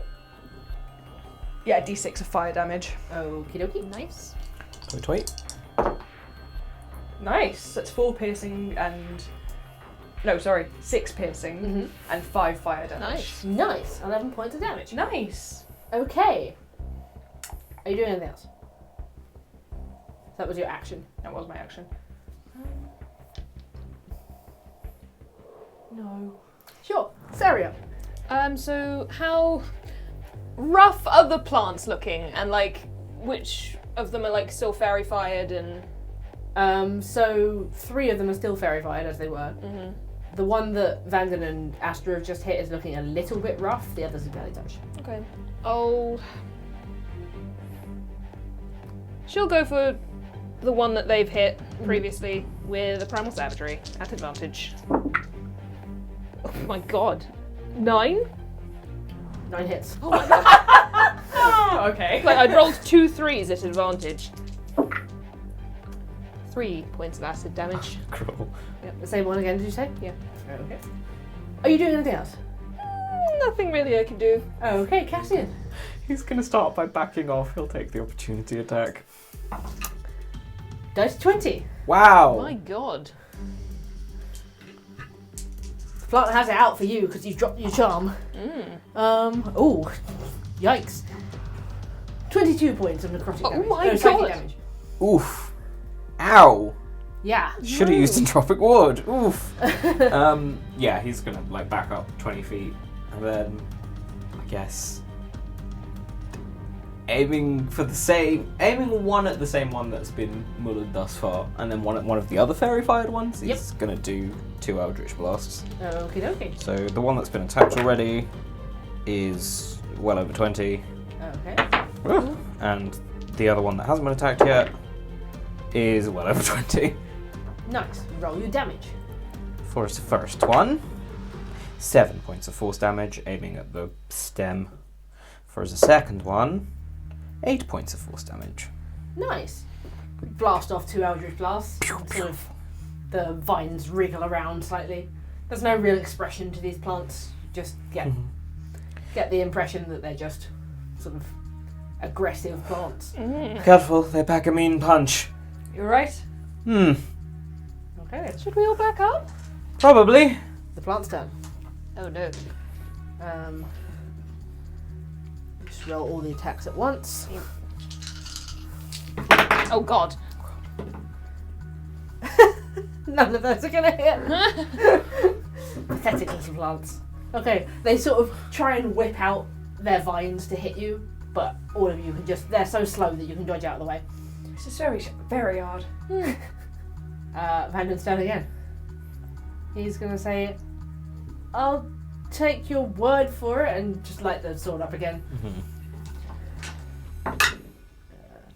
Yeah, a d6 of fire damage. Okie dokie. Nice. Wait. Nice. That's 4 piercing and... No, sorry. 6 piercing and 5 fire damage. Nice. Nice. 11 points of damage. Nice. Okay. Are you doing anything else? That was your action. That was my action. No. Sure. Sariel. So how rough are the plants looking, and like which of them are like still fairy fired and? So 3 of them are still fairy fired as they were. The one that Vanden and Astra have just hit is looking a little bit rough. The others are barely touched. Okay. Oh. She'll go for the one that they've hit previously with a primal savagery at advantage. Oh my god. 9? 9 hits. Oh my god. Oh, okay. Like I'd rolled 2 3s at advantage. 3 points of acid damage. Cool. The same one again, did you say? Yeah. Okay. Are you doing anything else? Nothing really I can do. Okay, Cassian. He's gonna start by backing off. He'll take the opportunity attack. Dice 20. Wow. My god. The plant has it out for you because you've dropped your charm. Oh, yikes. 22 points of necrotic damage. my psychic God. damage. Oof. Ow. Yeah. Should have used entropic ward. Oof. Yeah, he's gonna like back up 20 feet and then I guess aiming one at the same one that's been mullered thus far, and then one at one of the other fairy fired ones. He's gonna do 2 Eldritch Blasts. Okie dokie. So the one that's been attacked already is well over 20. Okay. And the other one that hasn't been attacked yet is well over 20. Nice. Roll your damage. For his first one, 7 points of force damage, aiming at the stem. For his second one, 8 points of force damage. Nice. Blast off 2 Eldritch Blasts. Sort of the vines wriggle around slightly. There's no real expression to these plants. Just get the impression that they're just sort of aggressive plants. Careful, they pack a mean punch. You alright? Okay. Should we all back up? Probably. The plant's turn. Oh no. Just roll all the attacks at once. Oh god. None of those are gonna hit. Pathetic little plants. Okay, they sort of try and whip out their vines to hit you, but all of you can they're so slow that you can dodge out of the way. This is very, very odd. Vanden's turn again. He's gonna say, I'll take your word for it, and just light the sword up again.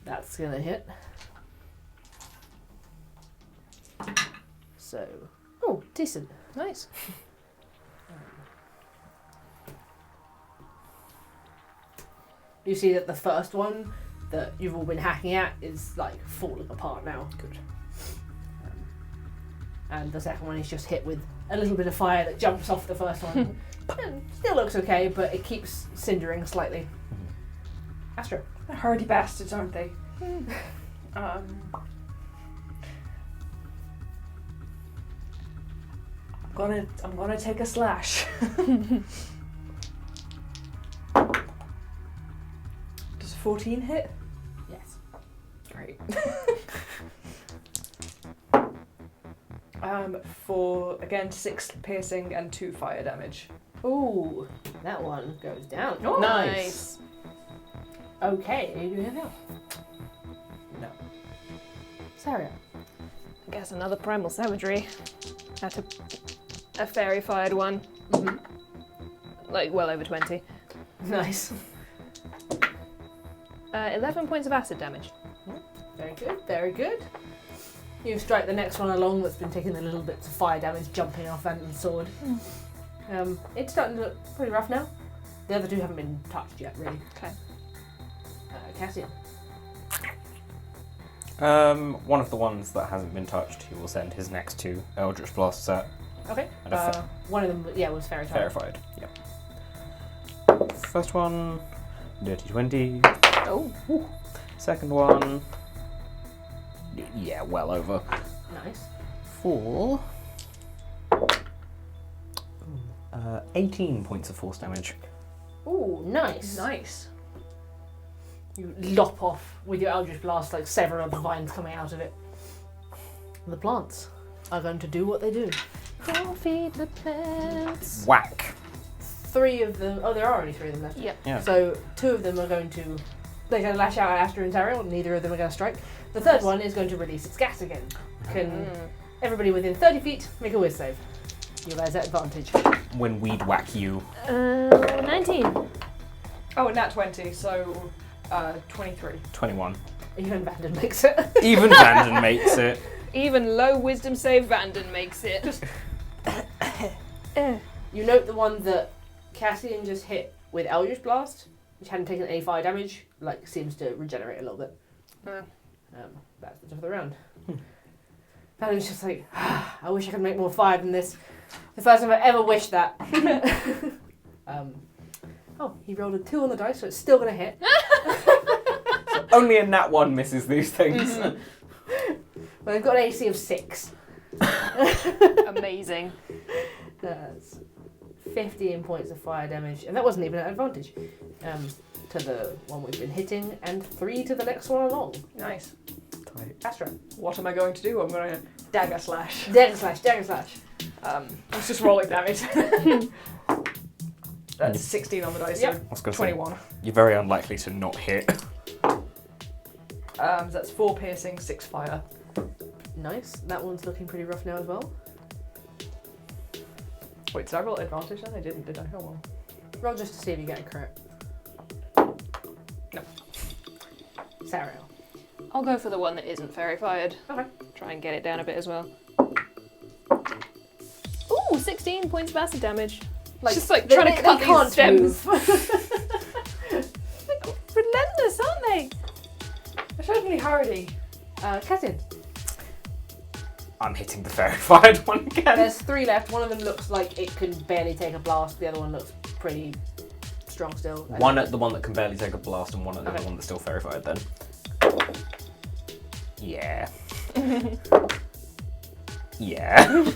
That's gonna hit. So, oh, decent. Nice. You see that the first one that you've all been hacking at is like falling apart now. Good. And the second one is just hit with a little bit of fire that jumps off the first one. And still looks okay, but it keeps cindering slightly. Astra. They're hardy bastards, aren't they? I'm gonna take a slash. Does a 14 hit? Yes. Great. For again 6 piercing and 2 fire damage. Ooh, that one goes down. Oh, Nice. Okay, are you doing anything else? No. Sariel. I guess another primal savagery. At a fairy fired one. Like well over 20. Nice. 11 points of acid damage. Very good, very good. You strike the next one along that's been taking the little bits of fire damage jumping off Vanden's sword. It's starting to look pretty rough now. The other 2 haven't been touched yet, really. Okay. Cassian. One of the ones that hasn't been touched, he will send his next 2 Eldritch Blasts at. Okay. And a One of them, was verified. verified. Yep. First one, dirty 20. Oh. Second one, yeah, well over. Nice. For 18 points of force damage. Ooh, nice. Nice. You lop off with your Eldritch Blast like several other vines coming out of it. The plants are going to do what they do. Don't feed the plants. Whack. 3 of them. Oh, there are only 3 of them left. Yep. Yeah. So 2 of them are going to. They're going to lash out at Astra and Sariel. Neither of them are going to strike. The third one is going to release its gas again. Can everybody within 30 feet make a whiz save? You guys at advantage. When weed whack you. 19. Oh, nat 20, so 23. 21. Even Vanden makes it. Even Vanden makes it. Even low wisdom save Vanden makes it. You note the one that Cassian just hit with Eldritch Blast, which hadn't taken any fire damage, like seems to regenerate a little bit. That's the top of the round. Vanden's just like, I wish I could make more fire than this. The first time I've ever wished that. He rolled a 2 on the dice, so it's still going to hit. So only a nat 1 misses these things. But they've got an AC of 6. Amazing. That's 15 points of fire damage, and that wasn't even an advantage. To the one we've been hitting, and 3 to the next one along. Nice. Astra. What am I going to do? I'm going to dagger slash. Dagger slash, dagger slash. Let's just roll it damage. That's 16 on the dice, I was so gonna 21. Say, you're very unlikely to not hit. That's 4 piercing, 6 fire. Nice. That one's looking pretty rough now as well. Wait, did I roll advantage then? I didn't, did I? Oh well. Roll just to see if you get a crit. No. Sariel. I'll go for the one that isn't fairy fired. Okay. Try and get it down a bit as well. Ooh, 16 points of acid damage. Just like trying to cut these stems. Relentless, aren't they? They're certainly hardy. Cassian. I'm hitting the verified one again. There's 3 left. One of them looks like it can barely take a blast. The other one looks pretty strong still. One at the one that can barely take a blast, and one at the Okay. one that's still verified then. Yeah. Yeah.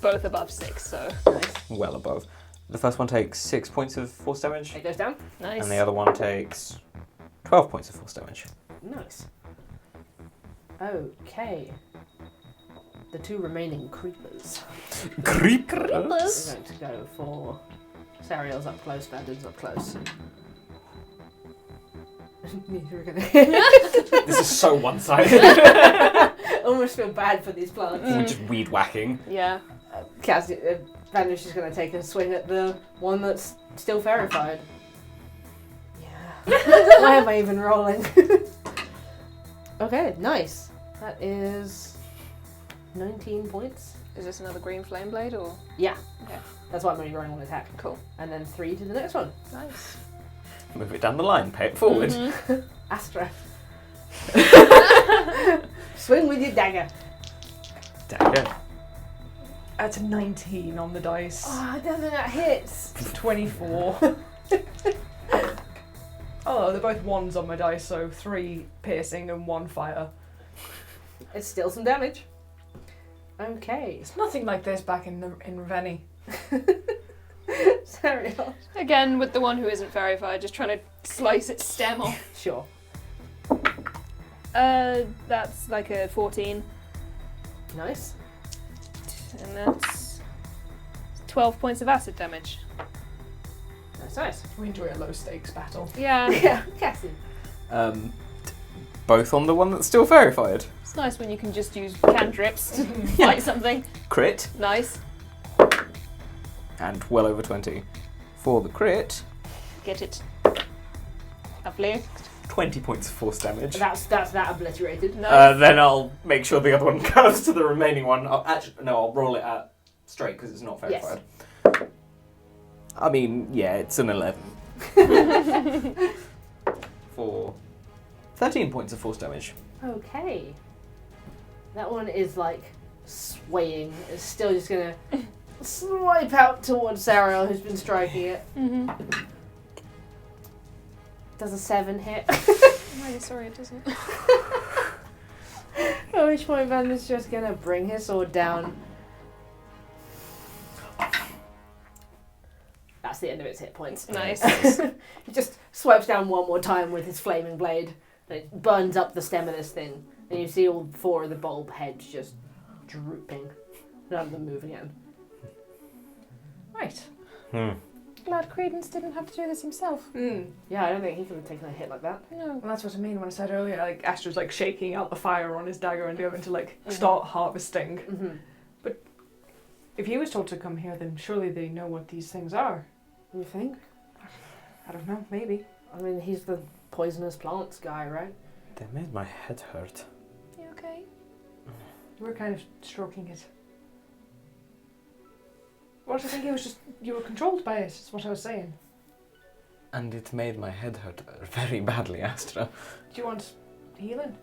Both above 6, so Nice. Well above. The first one takes 6 points of force damage, It goes down. nice. and the other one takes 12 points of force damage. Nice. Okay. The 2 remaining creepers. Creepers. We're going to go for Sariel's up close, Vanden's up close. Neither are gonna This is so one-sided. almost feel bad for these plants. We're just weed whacking. Yeah. Vanden's just going to take a swing at the one that's still verified. Yeah. Why am I even rolling? Okay, nice. That is 19 points. Is this another green flame blade or? Yeah. Okay. That's why I'm only rolling 1 attack. Cool. And then 3 to the next one. Nice. Move it down the line, pay it forward. Astra. Swing with your dagger. Dagger. That's a 19 on the dice. Oh, doesn't that hits? 24. Oh, they're both 1s on my dice, so 3 piercing and 1 fire. It's still some damage. Okay. It's nothing like this back in Ravenny. Sariel. Again, with the one who isn't verified, just trying to slice its stem off. Sure. That's like a 14, Nice. and that's 12 points of acid damage. That's nice. We enjoy a low stakes battle. Yeah. Yeah, Cassian. Both on the one that's still verified. It's nice when you can just use cantrips to fight something. Crit, Nice. and well over 20. For the crit, Get it. Lovely. 20 points of force damage. That's that obliterated. Nice. Then I'll make sure the other one goes to the remaining one. I'll roll it at straight because it's not verified. I mean, yeah, it's an 11. For 13 points of force damage. Okay. That one is like swaying. It's still just gonna swipe out towards Sariel, who's been striking it. Mm-hmm. Does a 7 hit? I'm really sorry it doesn't. At which point Vanden's just gonna bring his sword down. That's the end of its hit points. Nice. He just swipes down one more time with his flaming blade, and it burns up the stem of this thing. And you see all 4 of the bulb heads just drooping. None of them move again. Right. Glad Credence didn't have to do this himself. Yeah, I don't think he could have taken a hit like that. No. Well, that's what I mean when I said earlier, like, Astra's, like, shaking out the fire on his dagger and going to, like, start harvesting. Mm-hmm. But if he was told to come here, then surely they know what these things are. You think? I don't know, maybe. I mean, he's the poisonous plants guy, right? They made my head hurt. You okay? We're kind of stroking it. What, I think it was just, you were controlled by it, is what I was saying. And it made my head hurt very badly, Astra. Do you want healing?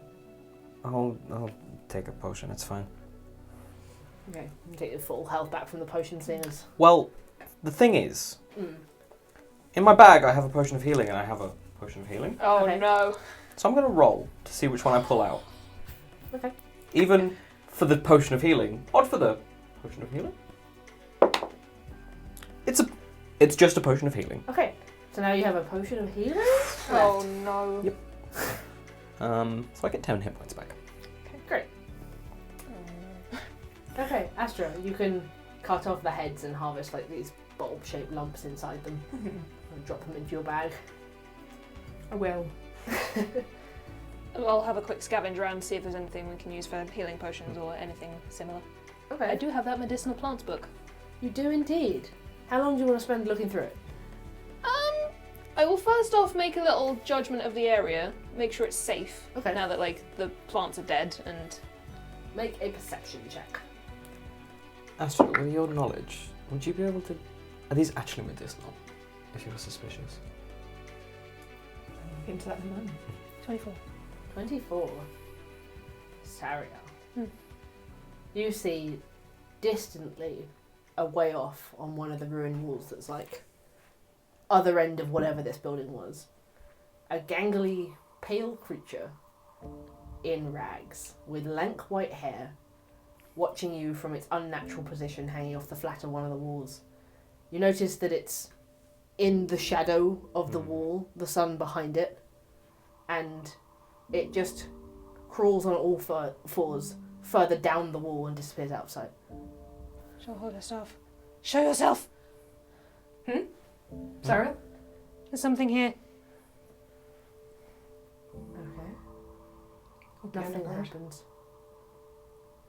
I'll take a potion, it's fine. Okay, you take your full health back from the potion singers. Well, the thing is, in my bag I have a potion of healing and I have a potion of healing. Oh Okay. no. So I'm going to roll to see which one I pull out. Okay. Even for the potion of healing. Odd for the potion of healing. It's just a potion of healing. Okay, so now you have a potion of healing? Oh no. Yep. So I get 10 hit points back. Okay, great. Okay, Astra, you can cut off the heads and harvest like these bulb-shaped lumps inside them and drop them into your bag. I will. I'll have a quick scavenge around, see if there's anything we can use for healing potions or anything similar. Okay. I do have that medicinal plants book. You do indeed. How long do you want to spend looking through it? I will first off make a little judgment of the area, make sure it's safe. Okay. Now that like the plants are dead and Make a perception check. Astra, with your knowledge, would you be able to... Are these actually medicinal? If you were suspicious. Look into that in a moment. 24. 24. Sariel. Hmm. You see distantly a way off on one of the ruined walls that's like other end of whatever this building was. A gangly, pale creature in rags with lank white hair watching you from its unnatural position hanging off the flat of one of the walls. You notice that it's in the shadow of the wall, the sun behind it, and it just crawls on all fours further down the wall and disappears outside. She'll hold her staff. Show yourself! Sarah? There's something here. Okay. Hope you Nothing end up hurt. happens.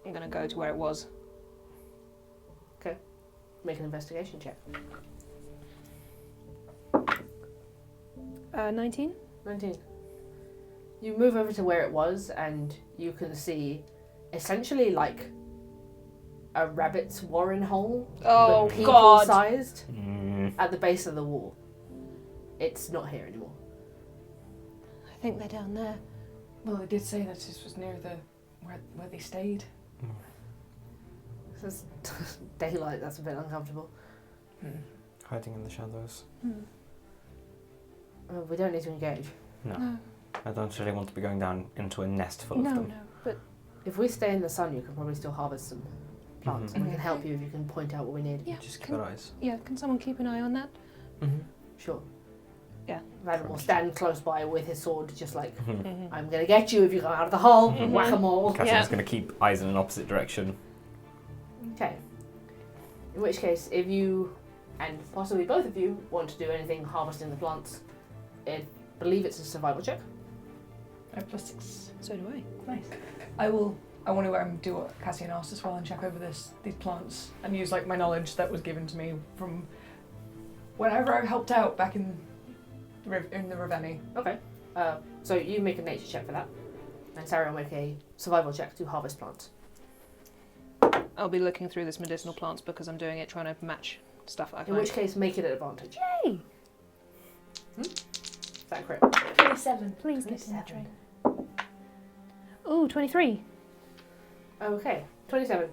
I'm gonna go to where it was. Make an investigation check. 19? 19. You move over to where it was and you can see essentially like a rabbit's warren hole, Oh but god! people-sized at the base of the wall. It's not here anymore. I think they're down there. Well, I did say that this was near the where they stayed. This is daylight, that's a bit uncomfortable. Hiding in the shadows. We don't need to engage. No. I don't really want to be going down into a nest full of No, them. no, but If we stay in the sun, you can probably still harvest some plants, and we Mhm. can help you if you can point out what we need. yeah, Just keep can, our eyes. yeah, can someone keep an eye on that? Sure. Yeah. Vanden will stand close by with his sword, just like, Mm-hmm. I'm gonna get you if you come out of the hole. Mhm. Whack-a-mole. Cassian's going to keep eyes in an opposite direction. Okay. In which case, if you, and possibly both of you, want to do anything harvesting the plants, I believe it's a survival check. I have +6. So do I. Nice. I want to do what Cassian asked as well and check over these plants and use like my knowledge that was given to me from whenever I helped out back in the Ravenny. Okay. So you make a nature check for that, and Sarah will make a survival check to harvest plants. I'll be looking through this medicinal plants because I'm doing it trying to match stuff I In find. which case, make it an advantage. Yay! Is that correct? 27. Please get in the 27. Ooh, 23. Okay, 27.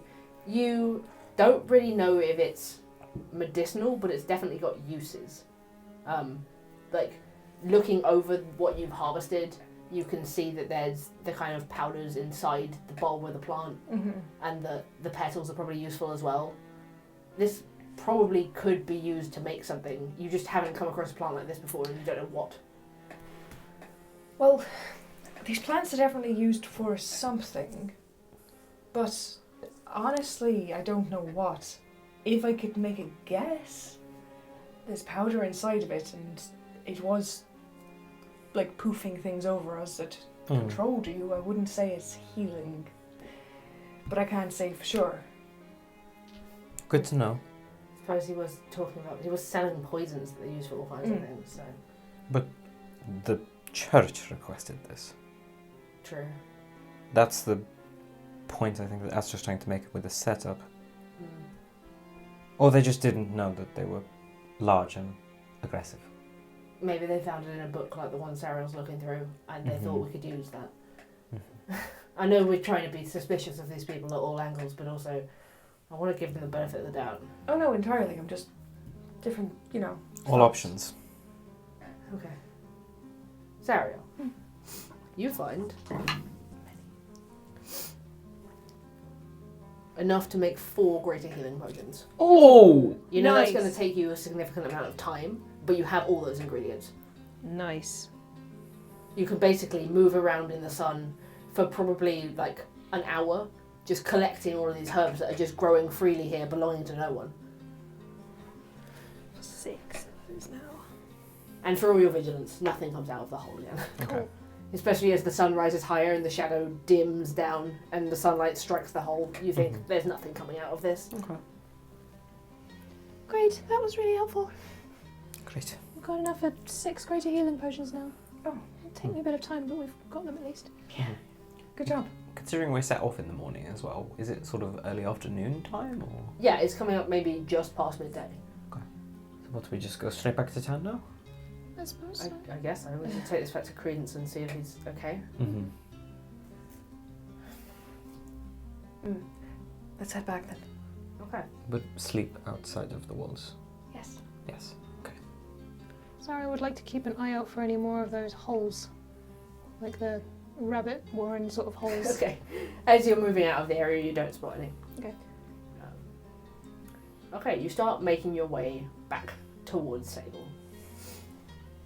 You don't really know if it's medicinal, but it's definitely got uses. Like, looking over what you've harvested, you can see that there's the kind of powders inside the bulb of the plant, and the petals are probably useful as well. This probably could be used to make something. You just haven't come across a plant like this before and you don't know what. Well, these plants are definitely used for something, but honestly, I don't know what. If I could make a guess, there's powder inside of it, and it was like poofing things over us that controlled you. I wouldn't say it's healing, but I can't say for sure. Good to know. I suppose he was talking about, he was selling poisons that they use for all kinds of things, so. But the church requested this. True. That's the point I think that Astra's trying to make with the setup. Or they just didn't know that they were large and aggressive. Maybe they found it in a book like the one Sariel's looking through, and they thought we could use that. I know we're trying to be suspicious of these people at all angles, but also I want to give them the benefit of the doubt. Oh no, entirely. I'm just different, All options. Okay. Sariel, you find enough to make 4 greater healing potions. Oh! You know Nice. that's going to take you a significant amount of time, but you have all those ingredients. Nice. You can basically move around in the sun for probably like an hour, just collecting all of these herbs that are just growing freely here, belonging to no one. 6 of those now. And for all your vigilance, nothing comes out of the hole again. Okay. Especially as the sun rises higher and the shadow dims down and the sunlight strikes the hole, you think there's nothing coming out of this. Okay. Great, that was really helpful. Great. We've got enough for 6 greater healing potions now. Oh. It'll take me a bit of time, but we've got them at least. Good job. Considering we're set off in the morning as well, is it sort of early afternoon time or? Yeah, it's coming up maybe just past midday. So what, do we just go straight back to town now? I suppose so. I guess I would take this back to Credence and see if he's okay. Let's head back then. Okay. But sleep outside of the walls. Yes. Yes. Okay. Sorry, I would like to keep an eye out for any more of those holes. Like the rabbit warren sort of holes. Okay. As you're moving out of the area, you don't spot any. Okay. Okay, you start making your way back towards Sable.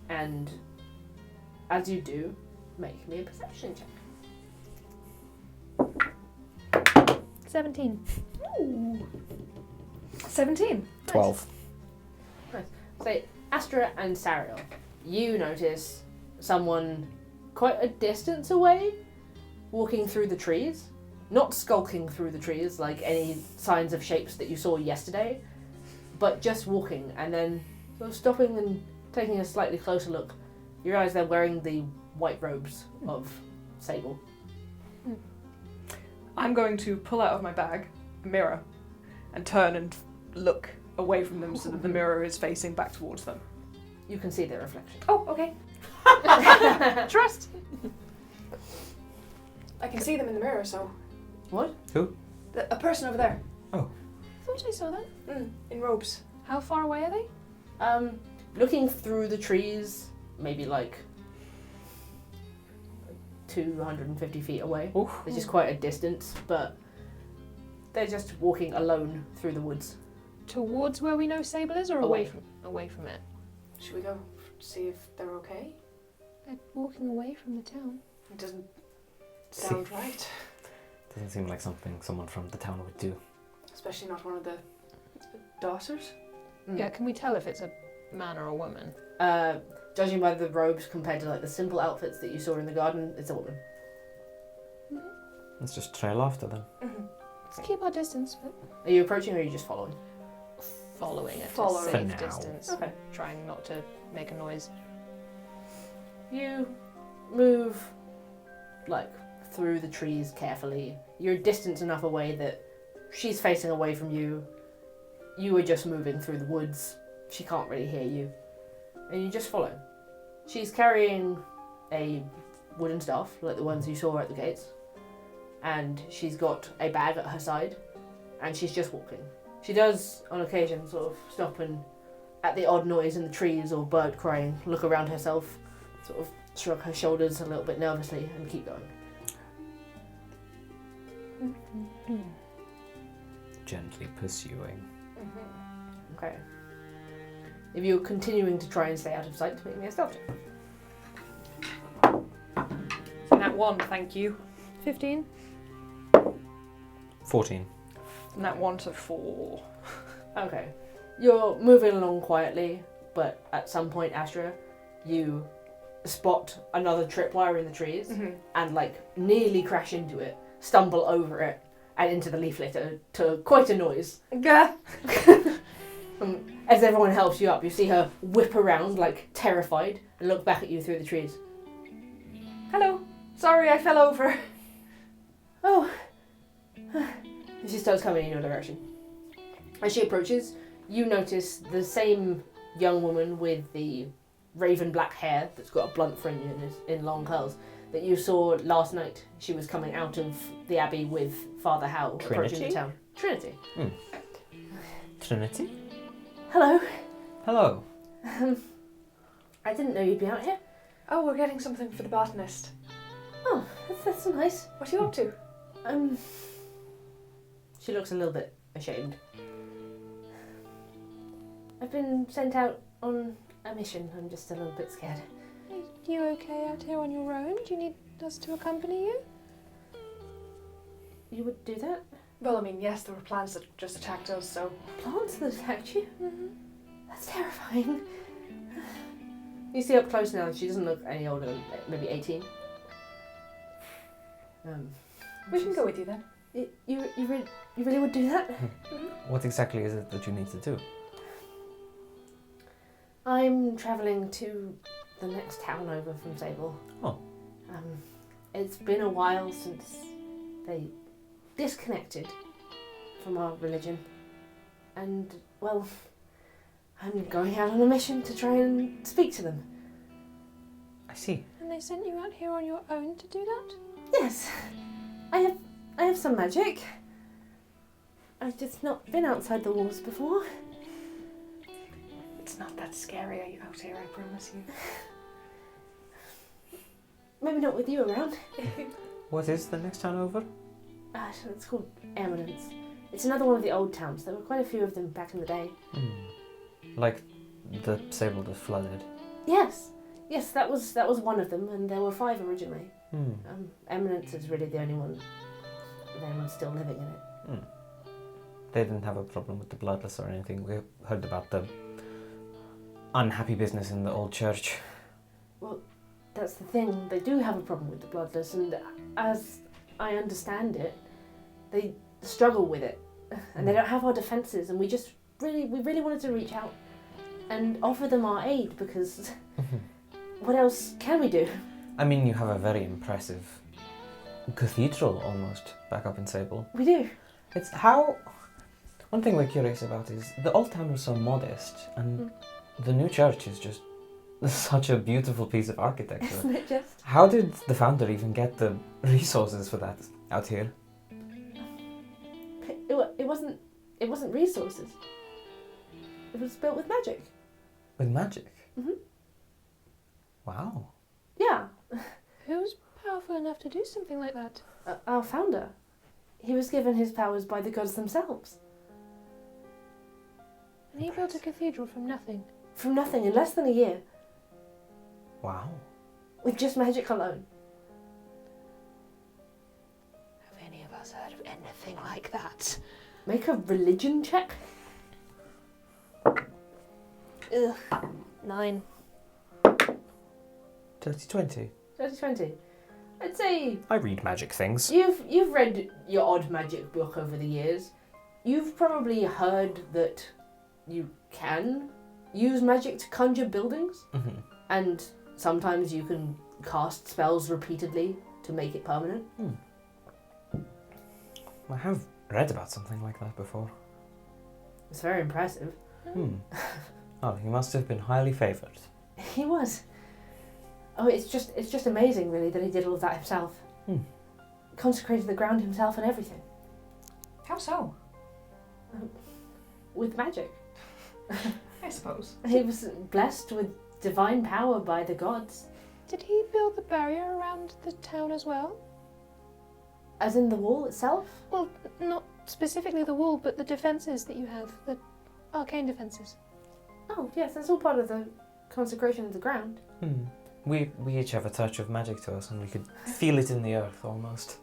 And as you do, make me a perception check. 17. Ooh. 17. 12. So, Astra and Sariel, you notice someone quite a distance away walking through the trees. Not skulking through the trees like any signs of shapes that you saw yesterday, but just walking and then sort of stopping and taking a slightly closer look. You realise they're wearing the white robes of Sable. I'm going to pull out of my bag a mirror and turn and look away from them so that the mirror is facing back towards them. You can see their reflection. Oh, okay. Trust! I can see them in the mirror, so... What? A person over there. I thought I saw that. In robes. How far away are they? Looking through the trees, maybe like 250 feet away. Which is quite a distance, but they're just walking alone through the woods. Towards where we know Sable is, or away from it? Should we go see if they're okay? They're walking away from the town. It doesn't sound right. Doesn't seem like something someone from the town would do. Especially not one of the daughters. Yeah, can we tell if it's a man or a woman? Judging by the robes compared to like the simple outfits that you saw in the garden, it's a woman. Let's just trail after them. Let's keep our distance, but Are you approaching or are you just following? following it Following. at a For safe now. distance. Okay. Trying not to make a noise. You move like through the trees carefully. You're a distance enough away that she's facing away from you. You are just moving through the woods. She can't really hear you. And you just follow. She's carrying a wooden staff, like the ones you saw at the gates. and she's got a bag at her side, and she's just walking. She does, on occasion, sort of stop and, at the odd noise in the trees or bird crying, look around herself, sort of shrug her shoulders a little bit nervously, and keep going. Gently pursuing. Okay. If you're continuing to try and stay out of sight, make me a stealth check. Nat 1, thank you. 15. 14. Nat 1 to 4. Okay. You're moving along quietly, but at some point, Astra, you spot another tripwire in the trees and, like, nearly crash into it, stumble over it, and into the leaf litter to quite a noise. As everyone helps you up, you see her whip around, like, terrified, and look back at you through the trees. Hello. Sorry, I fell over. Oh. And she starts coming in your direction. As she approaches, you notice the same young woman with the raven black hair that's got a blunt fringe in long curls that you saw last night. She was coming out of the Abbey with Father Howe approaching the town. Trinity. Trinity? Hello. Hello. I didn't know you'd be out here. Oh, we're getting something for the botanist. Oh, that's nice. What are you up to? She looks a little bit ashamed. I've been sent out on a mission. I'm just a little bit scared. Are you okay out here on your own? Do you need us to accompany you? You would do that? Well, I mean, yes, there were plants that just attacked us, so... Plants that attacked you? That's terrifying. You see up close now, she doesn't look any older than maybe 18. We can go with you then. You really would do that? What exactly is it that you need to do? I'm travelling to the next town over from Sable. Oh. It's been a while since they disconnected from our religion. And, well, I'm going out on a mission to try and speak to them. I see. And they sent you out here on your own to do that? Yes. I have some magic. I've just not been outside the walls before. It's not that scary out here, I promise you. Maybe not with you around. What is the next town over? It's called Eminence. It's another one of the old towns. There were quite a few of them back in the day. Like the Sable that flooded? Yes, that was one of them, and there were 5 originally. Eminence is really the only one. Anyone's still living in it. They didn't have a problem with the bloodless or anything. We heard about the unhappy business in the old church. Well, that's the thing. They do have a problem with the bloodless, and as I understand it, they struggle with it, and they don't have our defences. And we really wanted to reach out and offer them our aid because what else can we do? I mean, you have a very impressive cathedral almost back up in Sable. We do. It's how... One thing we're curious about is the old town was so modest, and the new church is just such a beautiful piece of architecture. Isn't it just? How did the founder even get the resources for that out here? It wasn't resources. It was built with magic. With magic? Mhm. Wow. Yeah. Who's powerful enough to do something like that? Our founder. He was given his powers by the gods themselves. And he built a cathedral from nothing. From nothing in less than a year. Wow. With just magic alone. Have any of us heard of anything like that? Make a religion check. Ugh. 9. Dirty 20. 20. I'd say I read magic things. you've read your odd magic book over the years. You've probably heard that you can use magic to conjure buildings, and sometimes you can cast spells repeatedly to make it permanent. I have read about something like that before. It's very impressive. Oh, he must have been highly favoured. He was. Oh, it's just amazing, really, that he did all of that himself. consecrated the ground himself and everything. How so? With magic. I suppose. He was blessed with divine power by the gods. Did he build the barrier around the town as well? As in the wall itself? Well, not specifically the wall, but the defences that you have, the arcane defences. Oh, yes, that's all part of the consecration of the ground. We each have a touch of magic to us, and we could feel it in the earth almost.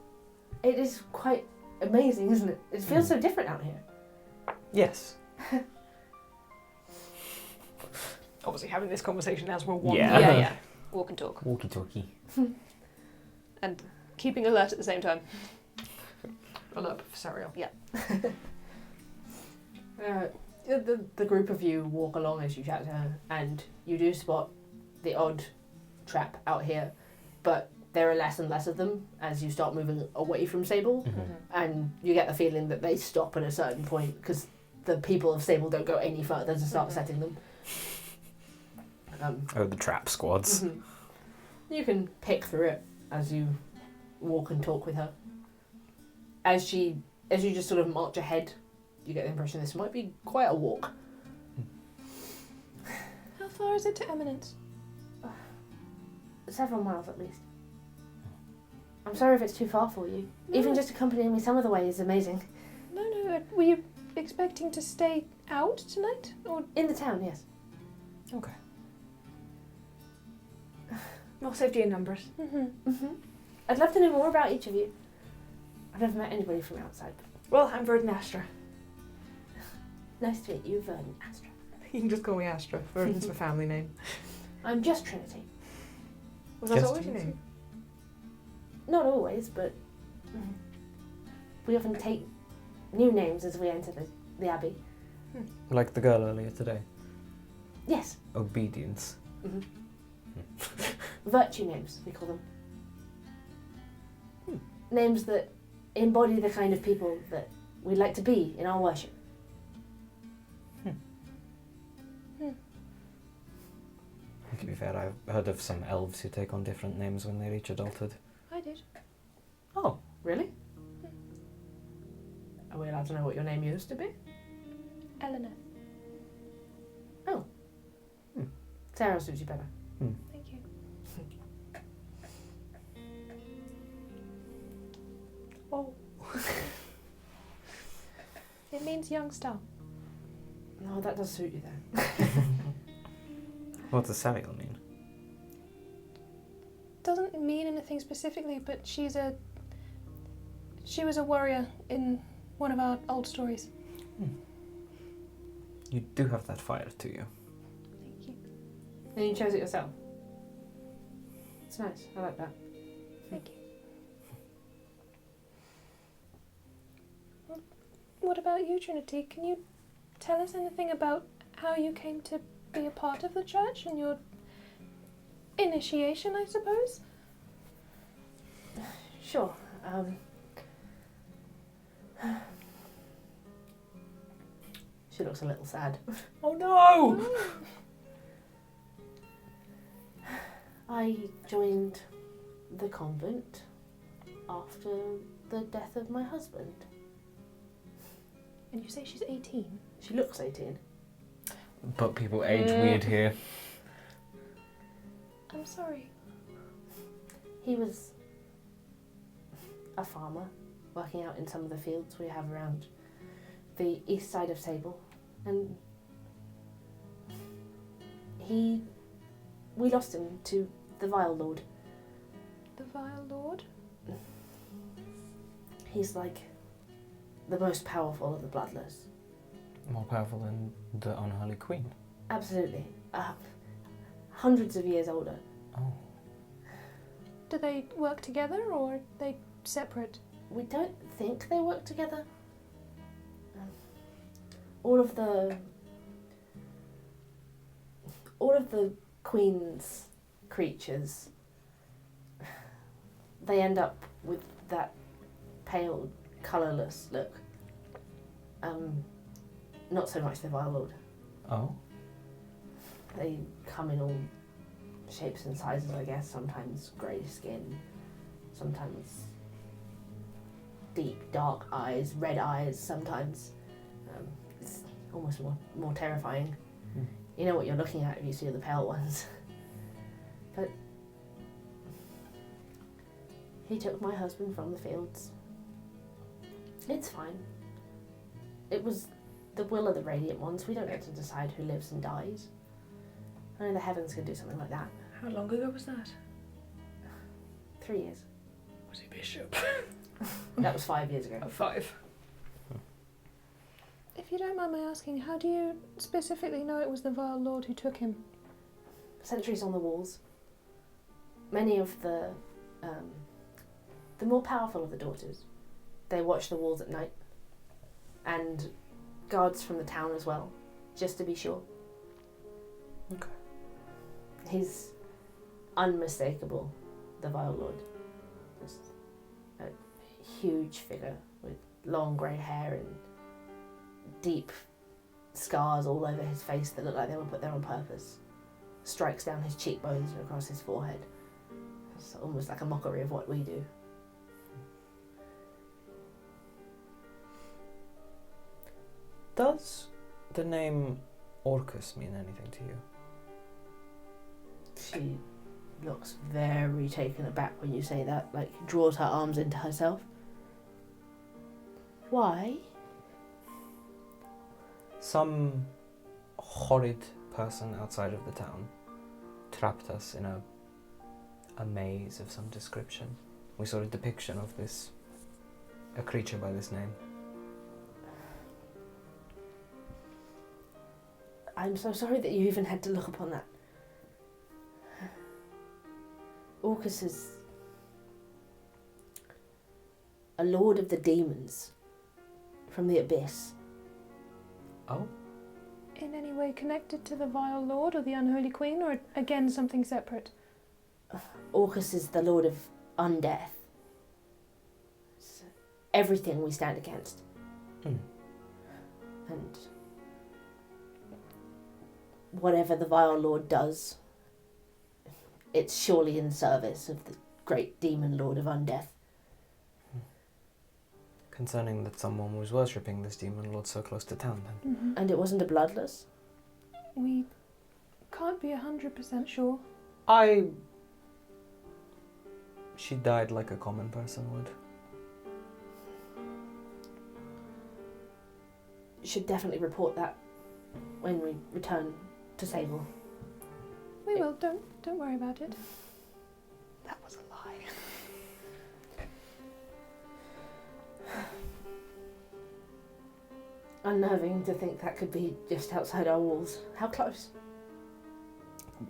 It is quite amazing, isn't it? It feels so different out here. Yes. Obviously having this conversation as we're wandering. Yeah. Yeah. Walk and talk. Walkie-talkie. And keeping alert at the same time. Alert for Sariel. The group of you walk along as you chat to her, and you do spot the odd trap out here, but there are less and less of them as you start moving away from Sable, and you get the feeling that they stop at a certain point because the people of Sable don't go any further to start setting them. The trap squads. You can pick through it as you walk and talk with her. As you just sort of march ahead, you get the impression this might be quite a walk. How far is it to Eminence? Several miles at least. I'm sorry if it's too far for you. Even just accompanying me some of the way is amazing. No. Were you expecting to stay out tonight? Or In the town, yes. Okay. More safety in numbers. I'd love to know more about each of you. I've never met anybody from outside. Well, I'm Vanden Astra. Nice to meet you, Vanden Astra. You can just call me Astra. Verden's my family name. I'm just Trinity. Was that Just always your Trinity? name? Not always, but we often take new names as we enter the Abbey. Like the girl earlier today. Yes, Obedience. virtue names, we call them. Names that embody the kind of people that we'd like to be in our worship. To be fair, I've heard of some elves who take on different names when they reach adulthood. I did. Oh, really? Are we allowed to know what your name used to be? Eleanor. Sarah suits you better. Thank you. Oh. It means young star. No, that does suit you then. What does Sariel mean? Doesn't mean anything specifically, but she was a warrior in one of our old stories. You do have that fire to you. Thank you. And you chose it yourself. It's nice. I like that. Thank you. What about you, Trinity? Can you tell us anything about how you came to be a part of the church and your initiation, I suppose? Sure. She looks a little sad. Oh no! I joined the convent after the death of my husband. And you say she's 18? She looks 18. But people age weird here. I'm sorry. He was a farmer working out in some of the fields we have around the east side of Sable, and we lost him to the Vile Lord. The Vile Lord? He's like the most powerful of the Bloodless. More powerful than the unholy queen. Absolutely. Hundreds of years older. Oh. Do they work together or are they separate? We don't think they work together. All of the Queen's creatures, they end up with that pale, colourless look. Not so much the Vile Lord. Oh? They come in all shapes and sizes, I guess. Sometimes grey skin, sometimes deep, dark eyes, red eyes sometimes. It's almost more terrifying. Hmm. You know what you're looking at if you see the pale ones. But he took my husband from the fields. It's fine. It was the will of the Radiant Ones. We don't get to decide who lives and dies. Only the heavens can do something like that. How long ago was that? 3 years. Was he bishop? That was 5 years ago. 5. If you don't mind my asking, how do you specifically know it was the Vile Lord who took him? Sentries on the walls. Many of the more powerful of the daughters, they watch the walls at night. And guards from the town as well, just to be sure. Okay. He's unmistakable, the Vile Lord. Just a huge figure with long grey hair and deep scars all over his face that look like they were put there on purpose. Strikes down his cheekbones and across his forehead. It's almost like a mockery of what we do. Does the name Orcus mean anything to you? She looks very taken aback when you say that, like draws her arms into herself. Why? Some horrid person outside of the town trapped us in a maze of some description. We saw a depiction of a creature by this name. I'm so sorry that you even had to look upon that. Orcus is a lord of the demons from the abyss. Oh? In any way connected to the Vile Lord or the Unholy Queen, or again something separate? Orcus is the lord of undeath. It's everything we stand against. Hmm. And whatever the Vile Lord does, it's surely in service of the great demon lord of undeath. Concerning that someone was worshipping this demon lord so close to town then. Mm-hmm. And it wasn't a bloodless? We can't be 100% sure. She died like a common person would. Should definitely report that when we return to Sable. We will, don't worry about it. That was a lie. Unnerving to think that could be just outside our walls. How close?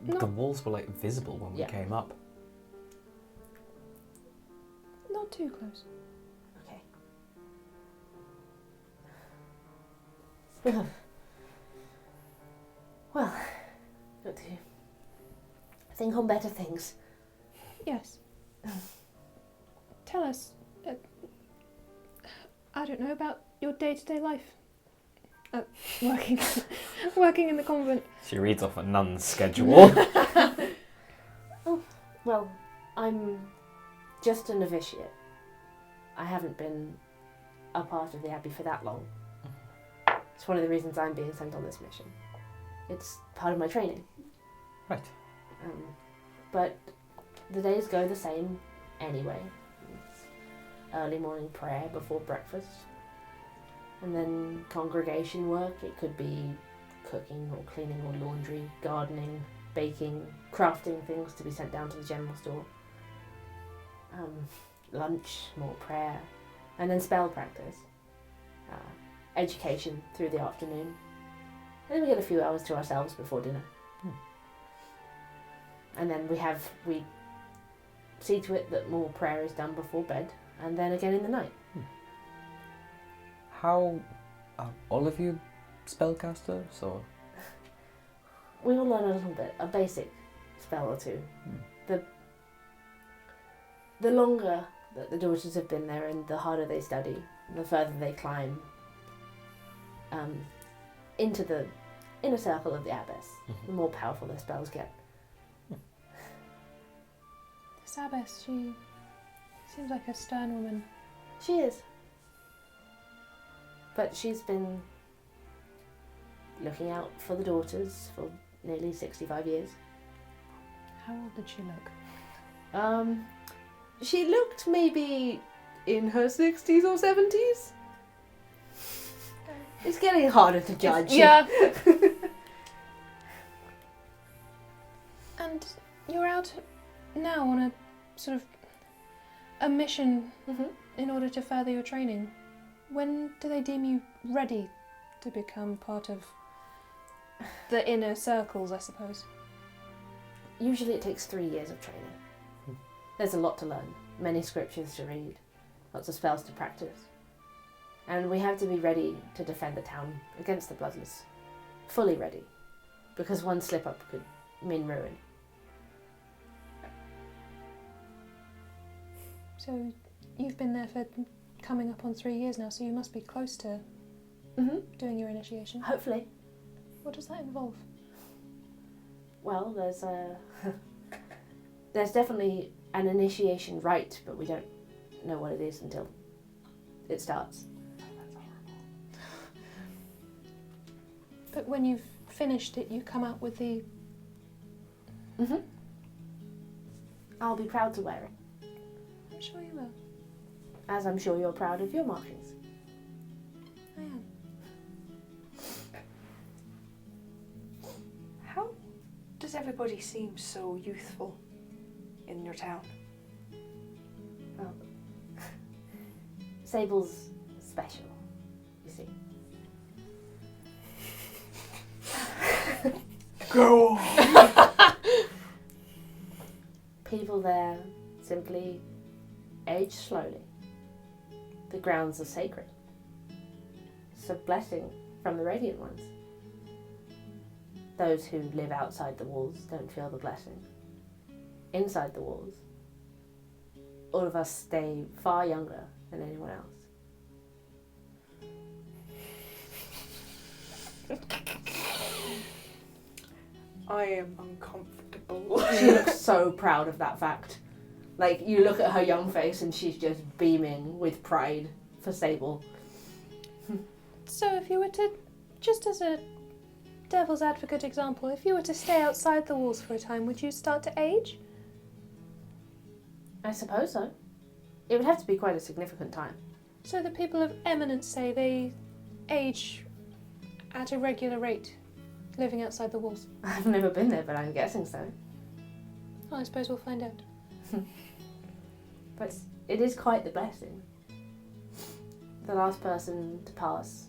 The walls were visible when we came up. Not too close. Okay. Well, got to think on better things. Yes. Tell us, I don't know, about your day-to-day life. Working in the convent. She reads off a nun's schedule. Well, I'm just a novitiate. I haven't been a part of the Abbey for that long. It's one of the reasons I'm being sent on this mission. It's part of my training. Right. But the days go the same anyway. It's early morning prayer before breakfast. And then congregation work. It could be cooking or cleaning or laundry, gardening, baking, crafting things to be sent down to the general store. Lunch, more prayer, and then spell practice. Education through the afternoon. And then we get a few hours to ourselves before dinner. And then we see to it that more prayer is done before bed, and then again in the night. How are all of you spellcasters, or? We all learn a little bit, a basic spell or two. The longer that the daughters have been there and the harder they study, the further they climb into the inner circle of the abbess, the more powerful their spells get. This abbess, she seems like a stern woman. She is. But she's been looking out for the daughters for nearly 65 years. How old did she look? She looked maybe in her 60s or 70s. It's getting harder to judge. Yeah. And you're out now on a sort of a mission in order to further your training. When do they deem you ready to become part of the inner circles, I suppose? Usually it takes 3 years of training. There's a lot to learn, many scriptures to read, lots of spells to practice. And we have to be ready to defend the town against the Bloodless. Fully ready. Because one slip up could mean ruin. So you've been there for coming up on 3 years now, so you must be close to doing your initiation. Hopefully. What does that involve? Well, there's definitely an initiation rite, but we don't know what it is until it starts. But when you've finished it, you come out with the... I'll be proud to wear it, I'm sure you will. as I'm sure you're proud of your markings. I am. How does everybody seem so youthful in your town? Well, Sable's special, you see. Go! People there simply age slowly. The grounds are sacred. It's a blessing from the Radiant Ones. Those who live outside the walls don't feel the blessing. Inside the walls, all of us stay far younger than anyone else. I am uncomfortable. She looks so proud of that fact. Like, you look at her young face and she's just beaming with pride for Sable. So if you were to, just as a devil's advocate example, if you were to stay outside the walls for a time, would you start to age? I suppose so. It would have to be quite a significant time. So the people of eminence say they age at a regular rate, living outside the walls. I've never been there, but I'm guessing so. Well, I suppose we'll find out. But it is quite the blessing. The last person to pass,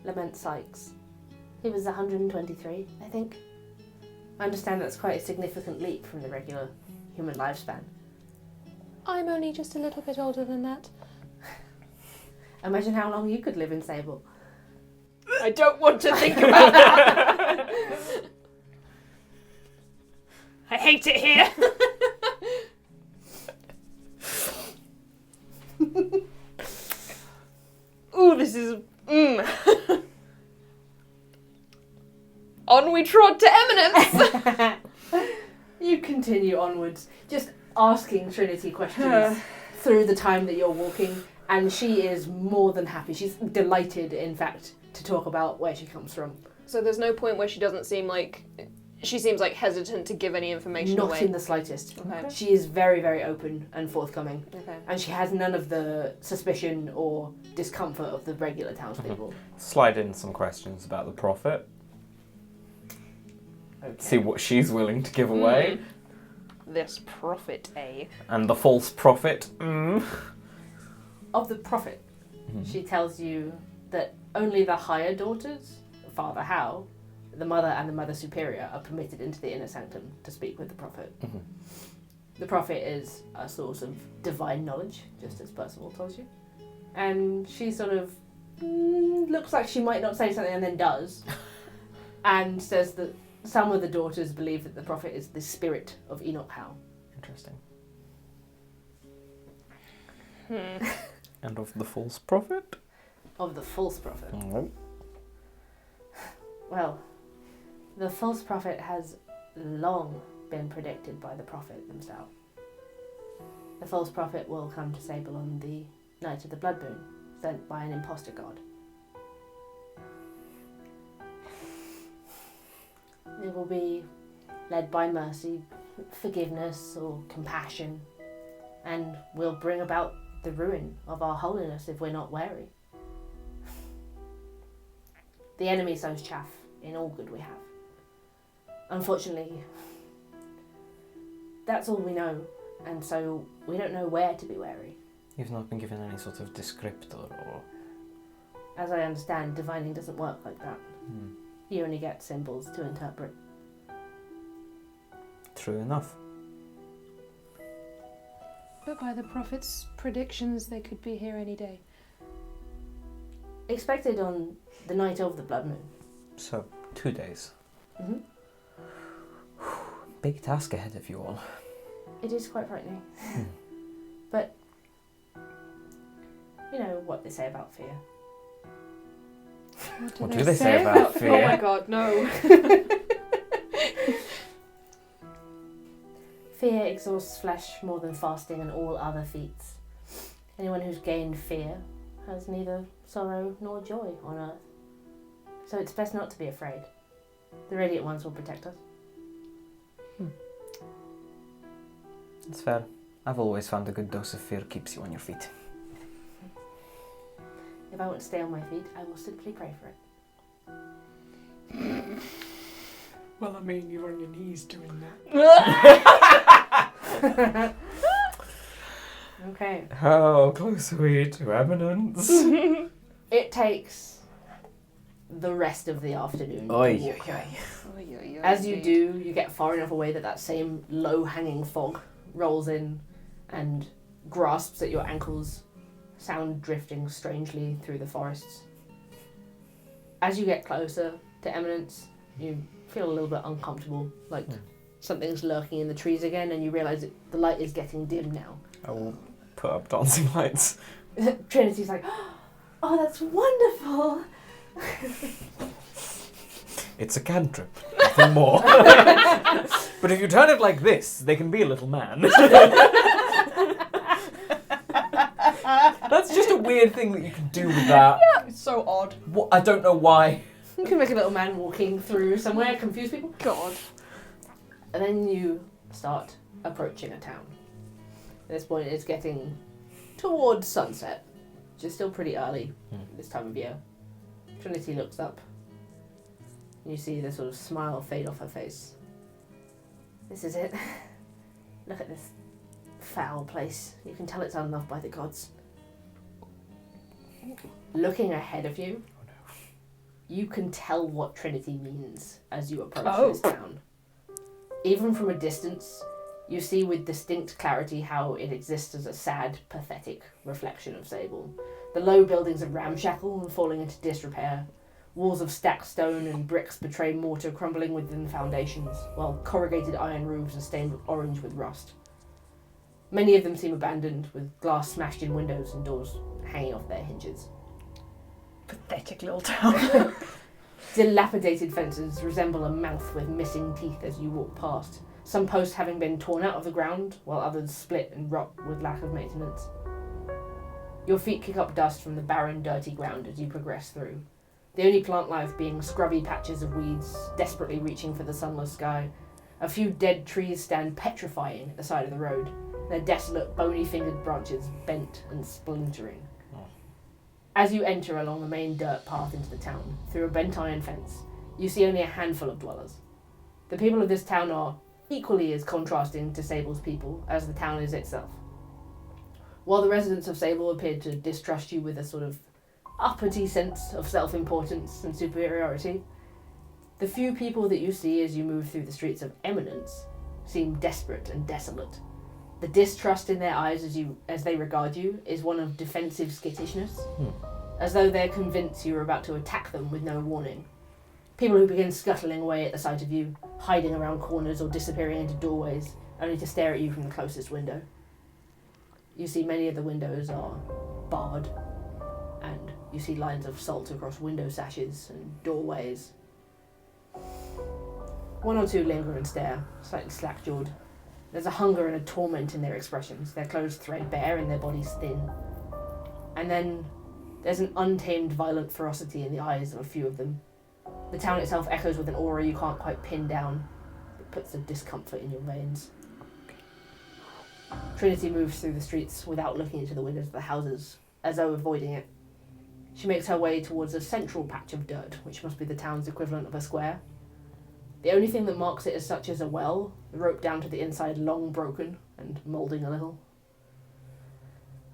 Lament Sykes, he was 123, I think. I understand that's quite a significant leap from the regular human lifespan. I'm only just a little bit older than that. Imagine how long you could live in Sable. I don't want to think about that. I hate it here. Ooh, this is... On we trod to eminence. You continue onwards, just asking Trinity questions through the time that you're walking, and she is more than happy. She's delighted, in fact, to talk about where she comes from. So there's no point where she doesn't seem like... She seems like hesitant to give any information Not away. in the slightest. Okay. She is very, very open and forthcoming, Okay. and she has none of the suspicion or discomfort of the regular townspeople. Slide in some questions about the prophet. Okay. See what she's willing to give away. This prophet, eh? And the false prophet. Of the prophet, she tells you that only the higher daughters, Father Howe, the mother and the mother superior, are permitted into the inner sanctum to speak with the prophet. The prophet is a source of divine knowledge, just as Percival tells you. And she sort of looks like she might not say something and then does, and says that some of the daughters believe that the prophet is the spirit of Enoch Howe. Interesting. And of the false prophet? Of the false prophet. Alright. Well, the false prophet has long been predicted by the prophet himself. The false prophet will come to Sable on the night of the blood moon, sent by an imposter god. It will be led by mercy, forgiveness, or compassion, and will bring about the ruin of our holiness if we're not wary. The enemy sows chaff in all good we have. Unfortunately, that's all we know, and so we don't know where to be wary. You've not been given any sort of descriptor or... As I understand, divining doesn't work like that. You only get symbols to interpret. True enough. But by the prophet's predictions, they could be here any day. Expected on the night of the blood moon. So, 2 days. Mm-hmm. Big task ahead of you all. It is quite frightening. But, you know what they say about fear. What do they say about fear? Oh my god, no. Fear exhausts flesh more than fasting and all other feats. Anyone who's gained fear has neither sorrow nor joy on earth. So it's best not to be afraid. The Radiant Ones will protect us. That's fair. I've always found a good dose of fear keeps you on your feet. If I want to stay on my feet, I will simply pray for it. Well, I mean, you're on your knees doing that. Okay. How close are we to eminence? It takes the rest of the afternoon to Oy, walk. oy, As you do, you get far enough away that same low-hanging fog rolls in and grasps at your ankles, sound drifting strangely through the forests. As you get closer to eminence, you feel a little bit uncomfortable, like something's lurking in the trees again, and you realise the light is getting dim now. I will put up dancing lights. Trinity's like, oh, that's wonderful! It's a cantrip, nothing more. But if you turn it like this, they can be a little man. That's just a weird thing that you can do with that. Yeah, it's so odd. What, I don't know why. You can make a little man walking through somewhere, confuse people. God. And then you start approaching a town. At this point, it's getting towards sunset, which is still pretty early this time of year. Trinity looks up. You see the sort of smile fade off her face. This is it. Look at this foul place. You can tell it's unloved by the gods. Looking ahead of you, you can tell what Trinity means as you approach this town. Even from a distance, you see with distinct clarity how it exists as a sad, pathetic reflection of Sable. The low buildings are ramshackle and falling into disrepair. Walls of stacked stone and bricks betray mortar crumbling within the foundations, while corrugated iron roofs are stained orange with rust. Many of them seem abandoned, with glass smashed in windows and doors hanging off their hinges. Pathetic little town. Dilapidated fences resemble a mouth with missing teeth as you walk past, some posts having been torn out of the ground, while others split and rot with lack of maintenance. Your feet kick up dust from the barren, dirty ground as you progress through, the only plant life being scrubby patches of weeds desperately reaching for the sunless sky. A few dead trees stand petrifying at the side of the road, their desolate, bony-fingered branches bent and splintering. As you enter along the main dirt path into the town, through a bent iron fence, you see only a handful of dwellers. The people of this town are equally as contrasting to Sable's people as the town is itself. While the residents of Sable appear to distrust you with a sort of uppity sense of self-importance and superiority, the few people that you see as you move through the streets of Eminence seem desperate and desolate. The distrust in their eyes as they regard you is one of defensive skittishness, as though they're convinced you are about to attack them with no warning. People who begin scuttling away at the sight of you, hiding around corners or disappearing into doorways, only to stare at you from the closest window. You see many of the windows are barred, and you see lines of salt across window sashes and doorways. One or two linger and stare, slightly slack-jawed. There's a hunger and a torment in their expressions, their clothes threadbare and their bodies thin. And then there's an untamed violent ferocity in the eyes of a few of them. The town itself echoes with an aura you can't quite pin down. It puts a discomfort in your veins. Trinity moves through the streets without looking into the windows of the houses, as though avoiding it. She makes her way towards a central patch of dirt, which must be the town's equivalent of a square. The only thing that marks it as such is a well, the rope down to the inside long broken and moulding a little.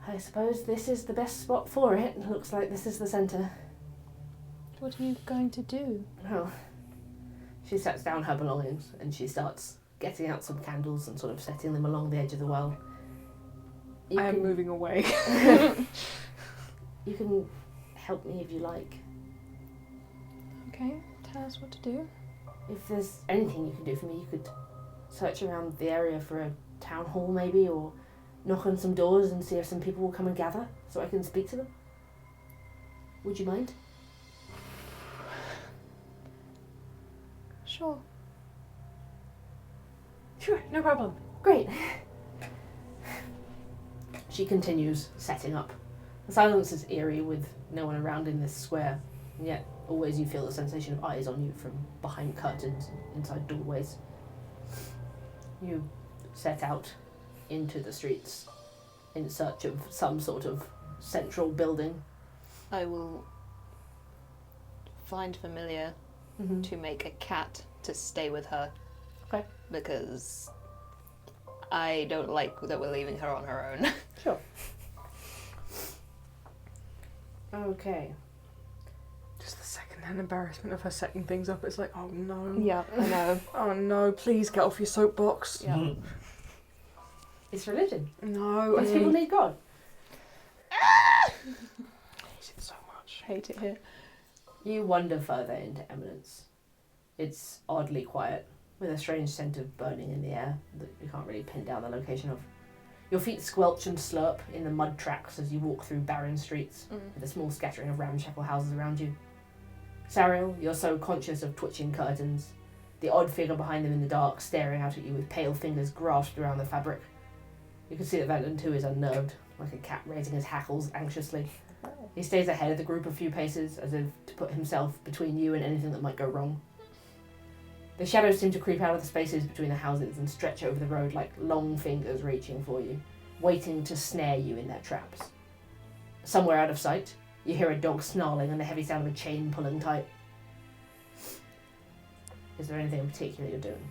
I suppose this is the best spot for it. Looks like this is the centre. What are you going to do? Well, she sets down her belongings and she starts getting out some candles and sort of setting them along the edge of the well. I am moving away. You can help me if you like. Okay, tell us what to do. If there's anything you can do for me, you could search around the area for a town hall maybe, or knock on some doors and see if some people will come and gather so I can speak to them. Would you mind? Sure. Sure, no problem. Great. She continues setting up. The silence is eerie with no one around in this square, and yet always you feel the sensation of eyes on you from behind curtains and inside doorways. You set out into the streets in search of some sort of central building. I will find familiar to make a cat to stay with her. Okay. Because I don't like that we're leaving her on her own. Sure. Okay. Just the second-hand embarrassment of her setting things up. It's like, oh no. Yeah, I know. Oh no, please get off your soapbox. Yeah. It's religion. No, I These people mean, need God. I hate it so much. Hate it here. You wander further into Eminence. It's oddly quiet, with a strange scent of burning in the air that you can't really pin down the location of. Your feet squelch and slurp in the mud tracks as you walk through barren streets, with a small scattering of ramshackle houses around you. Sariel, you're so conscious of twitching curtains, the odd figure behind them in the dark staring out at you with pale fingers grasped around the fabric. You can see that Vanden too is unnerved, like a cat raising his hackles anxiously. He stays ahead of the group a few paces, as if to put himself between you and anything that might go wrong. The shadows seem to creep out of the spaces between the houses and stretch over the road like long fingers reaching for you, waiting to snare you in their traps. Somewhere out of sight, you hear a dog snarling and the heavy sound of a chain pulling tight. Is there anything in particular you're doing?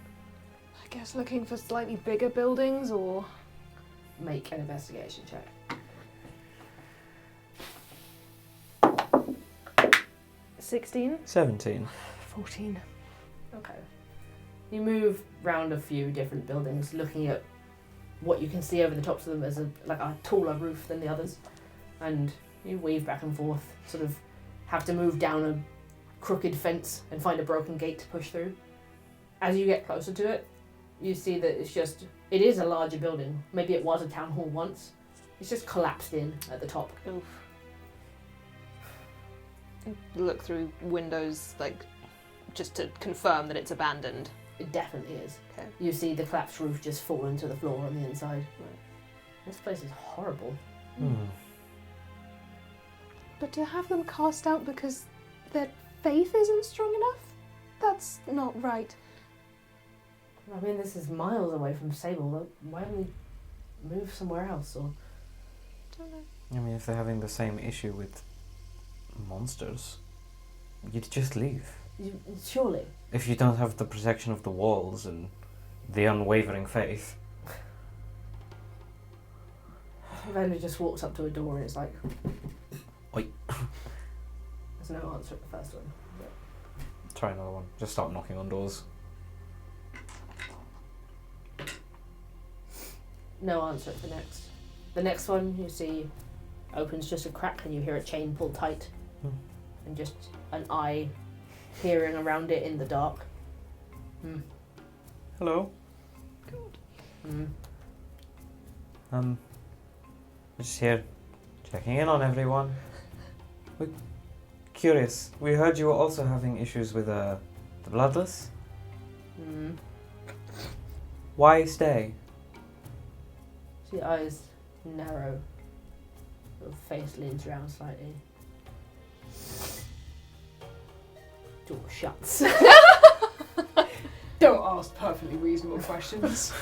I guess looking for slightly bigger buildings or... Make an investigation check. 16? 17. 14. Okay. You move round a few different buildings, looking at what you can see over the tops of them as a taller roof than the others, and you weave back and forth, sort of have to move down a crooked fence and find a broken gate to push through. As you get closer to it, you see that it is a larger building. Maybe it was a town hall once. It's just collapsed in at the top. Oof. Look through windows, just to confirm that it's abandoned. It definitely is. Okay. You see the collapsed roof just fall into the floor on the inside. Right. This place is horrible. But to have them cast out because their faith isn't strong enough? That's not right. I mean, this is miles away from Sable. Why don't we move somewhere else? Or Don't know. I mean, if they're having the same issue with monsters, you'd just leave. Surely. If you don't have the protection of the walls and the unwavering faith. Vanden just walks up to a door and it's like... Oi. There's no answer at the first one. Try another one. Just start knocking on doors. No answer at the next. The next one you see opens just a crack and you hear a chain pull tight. And just an eye peering around it in the dark. Hello. Mm. We're just here checking in on everyone. We're curious. We heard you were also having issues with the Bloodless. Why stay? See, the eyes narrow. The face leans around slightly. Door shuts. Don't ask perfectly reasonable questions.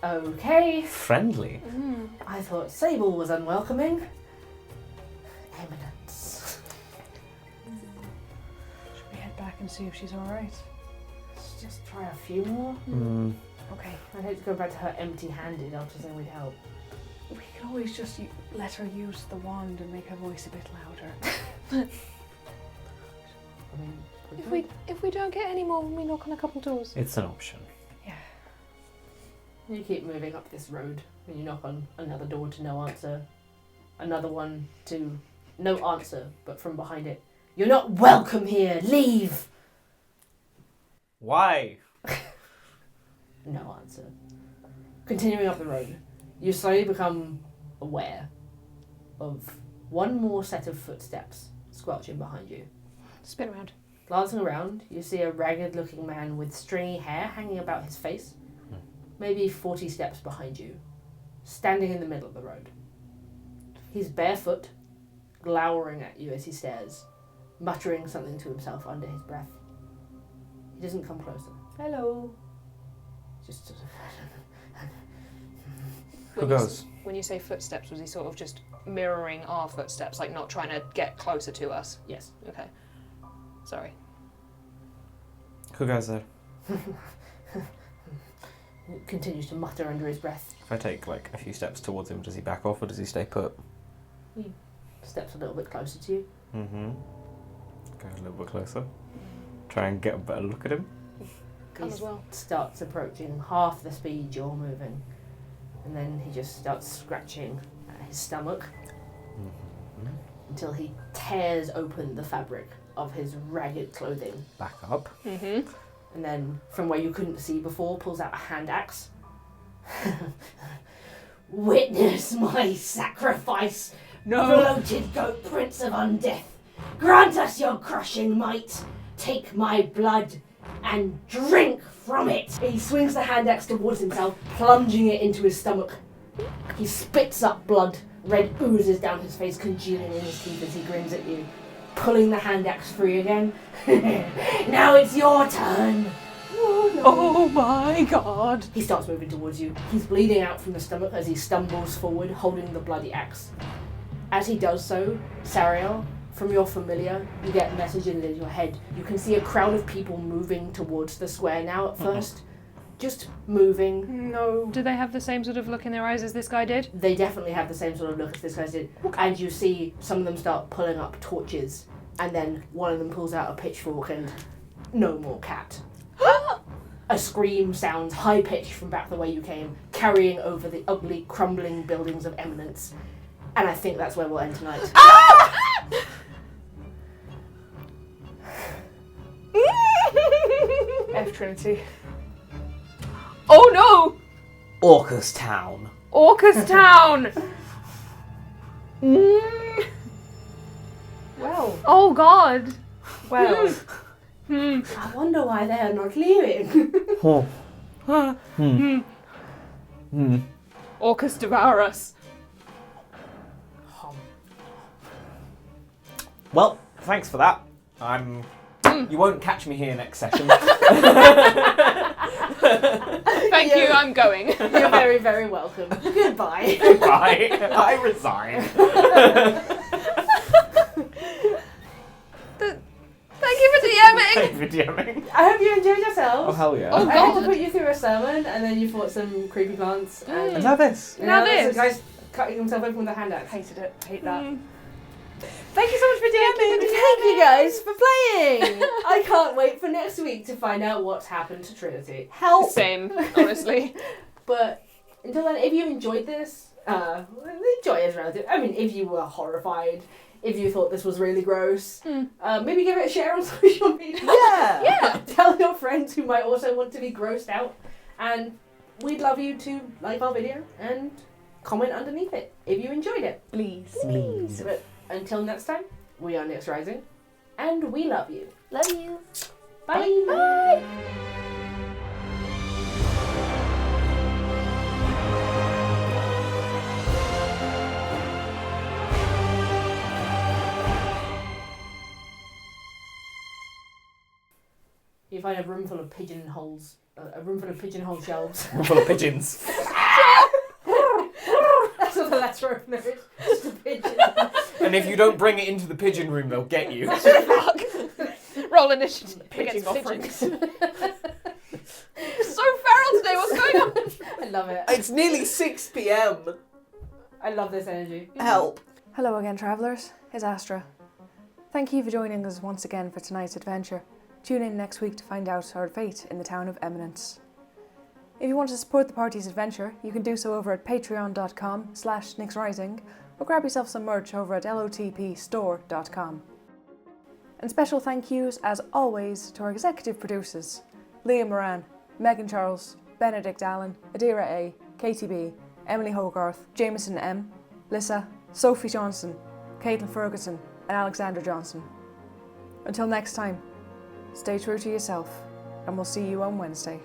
Okay. Friendly. I thought Sable was unwelcoming. Eminence. Should we head back and see if she's alright? Let's just try a few more. Okay. I'd hate to go back to her empty-handed after saying we'd help. We can always just let her use the wand and make her voice a bit louder. I mean, If we don't get any more when we knock on a couple doors. It's an option. Yeah. You keep moving up this road and you knock on another door to no answer. Another one to no answer, but from behind it. You're not welcome here! Leave! Why? No answer. Continuing up the road, you slowly become aware of one more set of footsteps squelching behind you. Spin around. Glancing around, you see a ragged-looking man with stringy hair hanging about his face, maybe 40 steps behind you, standing in the middle of the road. He's barefoot, glowering at you as he stares, muttering something to himself under his breath. He doesn't come closer. Hello. Just sort of... Who goes? When you say footsteps, was he sort of just mirroring our footsteps, like not trying to get closer to us? Yes. Okay. Sorry. Who goes there? He continues to mutter under his breath. If I take like a few steps towards him, does he back off or does he stay put? He steps a little bit closer to you. Go a little bit closer. Try and get a better look at him. Come He as well. starts approaching half the speed you're moving. And then he just starts scratching at his stomach until he tears open the fabric of his ragged clothing. Back up. And then, from where you couldn't see before, pulls out a hand axe. Witness my sacrifice, bloated goat prince of undeath. Grant us your crushing might. Take my blood and drink from it. He swings the hand axe towards himself, plunging it into his stomach. He spits up blood. Red oozes down his face, congealing in his teeth as he grins at you. Pulling the hand axe free again. Now it's your turn. Oh my god! He starts moving towards you. He's bleeding out from the stomach as he stumbles forward, holding the bloody axe. As he does so, Sariel, from your familiar, you get messages in your head. You can see a crowd of people moving towards the square now at first. Just moving. No. Do they have the same sort of look in their eyes as this guy did? They definitely have the same sort of look as this guy did. And you see some of them start pulling up torches, and then one of them pulls out a pitchfork and no more cat. A scream sounds high-pitched from back the way you came, carrying over the ugly, crumbling buildings of Eminence. And I think that's where we'll end tonight. F Trinity. Oh no! Orcus Town. Orcus Town! Well. Oh god! Well. I wonder why they're not leaving. Orcus devour us. Well, thanks for that. You won't catch me here next session. Thank you, I'm going. You're very, very welcome. Goodbye. Goodbye. I resign. Thank you for DMing! Thank you for DMing. I hope you enjoyed yourselves. Oh, hell yeah. Oh, I had to God. put you through a sermon, and then you fought some creepy plants. And And now this. Now there's this. a guy's cutting himself open with a hand axe. Hated it. Hate that. Thank you so much for DMing. Thank you guys for playing. I can't wait for next week to find out what's happened to Trinity. Help. Same, honestly. But until then, if you enjoyed this, enjoy is relative. I mean, if you were horrified, if you thought this was really gross, maybe give it a share on social media. Yeah. Tell your friends who might also want to be grossed out. And we'd love you to like our video and comment underneath it if you enjoyed it. Please. But until next time, we are nyxrising, and we love you. Love you. Bye. Bye. You find a room full of pigeonholes. A room full of pigeonhole shelves. Full of pigeons. That's what the letter opener is. Just a pigeon. And if you don't bring it into the pigeon room, they'll get you. Roll initiative. Pigeon offerings. So feral today, what's going on? I love it. It's nearly 6 p.m. I love this energy. Help. Hello again, travellers. It's Astra. Thank you for joining us once again for tonight's adventure. Tune in next week to find out our fate in the town of Eminence. If you want to support the party's adventure, you can do so over at patreon.com/nyxrising or grab yourself some merch over at lotpstore.com. And special thank yous, as always, to our executive producers, Leah Moran, Meghan Charles, Benedict Allen, Adira A, Katie B, Emily Hogarth, Jameson M, Lissa, Sophie Johnson, Katelyn Ferguson, and Alexandra Johnson. Until next time, stay true to yourself, and we'll see you on Wednesday.